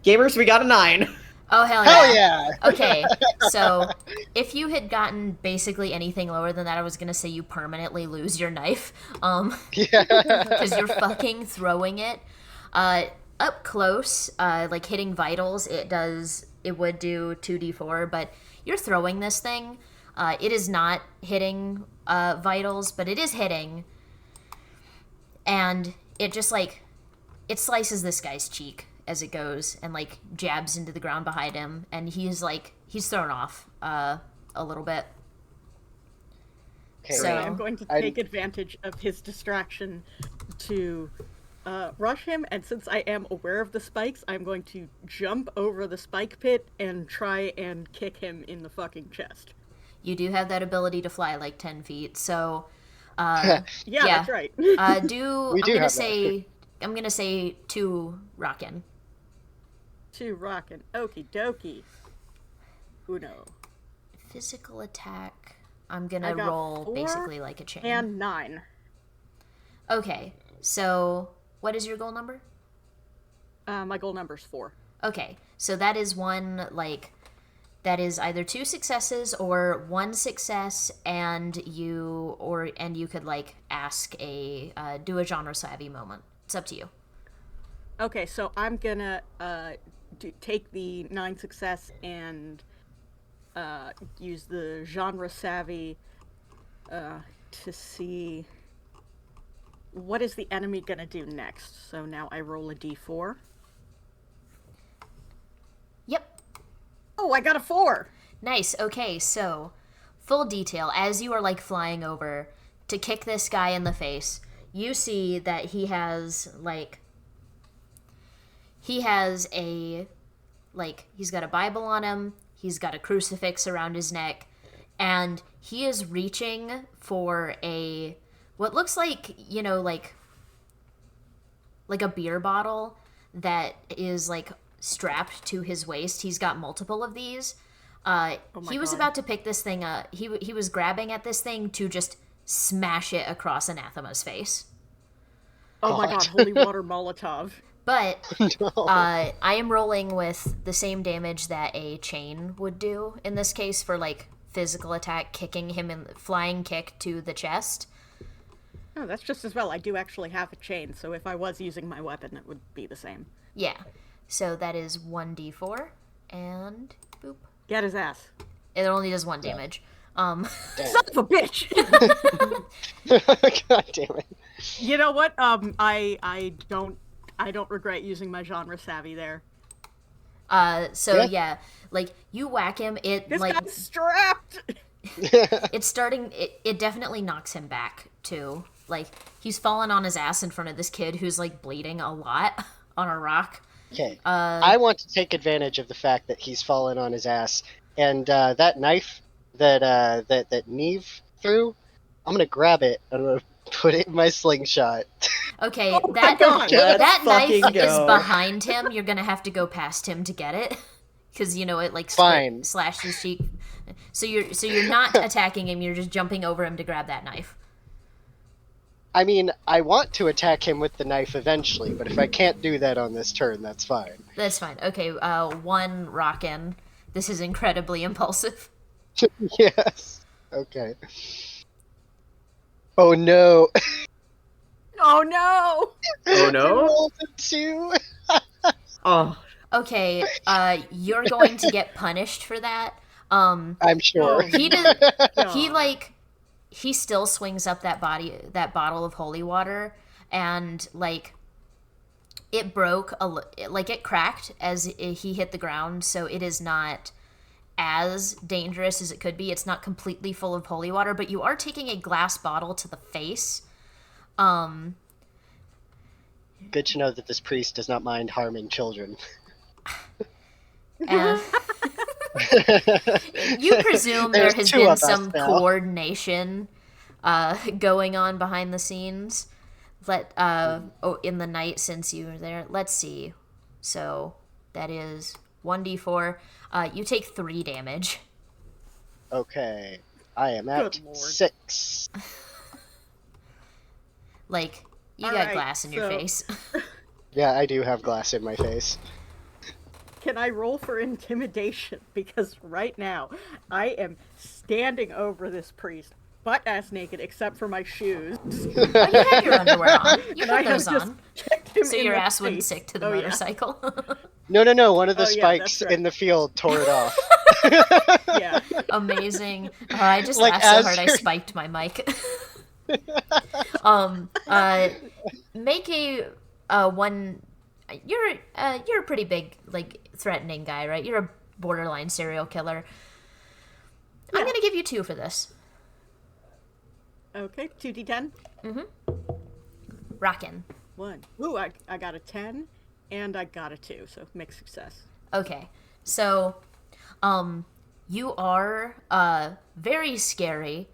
Gamers, we got a 9. Oh, hell yeah. Hell yeah! Okay, so if you had gotten basically anything lower than that, I was going to say you permanently lose your knife. Because you're fucking throwing it. Up close, like hitting vitals, it would do 2d4, but you're throwing this thing. It is not hitting vitals, but it is hitting. And it just it slices this guy's cheek as it goes and jabs into the ground behind him, and he's thrown off a little bit. Okay, So I'm going to take advantage of his distraction to rush him, and since I am aware of the spikes, I'm going to jump over the spike pit and try and kick him in the fucking chest. You do have that ability to fly 10 feet, so yeah, that's right. I'm gonna say 2 rockin'. 2 rockin'. Okie dokie. Uno. Physical attack. I'm gonna roll 4 basically like a chain. And 9. Okay, so what is your goal number? My goal number's 4. Okay, so that is that is either 2 successes or 1 success, and you could ask do a genre savvy moment. It's up to you. Okay, so I'm gonna take the 9 success and use the genre savvy to see what is the enemy gonna do next. So now I roll a d4. Yep. Oh, I got a 4! Nice. Okay, so full detail. As you are flying over to kick this guy in the face, you see that he has he's got a Bible on him, he's got a crucifix around his neck, and he is reaching for what looks like a beer bottle that is strapped to his waist. He's got multiple of these. He was about to pick this thing up. He was grabbing at this thing to just smash it across Anathema's face. Oh my god, holy water Molotov. But No. I am rolling with the same damage that a chain would do in this case for physical attack, kicking him in flying kick to the chest. Oh, that's just as well. I do actually have a chain, so if I was using my weapon, it would be the same. Yeah. So that is 1d4, and boop. Get his ass. It only does 1 damage. Damn. Son of a bitch! God damn it. You know what? I don't regret using my genre savvy there. Yeah, like you whack him, This guy's strapped. it definitely knocks him back too. Like he's fallen on his ass in front of this kid who's like bleeding a lot on a rock. Okay. I want to take advantage of the fact that he's fallen on his ass, and that knife that Neve threw, I'm gonna grab it and I'm gonna put it in my slingshot. Okay, Oh my God. that Let's knife fucking is go. behind him. You're gonna have to go past him to get it, because you know it like Fine. slashed his cheek. So you're not attacking him. You're just jumping over him to grab that knife. I mean, I want to attack him with the knife eventually, but if I can't do that on this turn, that's fine. That's fine. Okay, one rockin'. This is incredibly impulsive. Yes. Okay. Oh no. Oh no! Oh I no! rolled a 2. Oh, Okay, you're going to get punished for that. I'm sure. Oh. He did. He God. like he still swings up that bottle of holy water, and like it broke like it cracked as he hit the ground, so it is not as dangerous as it could be. It's not completely full of holy water, but you are taking a glass bottle to the face. Good to know that this priest does not mind harming children. And you presume there There's has 2 been of us some now. coordination going on behind the scenes. In the night since you were there. Let's see. So that is 1d4. You take 3 damage. Okay. I am at Good Lord. 6. Like you All got right, glass in your so- face. Yeah, I do have glass in my face. Can I roll for intimidation? Because right now, I am standing over this priest, butt-ass naked, except for my shoes. Oh, you had your underwear on. You And I put have those just on, kicked him so in your the ass wouldn't face. stick to the Oh, yeah. motorcycle. No, one of the Oh, yeah, that's spikes right. in the field tore it off. Yeah. Amazing. I just Like, laughed so as hard I you're- spiked my mic. Make a one. You're a pretty big, like, threatening guy, right? You're a borderline serial killer. I'm Yeah. gonna give you 2 for this. Okay, 2d10. Rockin'. 1. Ooh, I got a 10, and I got a 2, so mixed success. Okay, so, you are very scary,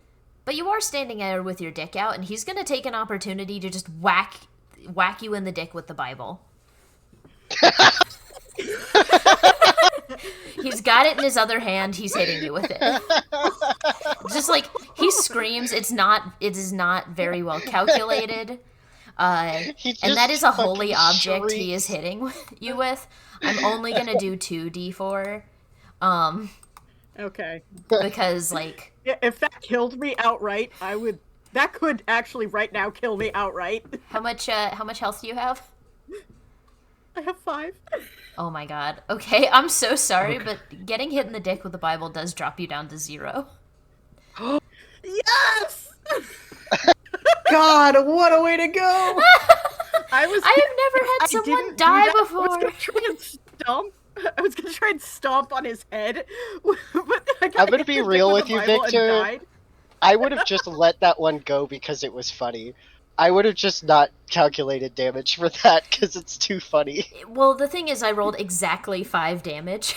but you are standing there with your dick out, and he's gonna take an opportunity to just whack you in the dick with the Bible. He's got it in his other hand. He's hitting you with it. Just like he screams, it is not very well calculated. He And that just is a holy fucking object he is shrieks. hitting you with. I'm only gonna do 2d4, Okay. because like Yeah, if that killed me outright, that could actually right now kill me outright. how much health do you have? I have 5. Oh my god. Okay, I'm so sorry, but getting hit in the dick with the Bible does drop you down to 0. Yes! God, what a way to go! I I have never had I someone didn't do die that. I was before. gonna try and stomp. I was gonna try and stomp on his head, but I got I'm gonna hit be in the real dick with you, a Bible and Victor. died. I would have just let that one go because it was funny. I would have just not calculated damage for that because it's too funny. Well, the thing is, I rolled exactly 5 damage.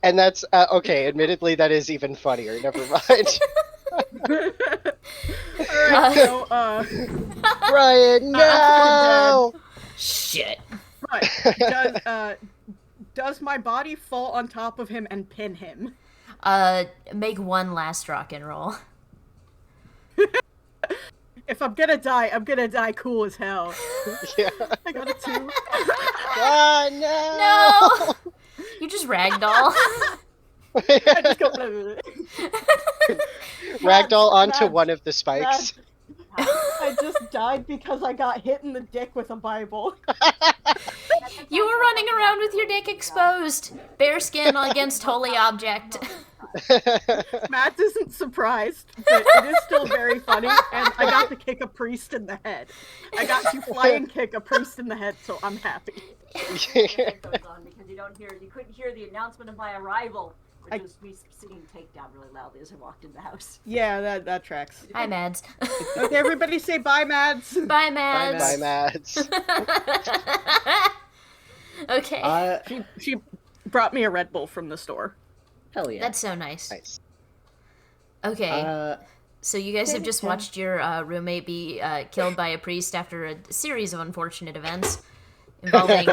And that's, okay, admittedly, that is even funnier. Never mind. Alright, so, Brian, no! Shit. but, does my body fall on top of him and pin him? Make one last rock and roll. If I'm gonna die cool as hell. Yeah. I got a 2. Ah, no! No! You just ragdoll. I just go, Ragdoll onto Rad- one of the spikes. I just died because I got hit in the dick with a Bible. You were running around with your dick exposed. Bearskin against holy object. Matt isn't surprised, but it is still very funny, and I got to kick a priest in the head. I got to fly and kick a priest in the head, so I'm happy. Goes on because you couldn't hear the announcement of my arrival, which was me singing Takedown really loudly as I walked in the house. Yeah, that tracks. Hi, Mads. Okay, everybody say bye, Mads. Bye, Mads. Bye, Mads. Okay. She brought me a Red Bull from the store. Hell yeah. That's so nice. Nice. Okay. So you guys have just watched your roommate be killed by a priest after a series of unfortunate events involving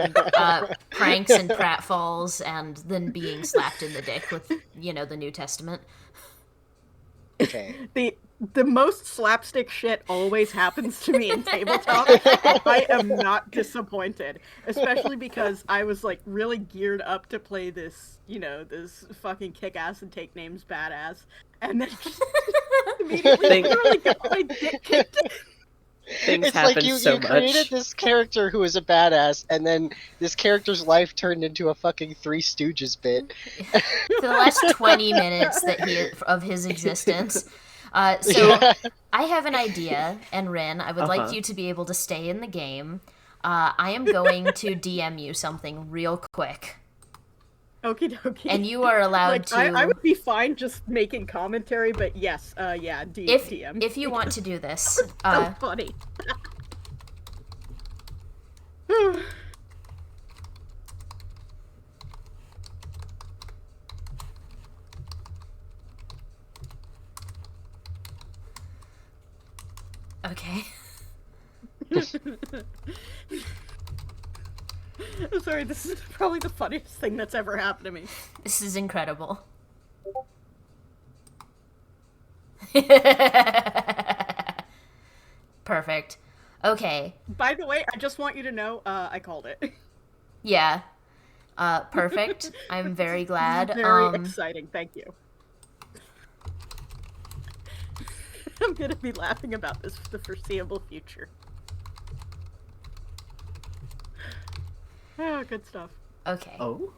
pranks and pratfalls and then being slapped in the dick with, the New Testament. Okay. The most slapstick shit always happens to me in tabletop. I am not disappointed, especially because I was like really geared up to play this, this fucking kick ass and take names badass, and then just immediately literally got my dick kicked. Things It's happen like you so created much. this character who is a badass, and then this character's life turned into a fucking Three Stooges bit. For the last 20 minutes of his existence. So Yeah. I have an idea, and Rin, I would like you to be able to stay in the game. I am going to DM you something real quick. Okie dokie. And you are allowed to... I would be fine just making commentary, but yes, DM. If you want to do this. So funny. Okay. I'm sorry, this is probably the funniest thing that's ever happened to me. This is incredible. Perfect. Okay. By the way, I just want you to know, I called it. Yeah. Perfect. I'm very glad. Very exciting, thank you. I'm gonna be laughing about this for the foreseeable future. Oh, good stuff. Okay. Oh?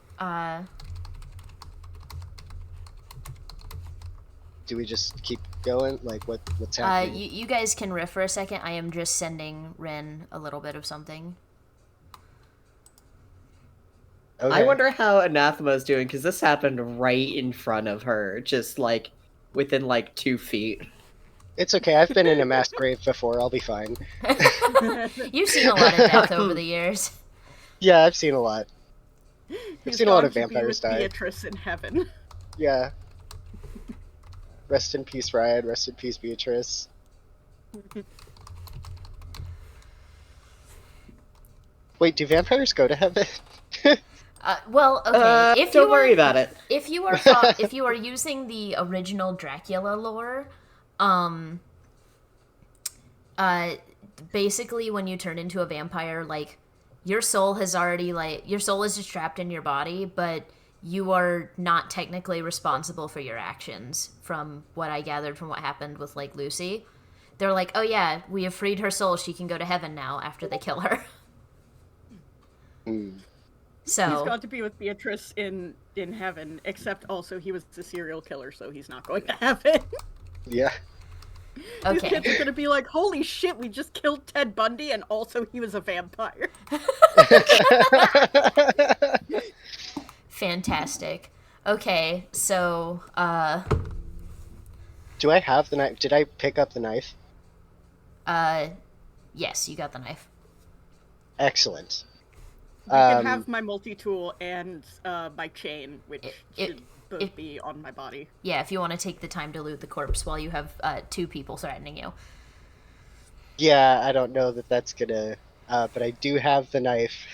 Do we just keep going? Like, what's happening? You guys can riff for a second. I am just sending Rin a little bit of something. Okay. I wonder how Anathema's doing, because this happened right in front of her, just, like, within, like, 2 feet. It's okay, I've been in a mass grave before, I'll be fine. You've seen a lot of death over the years. Yeah, I've seen a lot. I've seen a lot of Gone to be vampires with die. Beatrice in heaven. Yeah. Rest in peace, Riot. Rest in peace, Beatrice. Wait, do vampires go to heaven? Well, okay. If Don't you worry are, about it. If you are if you are using the original Dracula lore, basically when you turn into a vampire, like your soul is just trapped in your body, but you are not technically responsible for your actions. From what I gathered from what happened with like Lucy, they're like, oh yeah, we have freed her soul. She can go to heaven now after they kill her. So He's got to be with Beatrice in heaven, except also he was a serial killer, so he's not going to heaven. Yeah. These okay. kids are gonna be like, holy shit, we just killed Ted Bundy and also he was a vampire. Fantastic. Okay, so Do I have the knife? Did I pick up the knife? yes, you got the knife. Excellent. You can have my multi-tool and my chain, which It- should both be on my body. Yeah, if you want to take the time to loot the corpse while you have 2 people threatening you. Yeah, I don't know that that's gonna... but I do have the knife.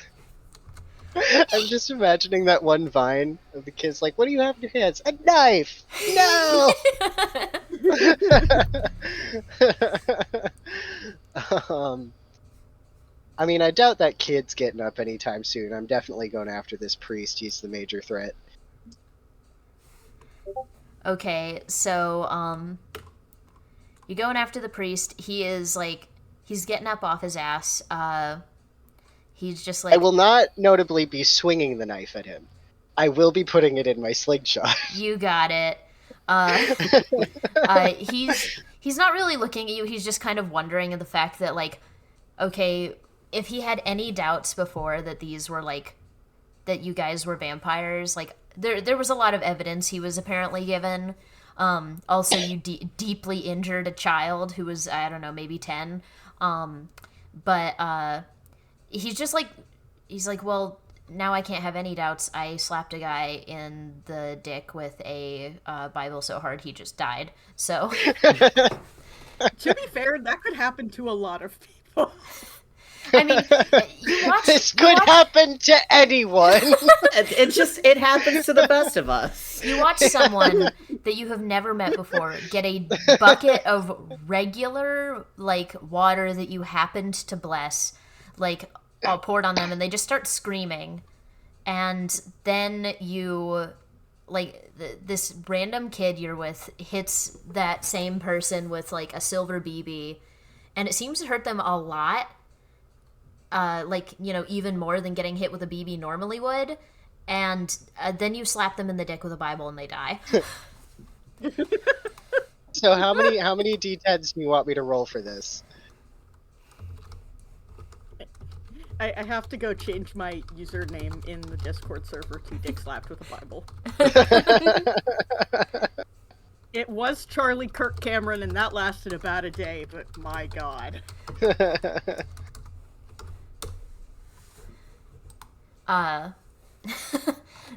I'm just imagining that one vine of the kids like, what do you have in your hands? A knife! No! I mean, I doubt that kid's getting up anytime soon. I'm definitely going after this priest. He's the major threat. Okay, so you you going after the priest. He is like, he's getting up off his ass. He's just like, I will not notably be swinging the knife at him. I will be putting it in my slingshot. you got it. He's not really looking at you. He's just kind of wondering at the fact that, like, okay, if he had any doubts before that these were like, that you guys were vampires, like there was a lot of evidence he was apparently given. Also, you deeply injured a child who was, I don't know, maybe 10. But he's just like, he's like, well, now I can't have any doubts. I slapped a guy in the dick with a Bible so hard he just died. So, To be fair, that could happen to a lot of people. I mean, This could happen to anyone. It happens to the best of us. You watch someone that you have never met before get a bucket of regular, like, water that you happened to bless, like, poured on them, and they just start screaming. And then you, like, this random kid you're with hits that same person with, like, a silver BB, and it seems to hurt them a lot. Like, you know, even more than getting hit with a BB normally would. And then you slap them in the dick with a Bible and they die. So how many D10s do you want me to roll for this? I have to go change my username in the Discord server to Dick Slapped with a Bible. It was Charlie Kirk Cameron, and that lasted about a day, but my god.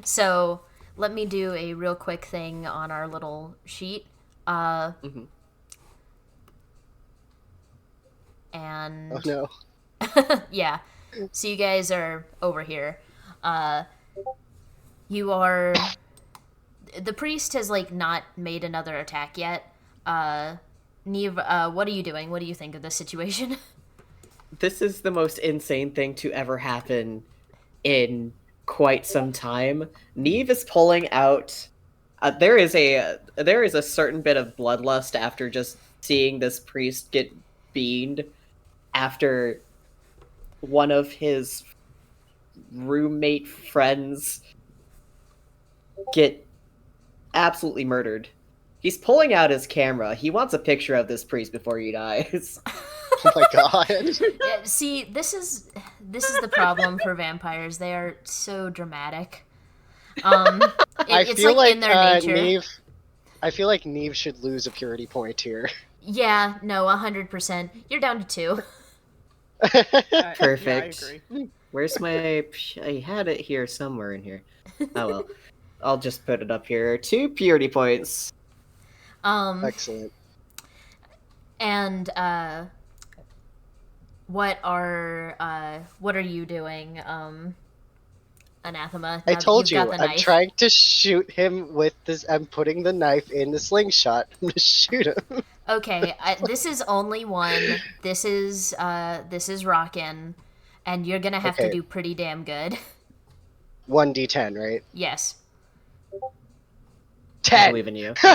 So let me do a real quick thing on our little sheet. And Oh no. yeah, so you guys are over here. You are, the priest has, like, not made another attack yet. Neve, what are you doing? What do you think of this situation? This is the most insane thing to ever happen in quite some time. Neve is pulling out. There is a certain bit of bloodlust after just seeing this priest get beamed after one of his roommate friends get absolutely murdered. He's pulling out his camera. He wants a picture of this priest before he dies. Oh my god. Yeah, see, this is the problem for vampires. They are so dramatic. It's feel like in their nature. I feel like Neve should lose a purity point here. Yeah, no, 100%. You're down to 2. Perfect. Yeah, I agree. Where's my... I had it here somewhere in here. Oh well. I'll just put it up here. 2 purity points. Excellent. And what are you doing, Anathema? I told you, Got the I'm knife? trying to shoot him with this. I'm putting the knife in the slingshot. I'm gonna shoot him. Okay, this is only one. This is rockin', and you're gonna have to Okay. do pretty damn good. 1d10, right? Yes. I 10. believe in you. 10.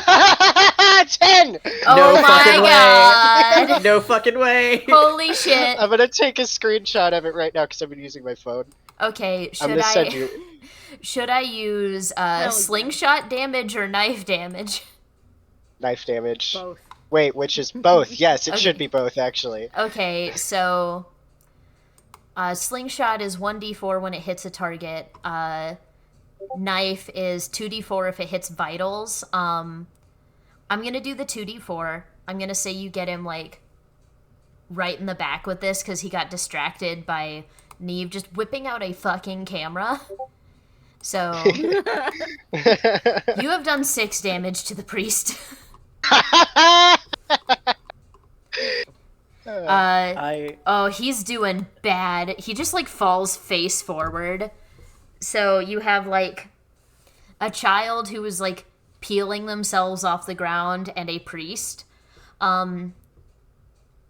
Oh No my fucking way. god! No fucking way! Holy shit! I'm gonna take a screenshot of it right now because I've been using my phone. Okay, I'm gonna send you. should I use yeah. slingshot damage or knife damage? Knife damage. Both. Wait, which is both? Yes, it Okay. should be both actually. Okay, so slingshot is 1d4 when it hits a target. Knife is 2d4 if it hits vitals. I'm gonna do the 2d4. I'm gonna say you get him, like, right in the back with this because he got distracted by Neve just whipping out a fucking camera. So you have done 6 damage to the priest. Oh, he's doing bad. He just, like, falls face forward. So you have, like, a child who is, like, peeling themselves off the ground and a priest.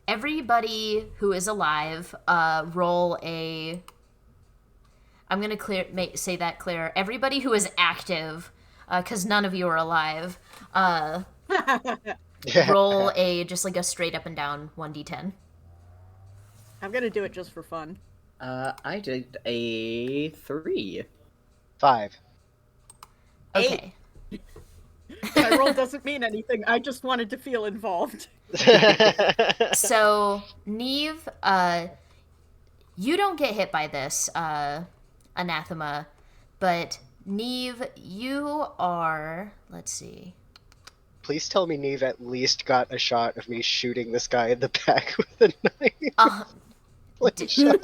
Everybody who is alive, roll a... I'm gonna say that clear. Everybody who is active, because none of you are alive, roll just like a straight up and down 1d10. I'm gonna do it just for fun. I did a 3. 5. Okay. My roll doesn't mean anything. I just wanted to feel involved. So, Neve, you don't get hit by this, anathema, but Neve, you are, let's see. Please tell me Neve at least got a shot of me shooting this guy in the back with a knife.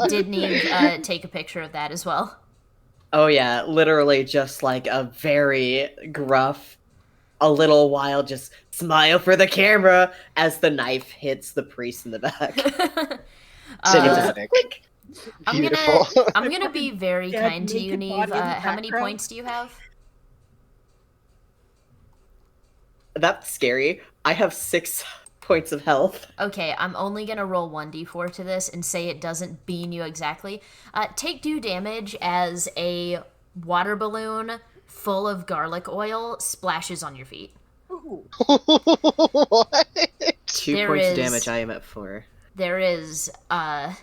Did Neve take a picture of that as well? Oh yeah, literally just like a very gruff, a little wild, just smile for the camera as the knife hits the priest in the back. Cinematic. Beautiful. I'm gonna be very Yeah, kind to you, naked Neve. body in the How many background. points do you have? That's scary. I have 6 points of health. Okay, I'm only gonna roll 1d4 to this and say it doesn't bean you exactly. Take 2 damage as a water balloon full of garlic oil splashes on your feet. Ooh. What? 2 There points of is- damage. I am at 4. There is, and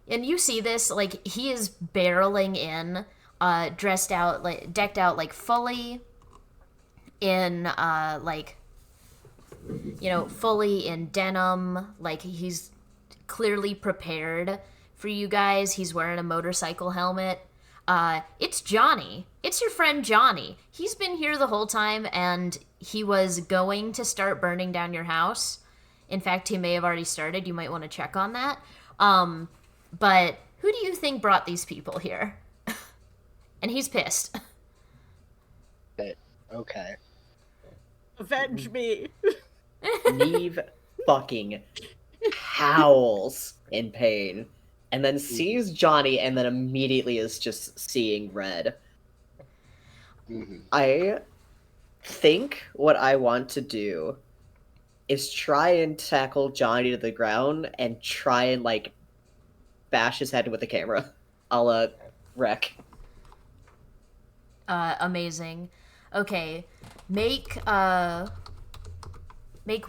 you see this, like, he is barreling in, dressed out, like, decked out, like, fully in, like, you know, fully in denim, like, he's clearly prepared for you guys. He's wearing a motorcycle helmet. It's Johnny. It's your friend Johnny. He's been here the whole time, and he was going to start burning down your house. In fact, he may have already started. You might want to check on that. But who do you think brought these people here? And he's pissed. Okay. Avenge me. Neve fucking howls in pain and then sees Johnny and then immediately is just seeing red. Mhm. I think what I want to do is try and tackle Johnny to the ground and try and, like, bash his head with the camera. I'll, wreck. Amazing. Okay, make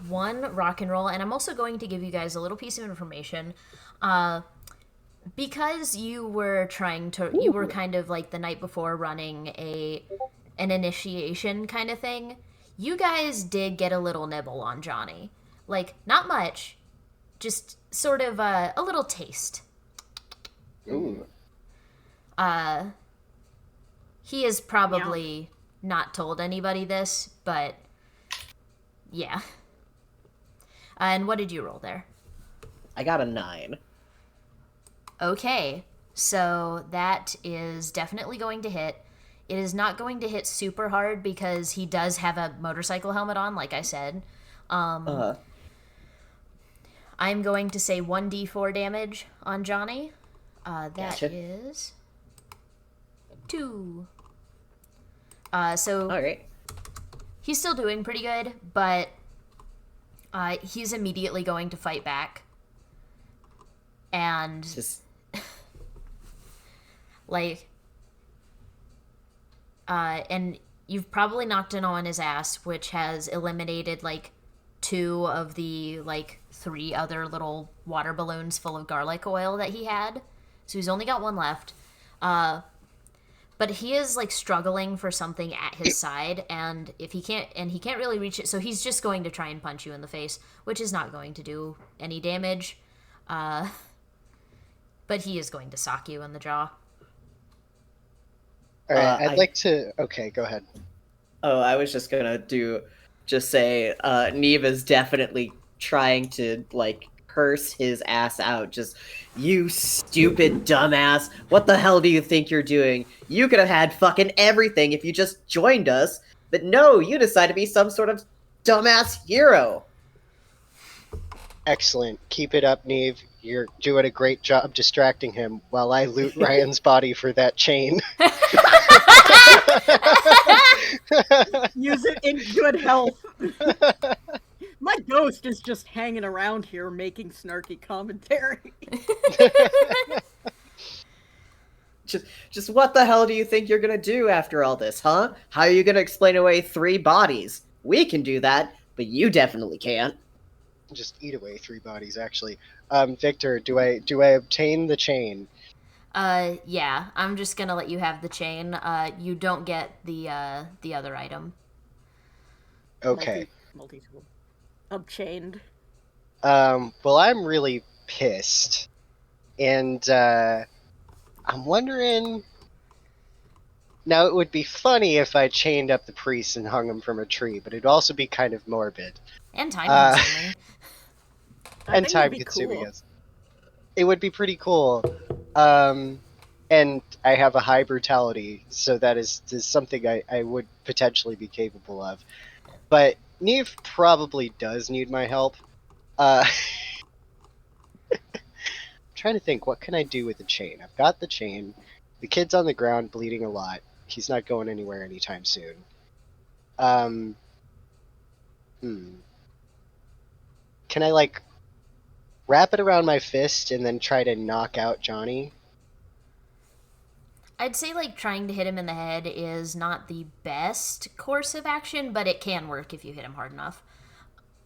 one rock and roll, and I'm also going to give you guys a little piece of information. Because you were you were kind of like the night before running an initiation kind of thing. You guys did get a little nibble on Johnny. Like, not much, just sort of a little taste. Ooh. He has probably not told anybody this, but yeah. And what did you roll there? I got a 9. Okay, so that is definitely going to hit. It is not going to hit super hard because he does have a motorcycle helmet on, like I said. I'm going to say 1d4 damage on Johnny. That Gotcha. is 2. So Alright. he's still doing pretty good, but he's immediately going to fight back. And Just like and you've probably knocked in on his ass, which has eliminated like 2 of the like 3 other little water balloons full of garlic oil that he had, so he's only got 1 left. But he is like struggling for something at his side, and he can't really reach it, so he's just going to try and punch you in the face, which is not going to do any damage. But he is going to sock you in the jaw. All right, I'd I- like to. Okay, go ahead. Oh, I was just gonna say, Neve is definitely trying to, like, curse his ass out. Just, you stupid dumbass, what the hell do you think you're doing? You could have had fucking everything if you just joined us, but no, you decided to be some sort of dumbass hero. Excellent. Keep it up, Neve. You're doing a great job distracting him while I loot Ryan's body for that chain. Use it in good health. My ghost is just hanging around here making snarky commentary. Just what the hell do you think you're gonna do after all this, huh? How are you gonna explain away 3 bodies? We can do that, but but you definitely can't. Just eat away 3 bodies, actually. Victor, do I obtain the chain? Yeah, I'm just gonna let you have the chain. You don't get the other item. Okay. Multi-tool. Unchained. Well, I'm really pissed. And, I'm wondering... Now, it would be funny if I chained up the priest and hung him from a tree, but it'd also be kind of morbid. And time consuming. I And think it'd be time-consuming, cool. yes. It would be pretty cool. And I have a high brutality, so that is something I would potentially be capable of. But Neve probably does need my help. I'm trying to think, what can I do with the chain? I've got the chain. The kid's on the ground bleeding a lot. He's not going anywhere anytime soon. Can I, like, wrap it around my fist and then try to knock out Johnny? I'd say like trying to hit him in the head is not the best course of action, but it can work if you hit him hard enough.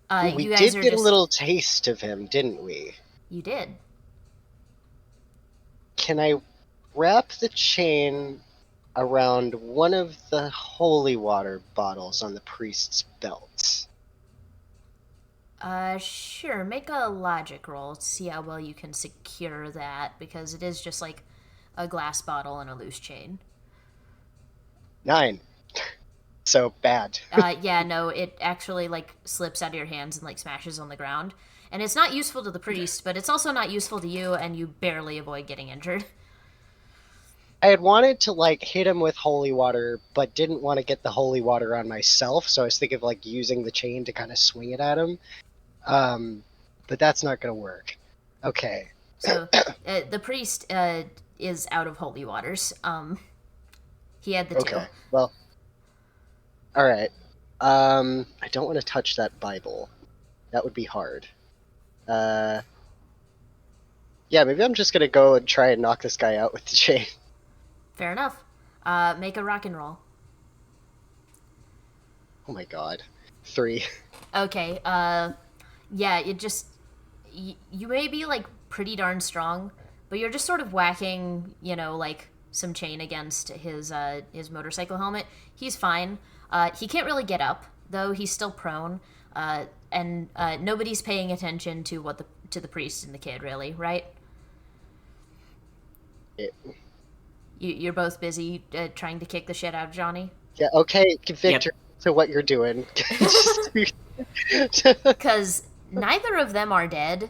We you guys did are get just... a little taste of him, didn't we? You did. Can I wrap the chain around one of the holy water bottles on the priest's belt? Sure. Make a logic roll to see how well you can secure that, because it is just like a glass bottle and a loose chain. 9. So bad. Yeah, no, it actually like slips out of your hands and like smashes on the ground. And it's not useful to the priest, but it's also not useful to you, and you barely avoid getting injured. I had wanted to like hit him with holy water, but didn't want to get the holy water on myself, so I was thinking of like using the chain to kind of swing it at him. But that's not gonna work. Okay. So the priest is out of holy waters. He had the two. Okay. Well. All right. I don't want to touch that Bible. That would be hard. Yeah, maybe I'm just gonna go and try and knock this guy out with the chain. Fair enough. Make a rock and roll. Oh my god. 3. Okay. Yeah, it just you may be like pretty darn strong, but you're just sort of whacking, like some chain against his motorcycle helmet. He's fine. He can't really get up, though. He's still prone. And nobody's paying attention to the priest and the kid, really, right? You're both busy trying to kick the shit out of Johnny? Yeah, okay, Victor, so what you're doing. Because neither of them are dead.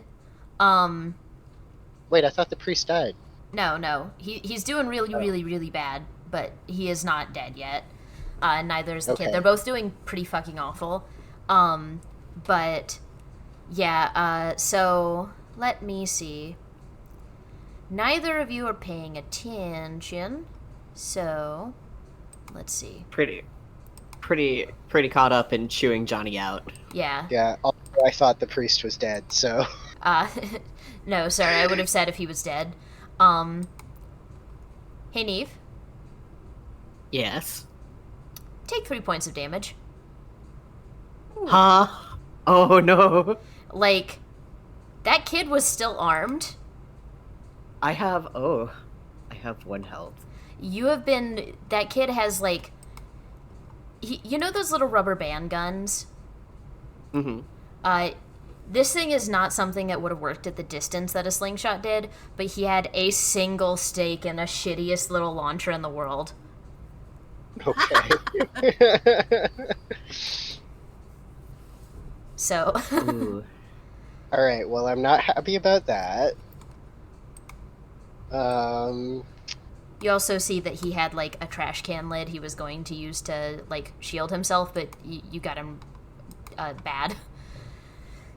Wait, I thought the priest died. No. He's doing really, really, really bad, but he is not dead yet. Neither is the kid. They're both doing pretty fucking awful. But, yeah, so let me see. Neither of you are paying attention, so let's see. Pretty caught up in chewing Johnny out. Yeah. Yeah, although I thought the priest was dead, so... No, sorry, I would have said if he was dead. Hey, Neve. Yes? Take 3 points of damage. Huh? Oh, no. Like, that kid was still armed. I have 1 health. That kid has, like, you know those little rubber band guns? Mm-hmm. This thing is not something that would have worked at the distance that a slingshot did, but he had a single stake and the shittiest little launcher in the world. Okay. So. Alright, well, I'm not happy about that. You also see that he had, like, a trash can lid he was going to use to, like, shield himself, but you got him bad.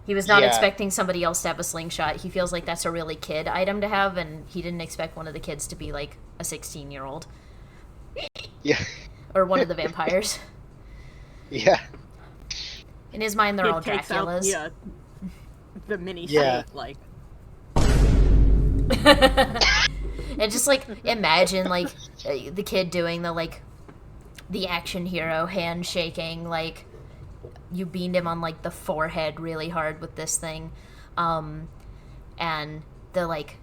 He was not expecting somebody else to have a slingshot. He feels like that's a really kid item to have, and he didn't expect one of the kids to be, like, a 16-year-old. Yeah. Or one of the vampires. Yeah. In his mind, they're all takes Draculas. out the mini Yeah. snake, like... And just, like, imagine, like, the kid doing the action hero hand shaking, like, you beamed him on like the forehead really hard with this thing, and the like,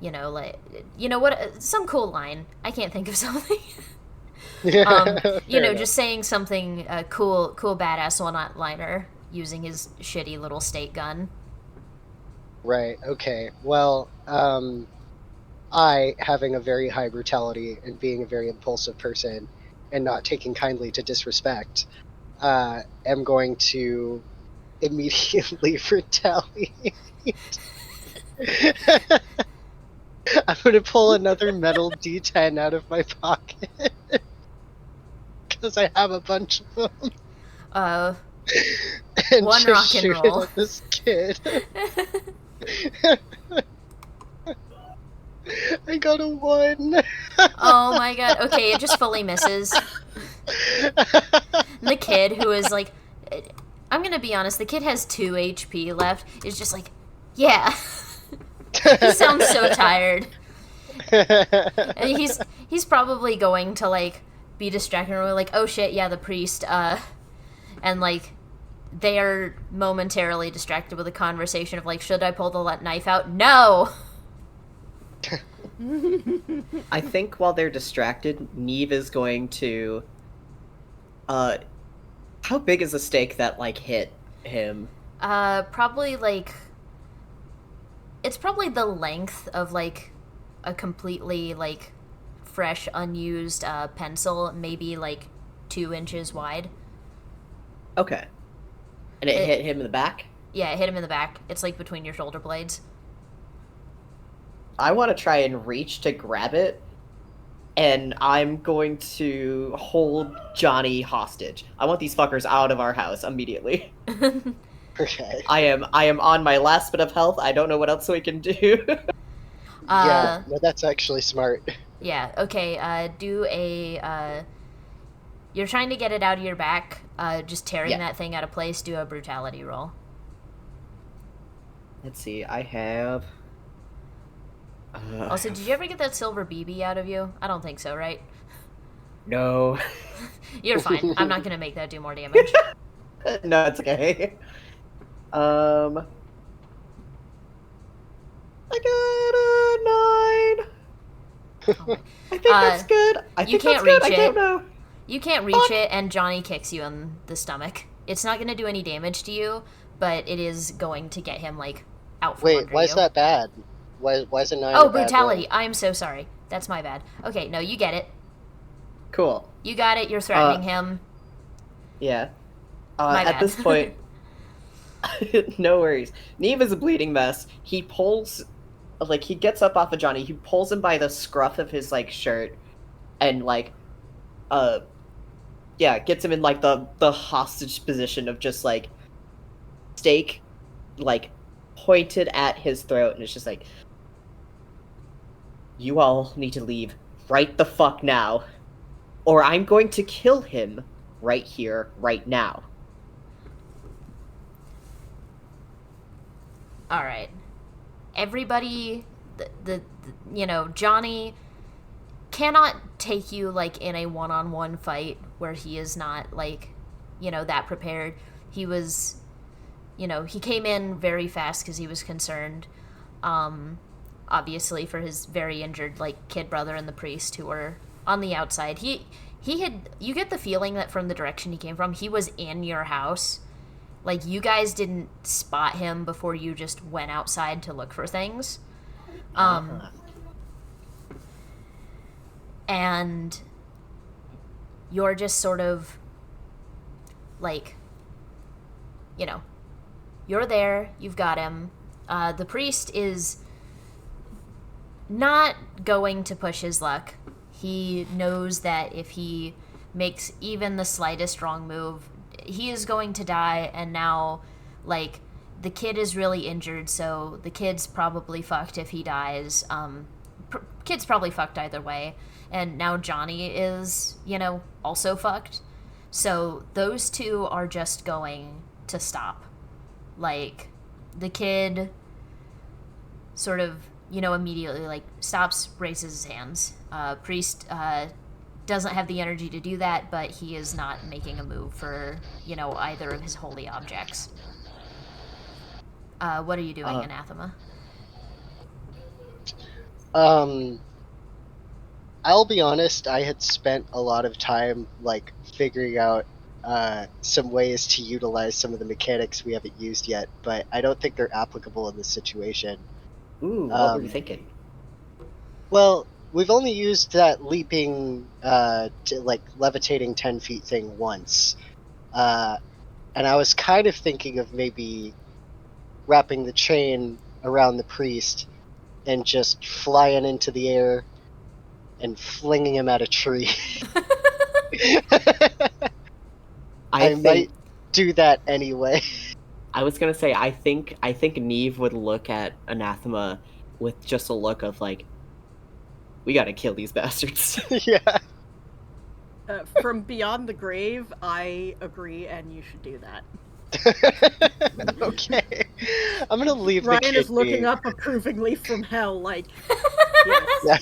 what, some cool line. I can't think of something. Just saying something cool, badass one-liner using his shitty little state gun. Right. Okay. Well, I, having a very high brutality and being a very impulsive person and not taking kindly to disrespect, am going to immediately retaliate. I'm going to pull another metal D10 out of my pocket because I have a bunch of them. And one just rock and shoot roll. it at this kid. I got a 1. Oh my god. Okay, it just fully misses. And the kid, who is like, I'm gonna be honest, the kid has 2 HP left, is just like, yeah. He sounds so tired. And he's probably going to like be distracted and we're like, oh shit, yeah, the priest, and like they are momentarily distracted with a conversation of like, should I pull the knife out? No. I think while they're distracted, Neve is going to how big is the stake that like hit him? Probably like, it's probably the length of like a completely like fresh unused pencil, maybe like 2 inches wide. Okay. And it hit him in the back? Yeah, it hit him in the back. It's like between your shoulder blades. I want to try and reach to grab it, and I'm going to hold Johnny hostage. I want these fuckers out of our house immediately. Okay. I am on my last bit of health. I don't know what else we can do. Yeah, no, that's actually smart. Yeah, okay, do a, you're trying to get it out of your back, just tearing that thing out of place, do a brutality roll. Let's see, I have... Also, did you ever get that silver BB out of you? I don't think so, right? No. You're fine. I'm not gonna make that do more damage. No, it's okay. I got a 9. Oh I think that's good. I think can't that's good. reach I don't it. know. You can't reach it, and Johnny kicks you in the stomach. It's not gonna do any damage to you, but it is going to get him, like, out from under Wait, why is you. that bad? Why is it 9? Oh, brutality. I'm so sorry. That's my bad. Okay, no, you get it. Cool. You got it. You're threatening him. Yeah. My At bad. this point, no worries. Neve is a bleeding mess. He pulls, like, he gets up off of Johnny. He pulls him by the scruff of his, like, shirt, and, like, gets him in, like, the hostage position of just, like, stake, like, pointed at his throat, and it's just like, you all need to leave right the fuck now, or I'm going to kill him right here, right now. All right. Everybody, Johnny cannot take you, like, in a one-on-one fight where he is not, like, that prepared. He was, he came in very fast because he was concerned, obviously, for his very injured, like, kid brother and the priest who were on the outside. You get the feeling that from the direction he came from, he was in your house. Like, you guys didn't spot him before you just went outside to look for things. And you're just sort of, like, you're there, you've got him. The priest is not going to push his luck. He knows that if he makes even the slightest wrong move, he is going to die, and now, like, the kid is really injured, so the kid's probably fucked if he dies. Kid's probably fucked either way, and now Johnny is, also fucked. So those two are just going to stop. Like, the kid sort of, immediately, like, stops, raises his hands. Priest doesn't have the energy to do that, but he is not making a move for, either of his holy objects. What are you doing, Anathema? I'll be honest, I had spent a lot of time, like, figuring out some ways to utilize some of the mechanics we haven't used yet, but I don't think they're applicable in this situation. Ooh, what were you thinking? Well, we've only used that leaping, levitating 10 feet thing once. And I was kind of thinking of maybe wrapping the chain around the priest and just flying into the air and flinging him at a tree. I might do that anyway. I was gonna say, I think Neve would look at Anathema with just a look of like, we gotta kill these bastards. Yeah. From beyond the grave, I agree, and you should do that. Okay. I'm gonna leave Ryan the kid is looking be. up approvingly from hell, like, yes.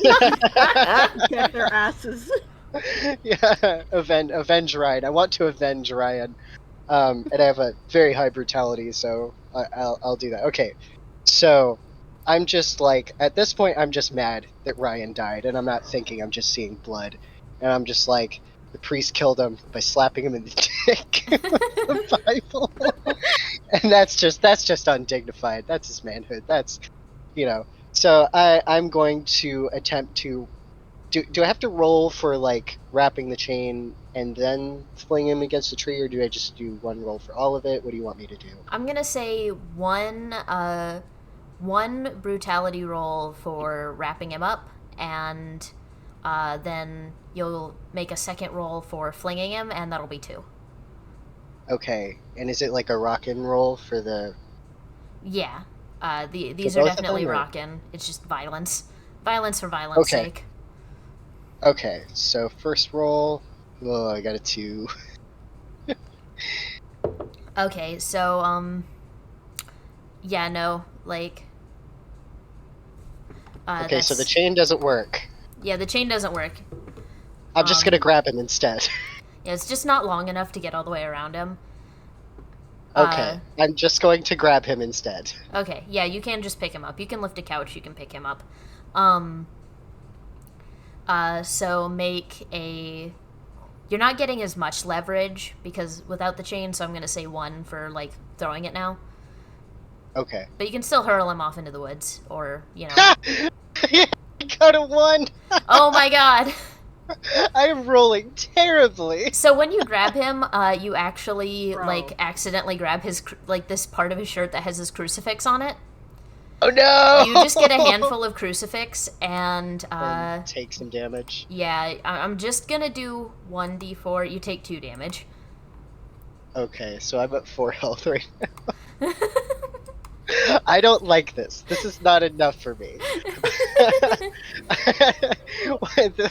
Get their asses. Yeah, avenge Ryan. I want to avenge Ryan. And I have a very high brutality, so I'll do that. Okay, so I'm just like, at this point, I'm just mad that Ryan died, and I'm not thinking, I'm just seeing blood, and I'm just like, the priest killed him by slapping him in the dick with the Bible, and that's just undignified. That's his manhood. That's, So I'm going to attempt to. Do I have to roll for like wrapping the chain and then fling him against the tree, or do I just do one roll for all of it? What do you want me to do? I'm gonna say one brutality roll for wrapping him up, and then you'll make a second roll for flinging him, and that'll be 2. Okay, and is it like a rockin' roll for the? Yeah, these are both of definitely them, or? rockin'. It's just violence for violence sake. Okay, so first roll. Oh, I got a 2. Okay, so yeah, no, like. Okay, so the chain doesn't work. Yeah, the chain doesn't work. I'm just gonna grab him instead. Yeah, it's just not long enough to get all the way around him. Okay, I'm just going to grab him instead. Okay, yeah, you can just pick him up. You can lift a couch, you can pick him up. So make a... You're not getting as much leverage, because without the chain, so I'm going to say 1 for, like, throwing it now. Okay. But you can still hurl him off into the woods, or, I got a 1! Oh my god! I am rolling terribly. So when you grab him, you actually, Bro. like, accidentally grab his, like, this part of his shirt that has his crucifix on it. Oh no! You just get a handful of crucifix, and, And take some damage. yeah, I'm just gonna do 1d4. You take 2 damage. Okay, so I'm at 4 health right now. I don't like this. This is not enough for me.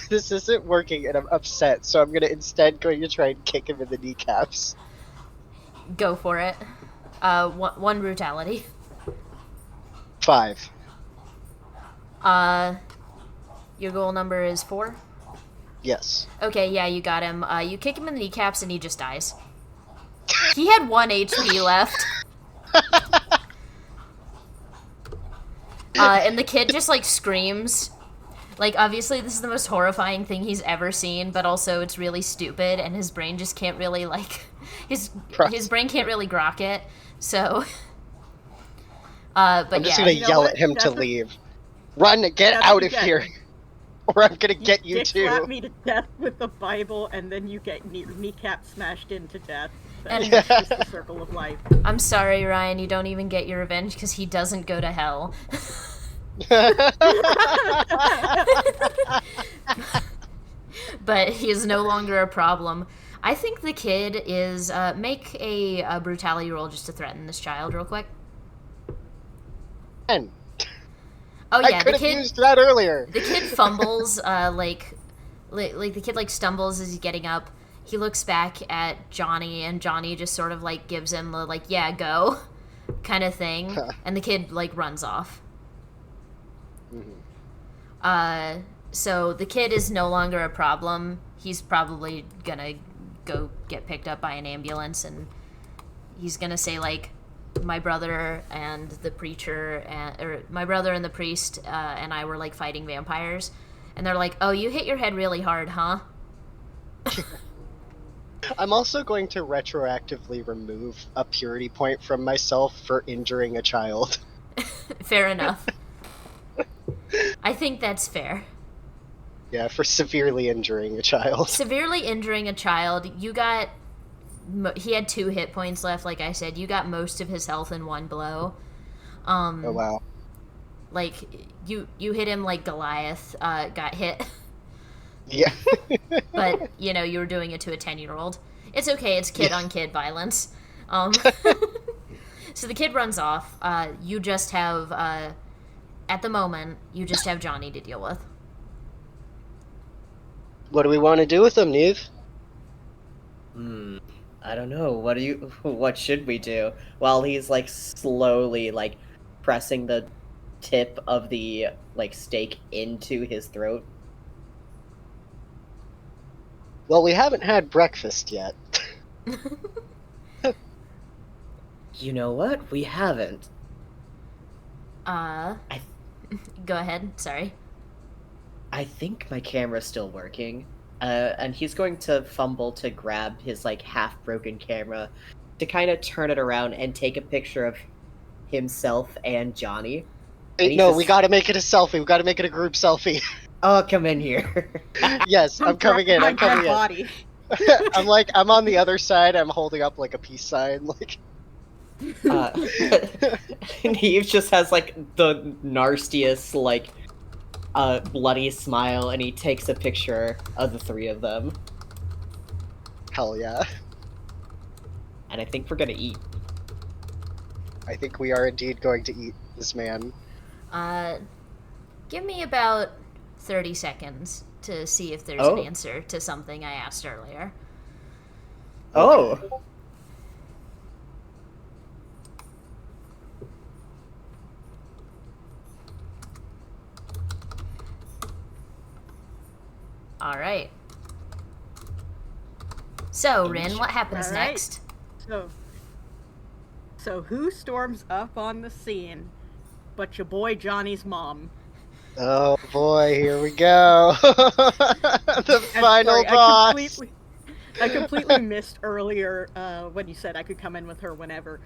This isn't working, and I'm upset. So I'm gonna instead going to try and kick him in the kneecaps. Go for it. One brutality. 5. Your goal number is 4? Yes. Okay, yeah, you got him. You kick him in the kneecaps and he just dies. He had 1 HP left. And the kid just, like, screams. Like, obviously this is the most horrifying thing he's ever seen, but also it's really stupid, and his brain just can't really, like... His brain can't really grok it, so... but I'm just yeah. gonna yell at him to leave. Run, get out of here! Or I'm gonna get you too. Slap me to death with the Bible, and then you get kneecap smashed into death. And- That's just the circle of life. I'm sorry, Ryan, you don't even get your revenge because he doesn't go to hell. But he is no longer a problem. I think the kid is... make a brutality roll just to threaten this child real quick. And Oh yeah, I could the have kid... used that earlier. The kid fumbles, like the kid, like, stumbles as he's getting up. He looks back at Johnny, and Johnny just sort of, like, gives him the, like, yeah, go kind of thing. And the kid, like, runs off. Mm-hmm. So the kid is no longer a problem. he's probably gonna go get picked up by an ambulance, and he's gonna say, like, my brother and the preacher, or my brother and the priest and I were, like, fighting vampires. And they're like, oh, you hit your head really hard, huh? I'm also going to retroactively remove a purity point from myself for injuring a child. Fair enough. I think that's fair. Yeah, for severely injuring a child. Severely injuring a child, you got... He had 2 hit points left, like I said. You got most of his health in one blow. Oh, wow. Like, you hit him like Goliath got hit. Yeah. But, you know, you were doing it to a 10-year-old. It's okay, it's kid-on-kid violence. So the kid runs off. You just have, at the moment, you just have Johnny to deal with. What do we want to do with him, Neve? I don't know. What should we do? While he's, like, slowly, like, pressing the tip of the, like, stake into his throat. Well, we haven't had breakfast yet. You know what? We haven't. Go ahead, sorry. I think my camera's still working. And he's going to fumble to grab his, like, half-broken camera to kind of turn it around and take a picture of himself and Johnny. And No, we gotta make it a selfie. We gotta make it a group selfie. Oh, come in here. Yes, I'm coming in. I'm coming in. Body. I'm on the other side. I'm holding up, like, a peace sign. Like, Neve just has, like, the nastiest, like, bloody smile, and he takes a picture of the 3 of them. hell yeah. And I think we're gonna eat. I think we are indeed going to eat this man. Give me about 30 seconds to see if there's an answer to something I asked earlier. Oh! Alright. So, Rin, what happens All right. next? So who storms up on the scene but your boy Johnny's mom? Oh boy, here we go. The final Sorry, boss. I completely missed earlier when you said I could come in with her whenever,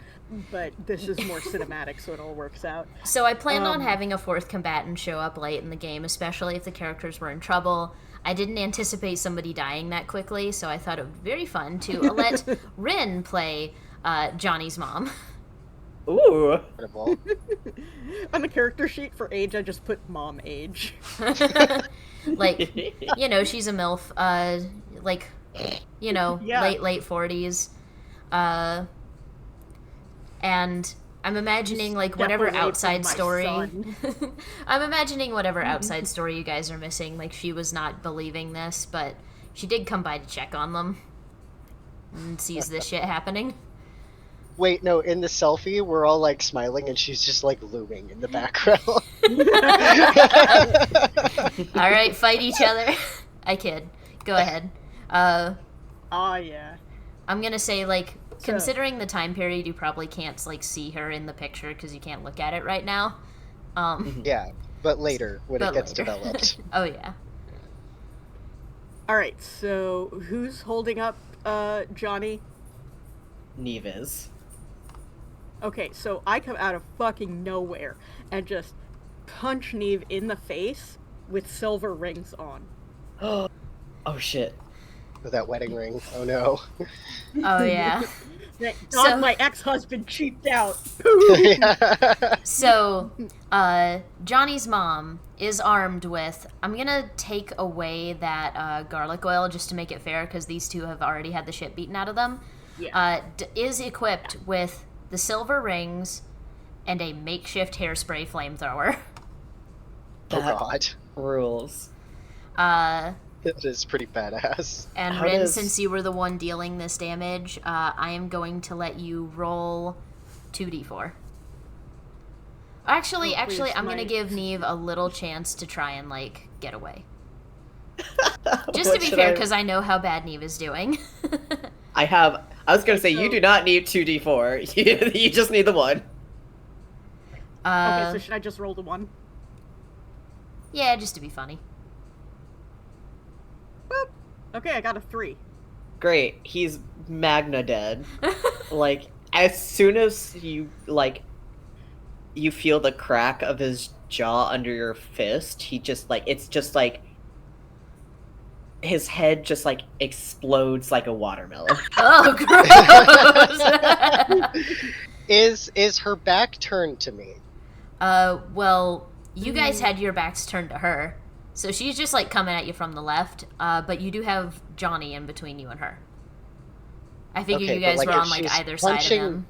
but this is more cinematic, so it all works out. So I planned on having a 4th combatant show up late in the game, especially if the characters were in trouble. I didn't anticipate somebody dying that quickly, so I thought it would be very fun to let Rin play Johnny's mom. Ooh! Incredible. On the character sheet for age, I just put mom age. Like, you know, she's a MILF, like, you know, Yeah. late 40s. And I'm imagining, like, Step whatever away from outside my story... son. I'm imagining whatever outside story you guys are missing. Like, she was not believing this, but she did come by to check on them. And sees this shit happening. Wait, no, in the selfie, we're all, like, smiling, and she's just, like, looming in the background. Alright, fight each other. I kid. Go ahead. Oh, yeah. I'm gonna say, like, considering the time period, you probably can't, like, see her in the picture because you can't look at it right now. Yeah, but later, when But it gets later. developed. Oh, yeah. Alright, so who's holding up Johnny? Neve is. Okay, so I come out of fucking nowhere and just punch Neve in the face with silver rings on. Oh shit. With that wedding ring. Oh no. Oh, yeah. Thank So- God my ex-husband cheaped out. So, Johnny's mom is armed with... I'm gonna take away that garlic oil just to make it fair, because these two have already had the shit beaten out of them. Yeah. Is equipped with the silver rings and a makeshift hairspray flamethrower. Oh god. Rules. That is pretty badass. And How Rin, does- since you were the one dealing this damage, I am going to let you roll 2d4. Actually, Oh, please, I'm gonna my- give Neve a little chance to try and, like, get away. Just to be fair, because I know how bad Neve is doing. I was gonna say, so- you do not need 2d4. You just need the 1. Okay, so should I just roll the 1? Yeah, just to be funny. Boop. Okay, I got a 3. Great. He's magna dead. Like, as soon as you feel the crack of his jaw under your fist, he just, it's just, his head just, explodes like a watermelon. Oh, gross! Is her back turned to me? Well, you guys had your backs turned to her, so she's just, coming at you from the left, but you do have Johnny in between you and her. I figure Okay, you guys but, were on, if she's either side of him.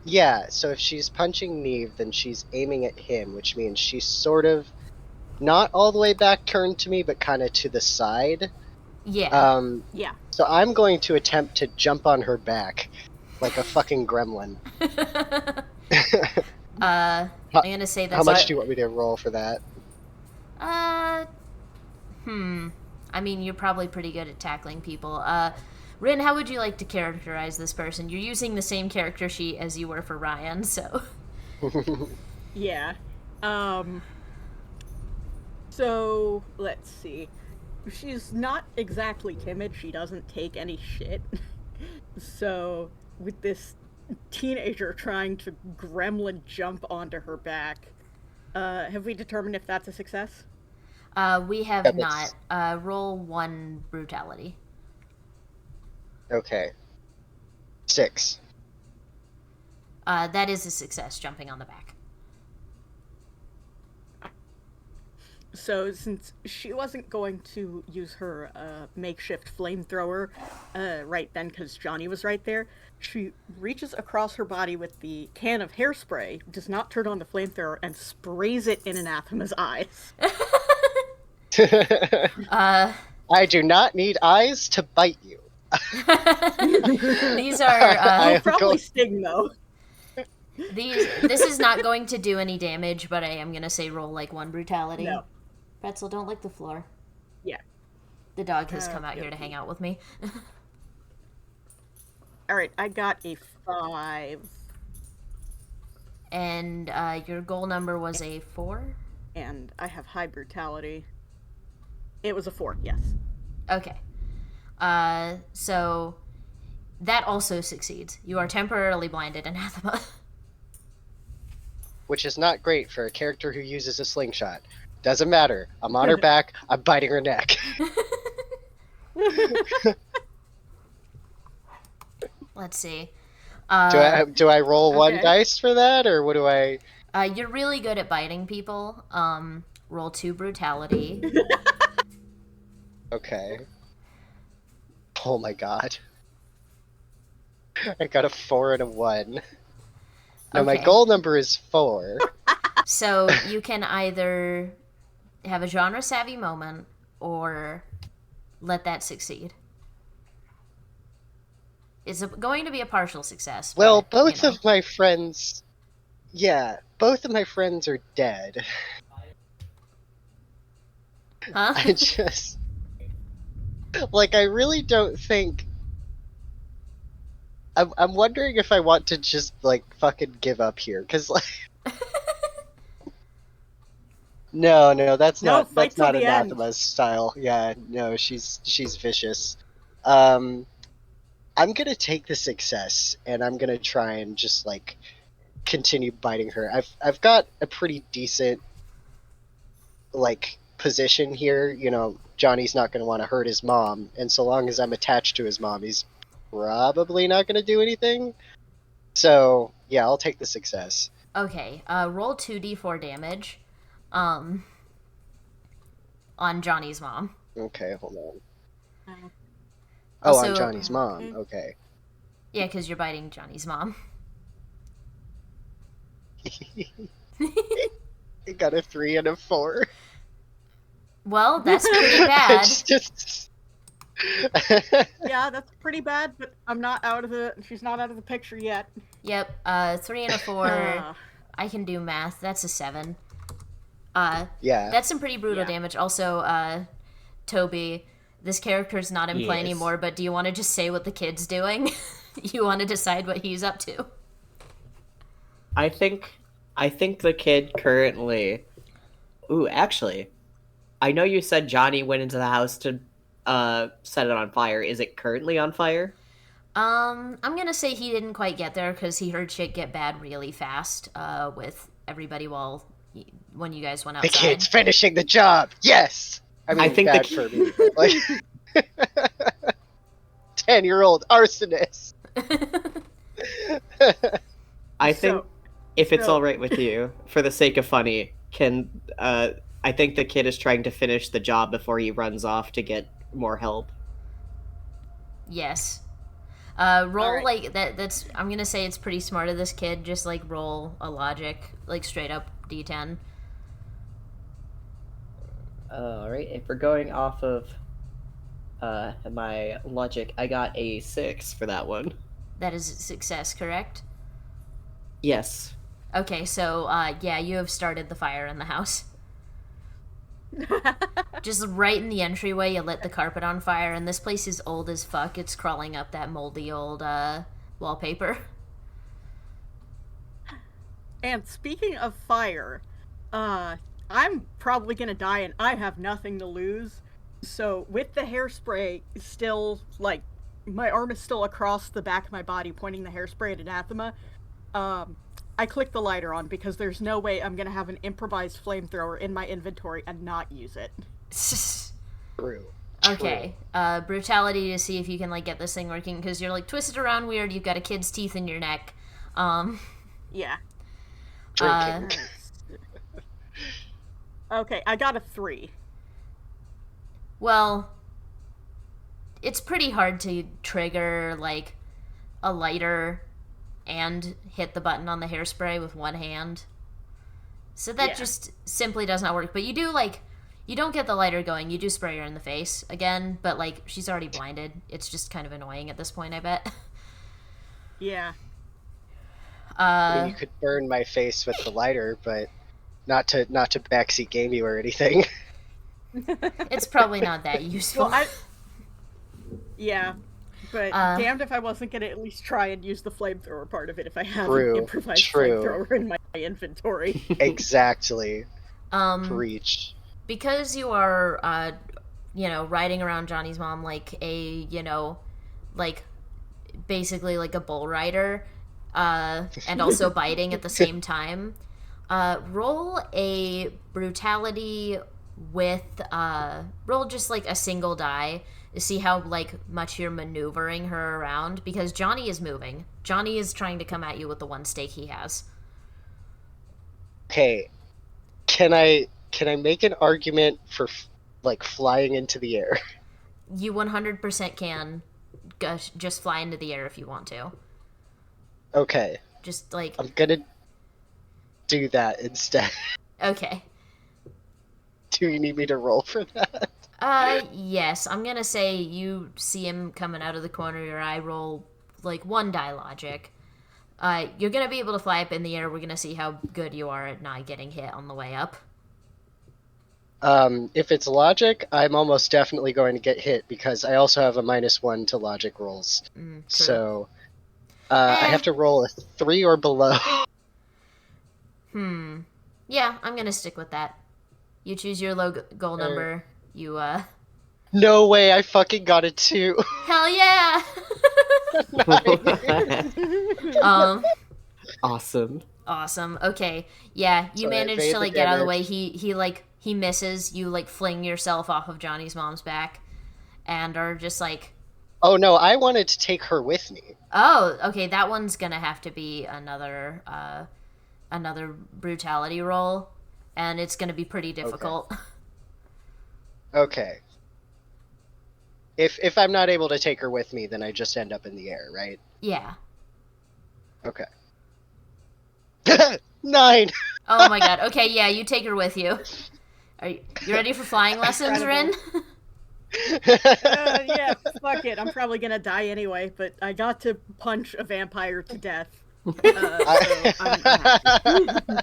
Yeah, so if she's punching Neve, then she's aiming at him, which means she's sort of not all the way back turned to me, but kind of to the side. Yeah. Yeah. So I'm going to attempt to jump on her back like a fucking gremlin. I'm gonna say that's... How much do you want me to roll for that? I mean, you're probably pretty good at tackling people. Rin, how would you like to characterize this person? You're using the same character sheet as you were for Ryan, so... Yeah. So, let's see. She's not exactly timid. She doesn't take any shit. So, with this teenager trying to gremlin jump onto her back, have we determined if that's a success? We have Yeah, not. Roll 1 brutality. Okay. 6. That is a success, jumping on the back. So, since she wasn't going to use her makeshift flamethrower right then because Johnny was right there, she reaches across her body with the can of hairspray, does not turn on the flamethrower, and sprays it in Anathema's eyes. I do not need eyes to bite you. These are... It'll probably sting, though. This is not going to do any damage, but I am going to say roll 1 brutality. No. Pretzel, don't lick the floor. Yeah. The dog has come out yeah. here to hang out with me. Alright, I got a 5. And your goal number was a 4? And I have high brutality. It was a 4, yes. Okay. So that also succeeds. You are temporarily blinded, Anathema. Which is not great for a character who uses a slingshot. Doesn't matter. I'm on her back. I'm biting her neck. Let's see. Do I roll one Okay. dice for that, or what do I? You're really good at biting people. Roll 2 brutality. Okay. Oh my god. I got a 4 and a 1. Now my Okay. goal number is 4. So you can either have a genre savvy moment or let that succeed. It's going to be a partial success. Well, but, both of my friends... Yeah, both of my friends are dead. Huh? I just... I really don't think... I'm wondering if I want to just, fucking give up here, because, No, that's No, not fight that's till not the end. Anathema's style. Yeah, no, she's vicious. I'm gonna take the success, and I'm gonna try and just continue biting her. I've got a pretty decent position here. You know, Johnny's not gonna want to hurt his mom, and so long as I'm attached to his mom, he's probably not gonna do anything. So yeah, I'll take the success. Okay, roll 2d4 damage on Johnny's mom. Okay, hold on. Oh, Also- on Johnny's mom. Okay. Yeah, because you're biting Johnny's mom. I got a 3 and a 4. Well, that's pretty bad. It's just... Yeah, that's pretty bad, but she's not out of the picture yet. Yep, 3 and a 4. Uh, I can do math. That's a 7. yeah. That's some pretty brutal Yeah. damage. Also, Toby, this character's not in play Yes. anymore, but do you want to just say what the kid's doing? You want to decide what he's up to? I think the kid currently. Ooh, actually, I know you said Johnny went into the house to set it on fire. Is it currently on fire? I'm gonna say he didn't quite get there because he heard shit get bad really fast with everybody when you guys went The outside. kid's finishing the job. Yes. I mean, I think bad for me. But like, 10-year-old arsonist. I think So- if it's so- all right with you, for the sake of funny, I think the kid is trying to finish the job before he runs off to get more help. Yes. Roll Alright. like that's I'm gonna say it's pretty smart of this kid, just like roll a logic, like straight up D10. All right, if we're going off of my logic, I got a 6 for that one. That is a success, correct? Yes. Okay, so yeah, you have started the fire in the house. Just right in the entryway, you lit the carpet on fire, and this place is old as fuck. It's crawling up that moldy old wallpaper. And speaking of fire, I'm probably gonna die and I have nothing to lose. So with the hairspray still, like, my arm is still across the back of my body pointing the hairspray at Anathema, I click the lighter on because there's no way I'm gonna have an improvised flamethrower in my inventory and not use it. True. Okay, brutality to see if you can like get this thing working because you're like twisted around weird. You've got a kid's teeth in your neck. Yeah. Drinking. Okay, I got a 3. Well, it's pretty hard to trigger like a lighter and hit the button on the hairspray with one hand. So that Yeah. just simply does not work. But you do like you don't get the lighter going. You do spray her in the face again, but like she's already blinded. It's just kind of annoying at this point, I bet. Yeah. I mean, you could burn my face with the lighter, but not to backseat game you or anything. It's probably not that useful. Well, yeah, but Uh, damned if I wasn't gonna at least try and use the flamethrower part of it if I have True, an improvised true. flamethrower in my inventory. Exactly. Preach. Because you are riding around Johnny's mom like a like basically like a bull rider, and also biting at the same time. Roll a brutality with roll just like a single die to see how like much you're maneuvering her around because Johnny is moving. Johnny is trying to come at you with the one stake he has. Hey, can I make an argument for like flying into the air? You 100% can just fly into the air if you want to. Okay, Just like I'm gonna do that instead. okay. Do you need me to roll for that? Yes. I'm gonna say you see him coming out of the corner of your eye. Roll like one die logic. You're gonna be able to fly up in the air. We're gonna see how good you are at not getting hit on the way up. If it's logic, I'm almost definitely going to get hit because I also have a -1 to logic rolls. True. So I have to roll a 3 or below. Yeah, I'm gonna stick with that. You choose your low goal number. You No way, I fucking got a 2. hell yeah. Awesome. Awesome. Okay. Yeah, you So I managed evade to the like get out of the way. damage. He misses. You like fling yourself off of Johnny's mom's back, and are just like, Oh no, I wanted to take her with me. oh, okay. That one's gonna have to be another brutality roll, and it's gonna be pretty difficult. Okay. If I'm not able to take her with me, then I just end up in the air, right? Yeah. Okay. 9. Oh my god. Okay. Yeah, you take her with you. Are you ready for flying lessons, Rin? Yeah, fuck it. I'm probably gonna die anyway, but I got to punch a vampire to death. So I'm happy.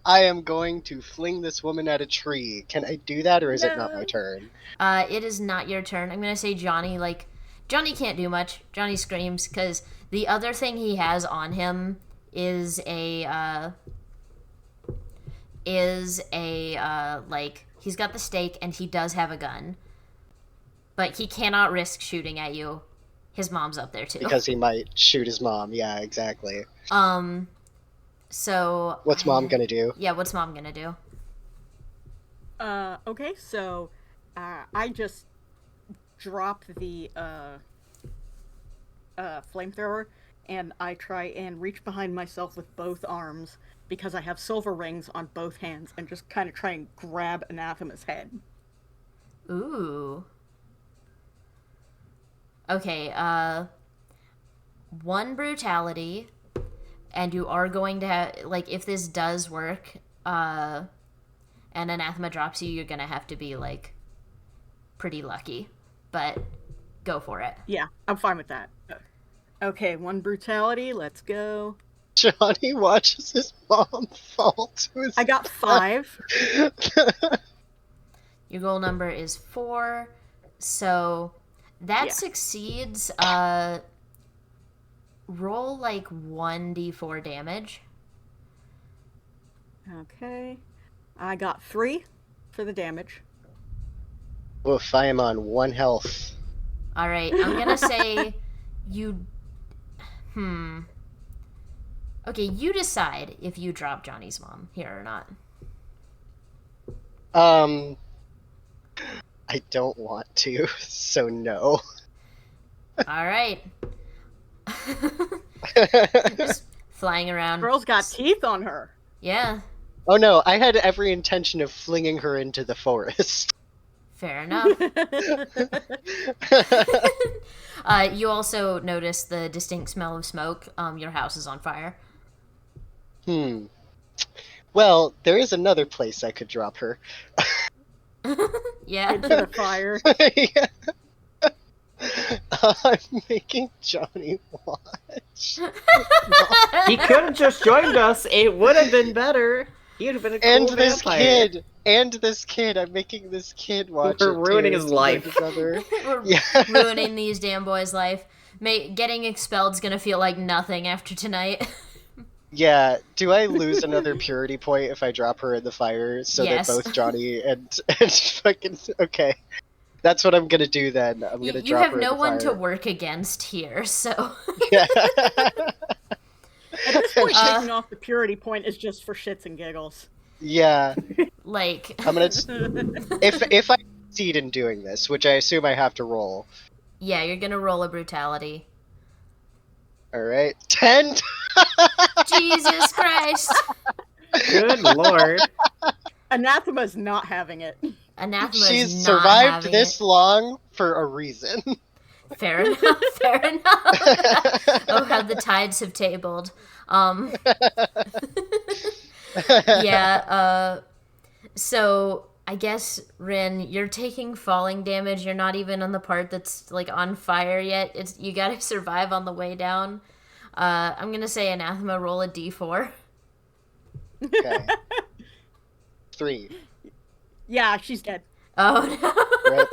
I am going to fling this woman at a tree. Can I do that, or is it not my No. turn? It is not your turn. I'm gonna say Johnny. Like, Johnny can't do much. Johnny screams because the other thing he has on him is like, he's got the stake and he does have a gun, but he cannot risk shooting at you. His mom's up there too. Because he might shoot his mom. Yeah, exactly. So What's mom gonna do? Yeah, what's mom gonna do? Okay, so I just drop the flamethrower, and I try and reach behind myself with both arms because I have silver rings on both hands, and just kind of try and grab Anathema's head. Ooh. Okay, one brutality, and you are going to have, like, if this does work, and Anathema drops you, you're gonna have to be, like, pretty lucky. But go for it. Yeah, I'm fine with that. Okay, one brutality, let's go. Johnny watches his mom fall to his I got 5. Your goal number is 4, so that succeeds. Roll, like, 1d4 damage. Okay. I got 3 for the damage. Oof, I am on 1 health. Alright, I'm gonna say you... Okay, you decide if you drop Johnny's mom here or not. I don't want to, so no. Alright. Just flying around. Girl's got teeth on her. Yeah, Oh no, I had every intention of flinging her into the forest. fair enough. You also notice the distinct smell of smoke. Your house is on fire. Well, there is another place I could drop her. Yeah. Into the fire. Yeah. I'm making Johnny watch. He could have just joined us. It would have been better. He would have been a cool And this vampire. kid. And this kid. I'm making this kid watch We're it, ruining too. his It's my life. brother. We're Yeah. ruining these damn boys' life. Getting expelled's gonna feel like nothing after tonight. Yeah, do I lose another purity point if I drop her in the fire so Yes. that both Johnny and fucking... Okay. That's what I'm gonna do then. I'm gonna You drop have her no in the one to fire. work against here, so... Yeah. At this point, taking off the purity point is just for shits and giggles. Yeah. Like... I'm gonna... If I succeed in doing this, which I assume I have to roll. Yeah, you're gonna roll a brutality. Alright. 10! Jesus Christ! Good lord. Anathema's not having it. Anathema's She's not survived having this it. long for a reason. Fair enough, fair enough. Oh, how the tides have tabled. Yeah, so I guess, Rin, you're taking falling damage. You're not even on the part that's, like, on fire yet. You gotta survive on the way down. I'm gonna say Anathema, roll a d4. Okay. 3. Yeah, she's dead. Oh, no. Rip.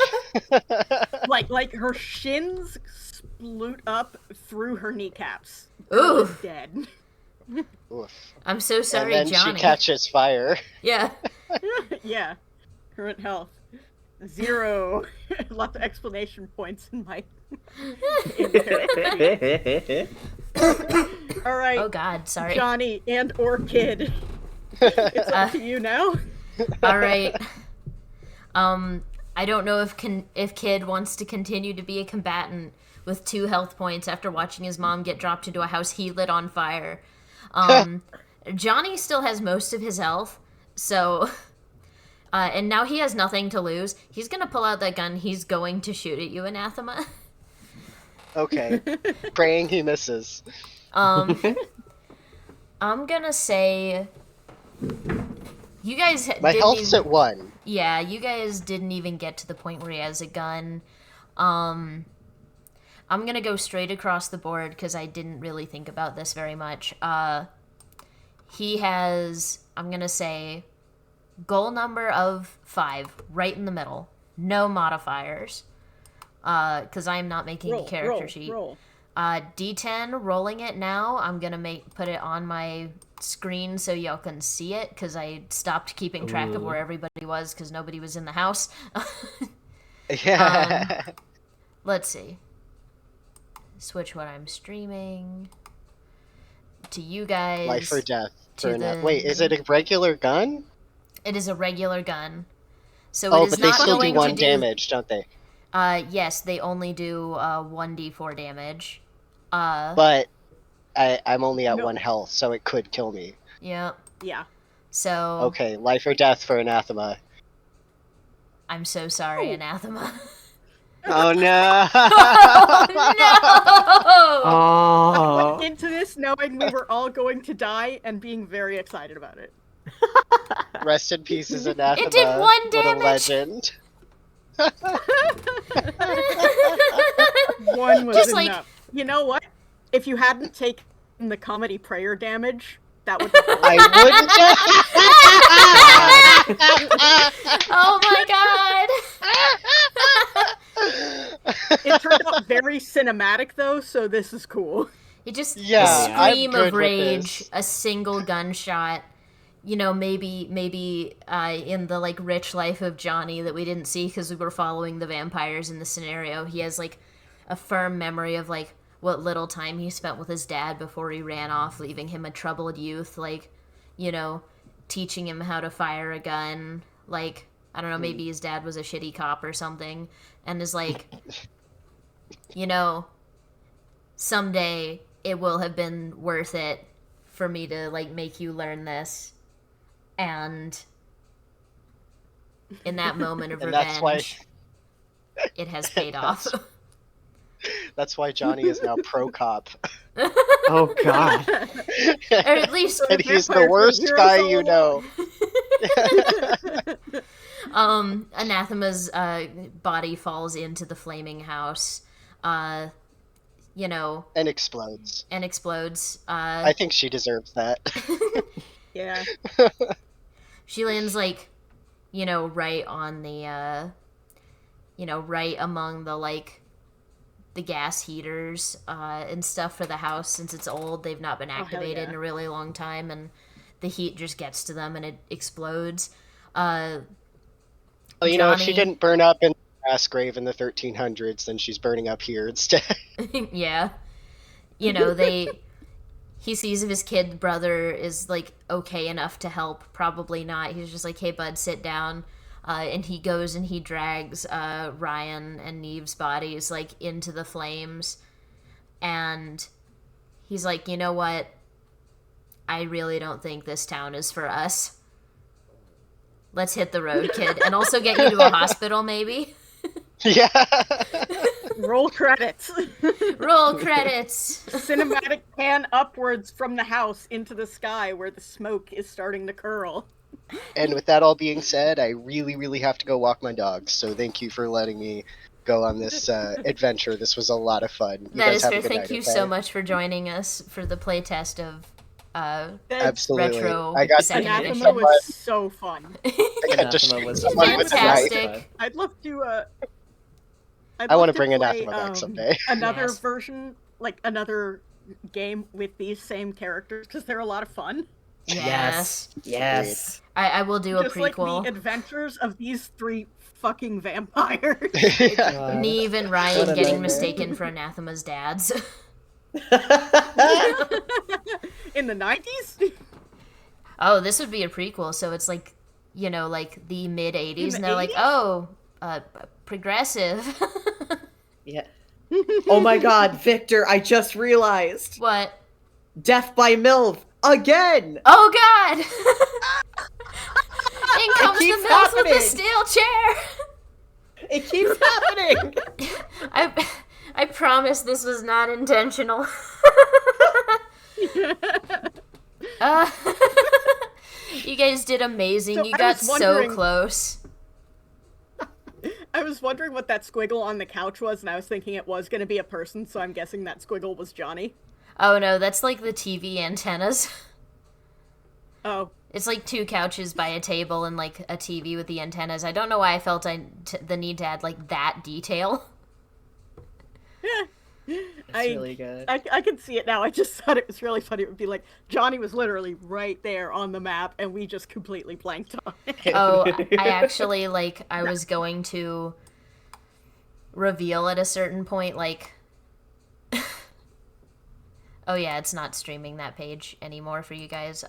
Like her shins sploot up through her kneecaps. Ooh. She's dead. Oof. I'm so sorry, And then Johnny. she catches fire. Yeah. Yeah. Current health. 0. Lots of explanation points in my... Alright, Oh, God, sorry. Johnny and or Kid. It's up to you now. All right. I don't know if Kid wants to continue to be a combatant with 2 health points after watching his mom get dropped into a house he lit on fire. Johnny still has most of his health, so... and now he has nothing to lose. He's gonna pull out that gun. He's going to shoot at you, Anathema. Okay. Praying he misses. I'm gonna say... You guys My didn't health's even... at 1. Yeah, you guys didn't even get to the point where he has a gun. I'm gonna go straight across the board because I didn't really think about this very much. He has, I'm gonna say, goal number of 5, right in the middle. No modifiers. Because I am not making a character sheet. Roll. D10, rolling it now. I'm gonna put it on my screen so y'all can see it because I stopped keeping track of where everybody was because nobody was in the house. Yeah. Let's see. Switch what I'm streaming to you guys. Life or death for the- Wait, is it a regular gun? It is a regular gun. So Oh, it is but they not still do going 1 to damage, don't they? Yes, they only do 1d4 damage. But I'm only at No. 1 health, so it could kill me. Yeah. Yeah. So Okay, life or death for anathema. I'm so sorry, Oh. Anathema. Oh no! Oh. Into this knowing we were all going to die and being very excited about it. Rest in pieces, anathema. It did 1 What a damage. legend. One was Just like- enough. You know what? If you hadn't taken the comedy prayer damage, that would be cool. I Oh my god! It turned out very cinematic though, so this is cool. It just Yeah, a I'm scream good of with rage, this. a single gunshot. You know, maybe in the like rich life of Johnny that we didn't see because we were following the vampires in the scenario, he has like a firm memory of like what little time he spent with his dad before he ran off, leaving him a troubled youth. Like, you know, teaching him how to fire a gun. Like, I don't know, maybe his dad was a shitty cop or something, and is like, you know, someday it will have been worth it for me to like make you learn this. And in that moment of And revenge, that's why it has paid off. that's why Johnny is now pro cop. Oh god. Or at least, And he's the Vampires worst were heroes guy all you know. Anathema's body falls into the flaming house, you know, And explodes. and explodes. I think she deserves that. Yeah. She lands like, you know, right on the, you know, right among the like the gas heaters and stuff for the house. Since it's old, they've not been activated yeah. in a really long time, and the heat just gets to them and it explodes. Well, you know, if she Johnny- didn't burn up in the mass grave in the 1300s, then she's burning up here instead. Yeah. You know, he sees if his kid brother is like okay enough to help. Probably not. He's just like, hey bud, sit down. And he goes and he drags Ryan and Neve's bodies like into the flames. And he's like, you know what? I really don't think this town is for us. Let's hit the road, kid. And also get you to a hospital, maybe. Yeah. Roll credits. Roll credits. Cinematic pan upwards from the house into the sky where the smoke is starting to curl. And with that all being said, I really, really have to go walk my dogs. So thank you for letting me go on this adventure. This was a lot of fun. You That guys is have a fair. good Thank night, you okay? so much for joining us for the playtest of Absolutely. Retro I got to second meet edition. Anathema was so fun. I got to Anathema was someone with the knife. fantastic. I'd love to. I want to bring Anathema back someday. Another Yes. version, like another game with these same characters, because they're a lot of fun. Yes. Yes. I will do a Just like prequel. the adventures of these 3 fucking vampires. God. Neve and What Ryan a getting nightmare. mistaken for Anathema's dads. In the 90s? Oh, this would be a prequel, so it's like, you know, like the mid 80s, In the and they're like, 80s? oh, progressive. Yeah. Oh my god, Victor, I just realized. What? Death by MILF again! Oh god! In comes the keeps MILF with the happening. steel chair! It keeps happening! I promise this was not intentional. You guys did amazing. So You I got was so wondering- close. I was was wondering what that squiggle on the couch was, and I was thinking it was going to be a person, so I'm guessing that squiggle was Johnny. Oh no, that's like the TV antennas. Oh. It's like 2 couches by a table and like a TV with the antennas. I don't know why I felt the need to add like that detail. That's really good. I can see it now. I just thought it was really funny. It would be like Johnny was literally right there on the map, and we just completely blanked on it. Oh, I actually I was going to reveal at a certain point oh yeah, it's not streaming that page anymore for you guys.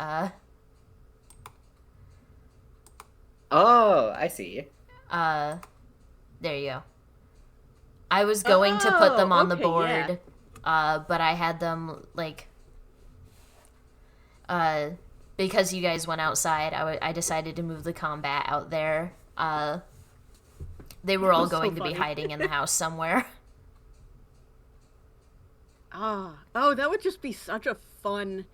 Oh, I see. There you go. I was going to put them on the board, but I had them, because you guys went outside, I decided to move the combat out there. They were all going to be hiding in the house somewhere. Oh, that would just be such a fun...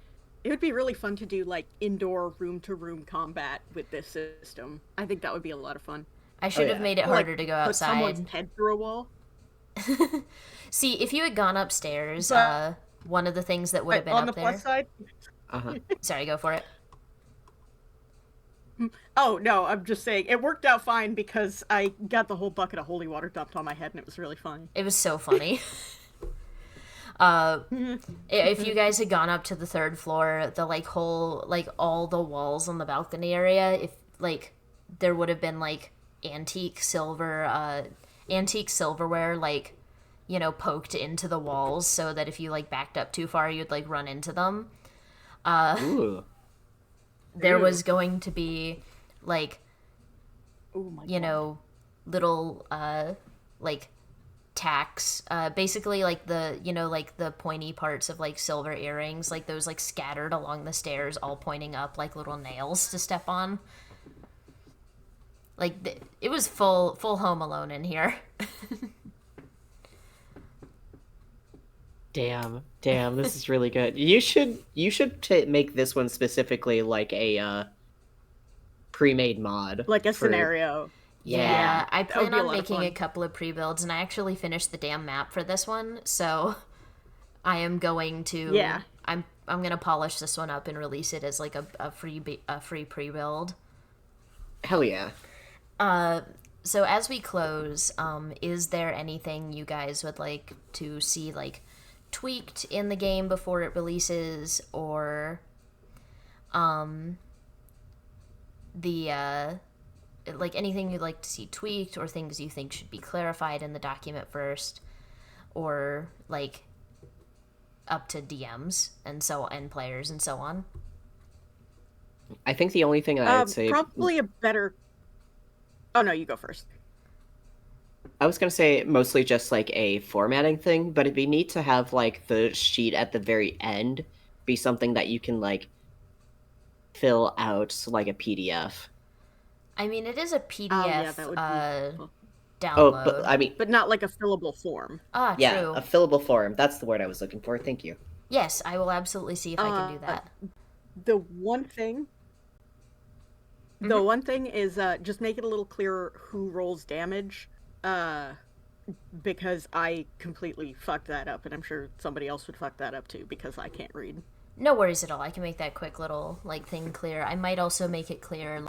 It would be really fun to do, indoor room-to-room combat with this system. I think that would be a lot of fun. I should have made it harder to go outside. Put someone's head through a wall. See, if you had gone upstairs, one of the things that would have been on up the there... plus side? Sorry, go for it. Oh, no, I'm just saying, it worked out fine because I got the whole bucket of holy water dumped on my head, and it was really funny. It was so funny. If you guys had gone up to the 3rd floor, the all the walls on the balcony area, if there would have been antique silverware poked into the walls, so that if you backed up too far, you'd run into them. Ooh. There was going to be little tacks, basically the pointy parts of silver earrings, those scattered along the stairs, all pointing up like little nails to step on. It was full Home Alone in here. Damn, this is really good. You should make this one specifically a pre-made mod. Like a scenario. Yeah, I plan on making a couple of pre-builds, and I actually finished the damn map for this one, so I am going to... Yeah. I'm gonna polish this one up and release it as a free pre-build. Hell yeah. So as we close, is there anything you guys would like to see tweaked in the game before it releases, or anything you'd like to see tweaked, or things you think should be clarified in the document first, or up to DMs and players and so on? I think the only thing I would say... Probably a better... Oh, no, you go first. I was going to say mostly just a formatting thing, but it'd be neat to have the sheet at the very end be something that you can fill out a PDF. I mean, it is a PDF yeah, that would be cool. Download. But not a fillable form. Ah, yeah, true. A fillable form. That's the word I was looking for. Thank you. Yes, I will absolutely see if I can do that. The one thing is just make it a little clearer who rolls damage, because I completely fucked that up, and I'm sure somebody else would fuck that up too, because I can't read. No worries at all. I can make that quick little thing clear. I might also make it clear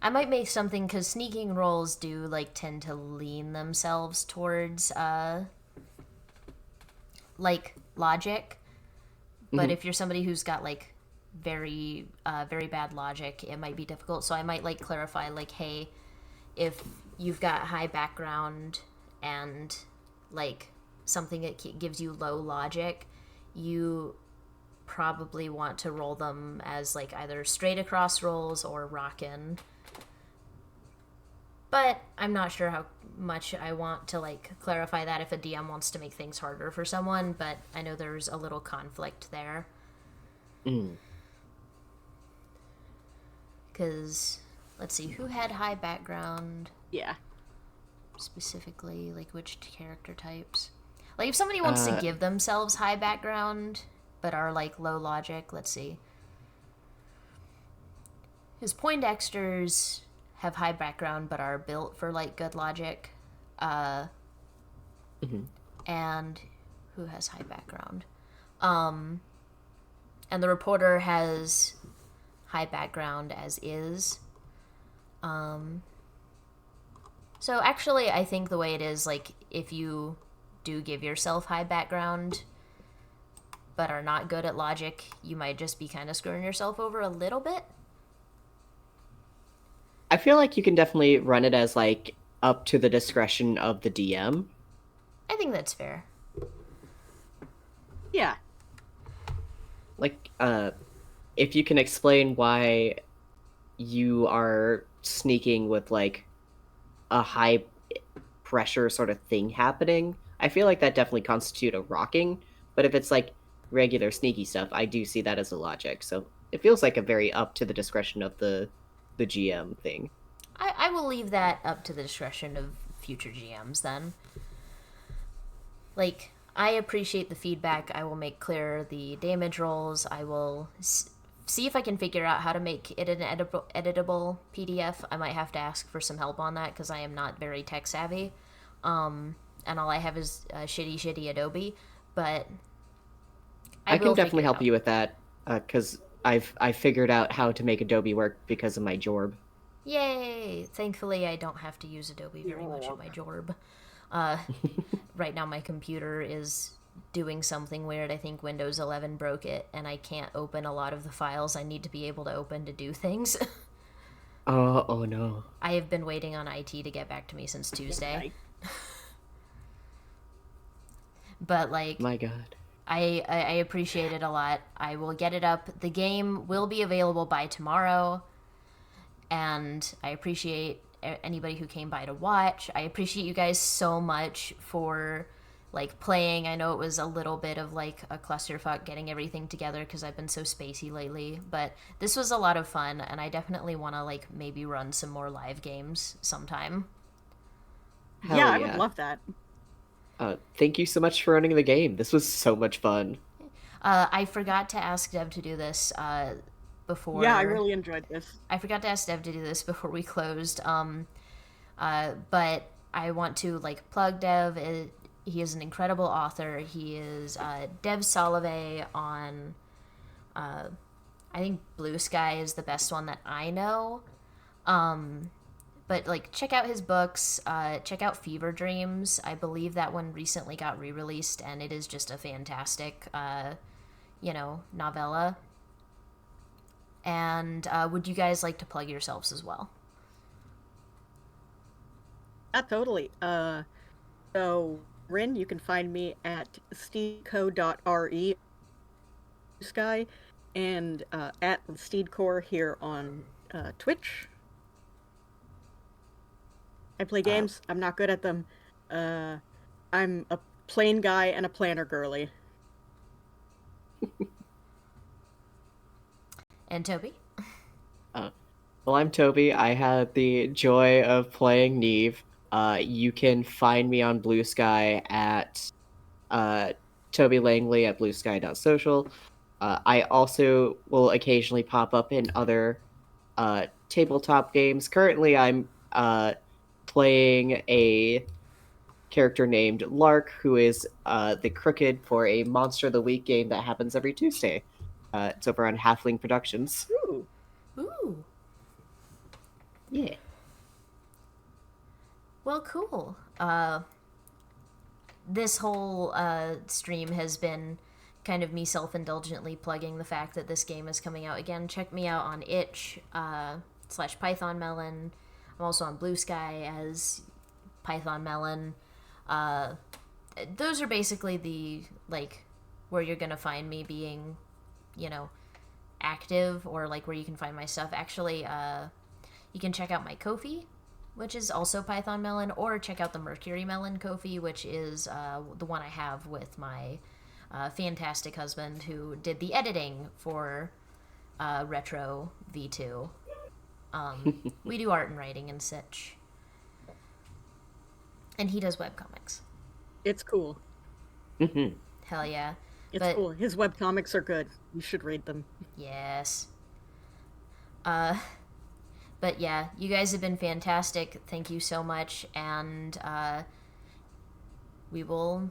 I might make something, because sneaking rolls do tend to lean themselves towards logic, but if you're somebody who's got very bad logic, it might be difficult. So I might clarify hey, if you've got high background and something that gives you low logic, you probably want to roll them as either straight across rolls or rockin'. But I'm not sure how much I want to clarify that if a DM wants to make things harder for someone, but I know there's a little conflict there. Because, let's see, who had high background? Yeah. Specifically, which character types? If somebody wants to give themselves high background, but are low logic, let's see. his Poindexters have high background but are built for like good logic. And who has high background? And the reporter has high background as is. So actually, I think the way it is, like, if you do give yourself high background but are not good at logic, you might just be kind of screwing yourself over a little bit. I feel like you can definitely run it as like up to the discretion of the DM. I think that's fair. Yeah. Like, if you can explain why you are sneaking with like a high pressure sort of thing happening, I feel like that definitely constitute a rocking. But if it's like regular sneaky stuff, I do see that as a logic. So it feels like a very up to the discretion of the GM thing. I will leave that up to the discretion of future GMs then. Like, I appreciate the feedback. I will make clear the damage rolls. I will see if I can figure out how to make it an editable PDF. I might have to ask for some help on that because I am not very tech savvy. And all I have is shitty Adobe. But I can definitely help you with that because I figured out how to make Adobe work because of my Jorb. Yay! Thankfully, I don't have to use Adobe very much in my Jorb. Right now, my computer is doing something weird. I think Windows 11 broke it, and I can't open a lot of the files I need to be able to open to do things. Oh no. I have been waiting on IT to get back to me since Tuesday. But, like... My god. I appreciate it a lot. I will get it up. The game will be available by tomorrow. And I appreciate anybody who came by to watch. I appreciate you guys so much for, like, playing. I know it was a little bit of, like, a clusterfuck getting everything together because I've been so spacey lately. But this was a lot of fun, and I definitely want to, like, maybe run some more live games sometime. Yeah, I would love that. Thank you so much for running the game. This was so much fun. I forgot to ask Dev to do this before. Yeah, I really enjoyed this. I forgot to ask Dev to do this before we closed. But I want to, like, plug Dev. He is an incredible author. He is Dev Solove on, I think Blue Sky is the best one that I know. But, like, check out his books. Check out Fever Dreams. I believe that one recently got re-released, and it is just a fantastic, novella. And would you guys like to plug yourselves as well? Totally. So, Rin, you can find me at steedco.re Sky and at Steedcore here on Twitch. I play games. I'm not good at them. I'm a plain guy and a planner girly. And Toby? Well, I'm Toby. I had the joy of playing Neve. You can find me on Blue Sky at Toby Langley at bluesky.social. I also will occasionally pop up in other tabletop games. Currently, I'm playing a character named Lark, who is the Crooked for a Monster of the Week game that happens every Tuesday. It's over on Halfling Productions. Ooh. Ooh. Yeah. Well, cool. This whole stream has been kind of me self-indulgently plugging the fact that this game is coming out again. Check me out on itch /Python Melon. I'm also on Blue Sky as Python Melon. Those are basically the, like, where you're gonna find me being, active, or, like, where you can find my stuff. Actually, you can check out my Ko-fi, which is also Python Melon, or check out the Mercury Melon Ko-fi, which is the one I have with my fantastic husband who did the editing for Retraux V.2. We do art and writing and such. And he does webcomics. It's cool. Mm-hmm. Hell yeah. It's cool. His webcomics are good. You should read them. Yes. But yeah, you guys have been fantastic. Thank you so much, and we will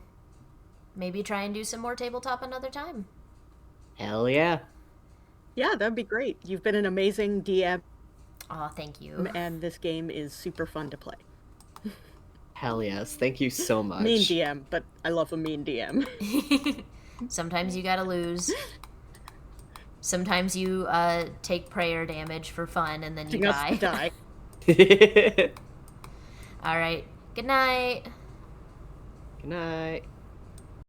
maybe try and do some more tabletop another time. Hell yeah. Yeah, that'd be great. You've been an amazing DM, Aw, thank you. and this game is super fun to play. Hell yes. Thank you so much. Mean DM, but I love a mean DM. Sometimes you gotta lose. Sometimes you take prayer damage for fun and then you die. Die. All right. Good night. Good night.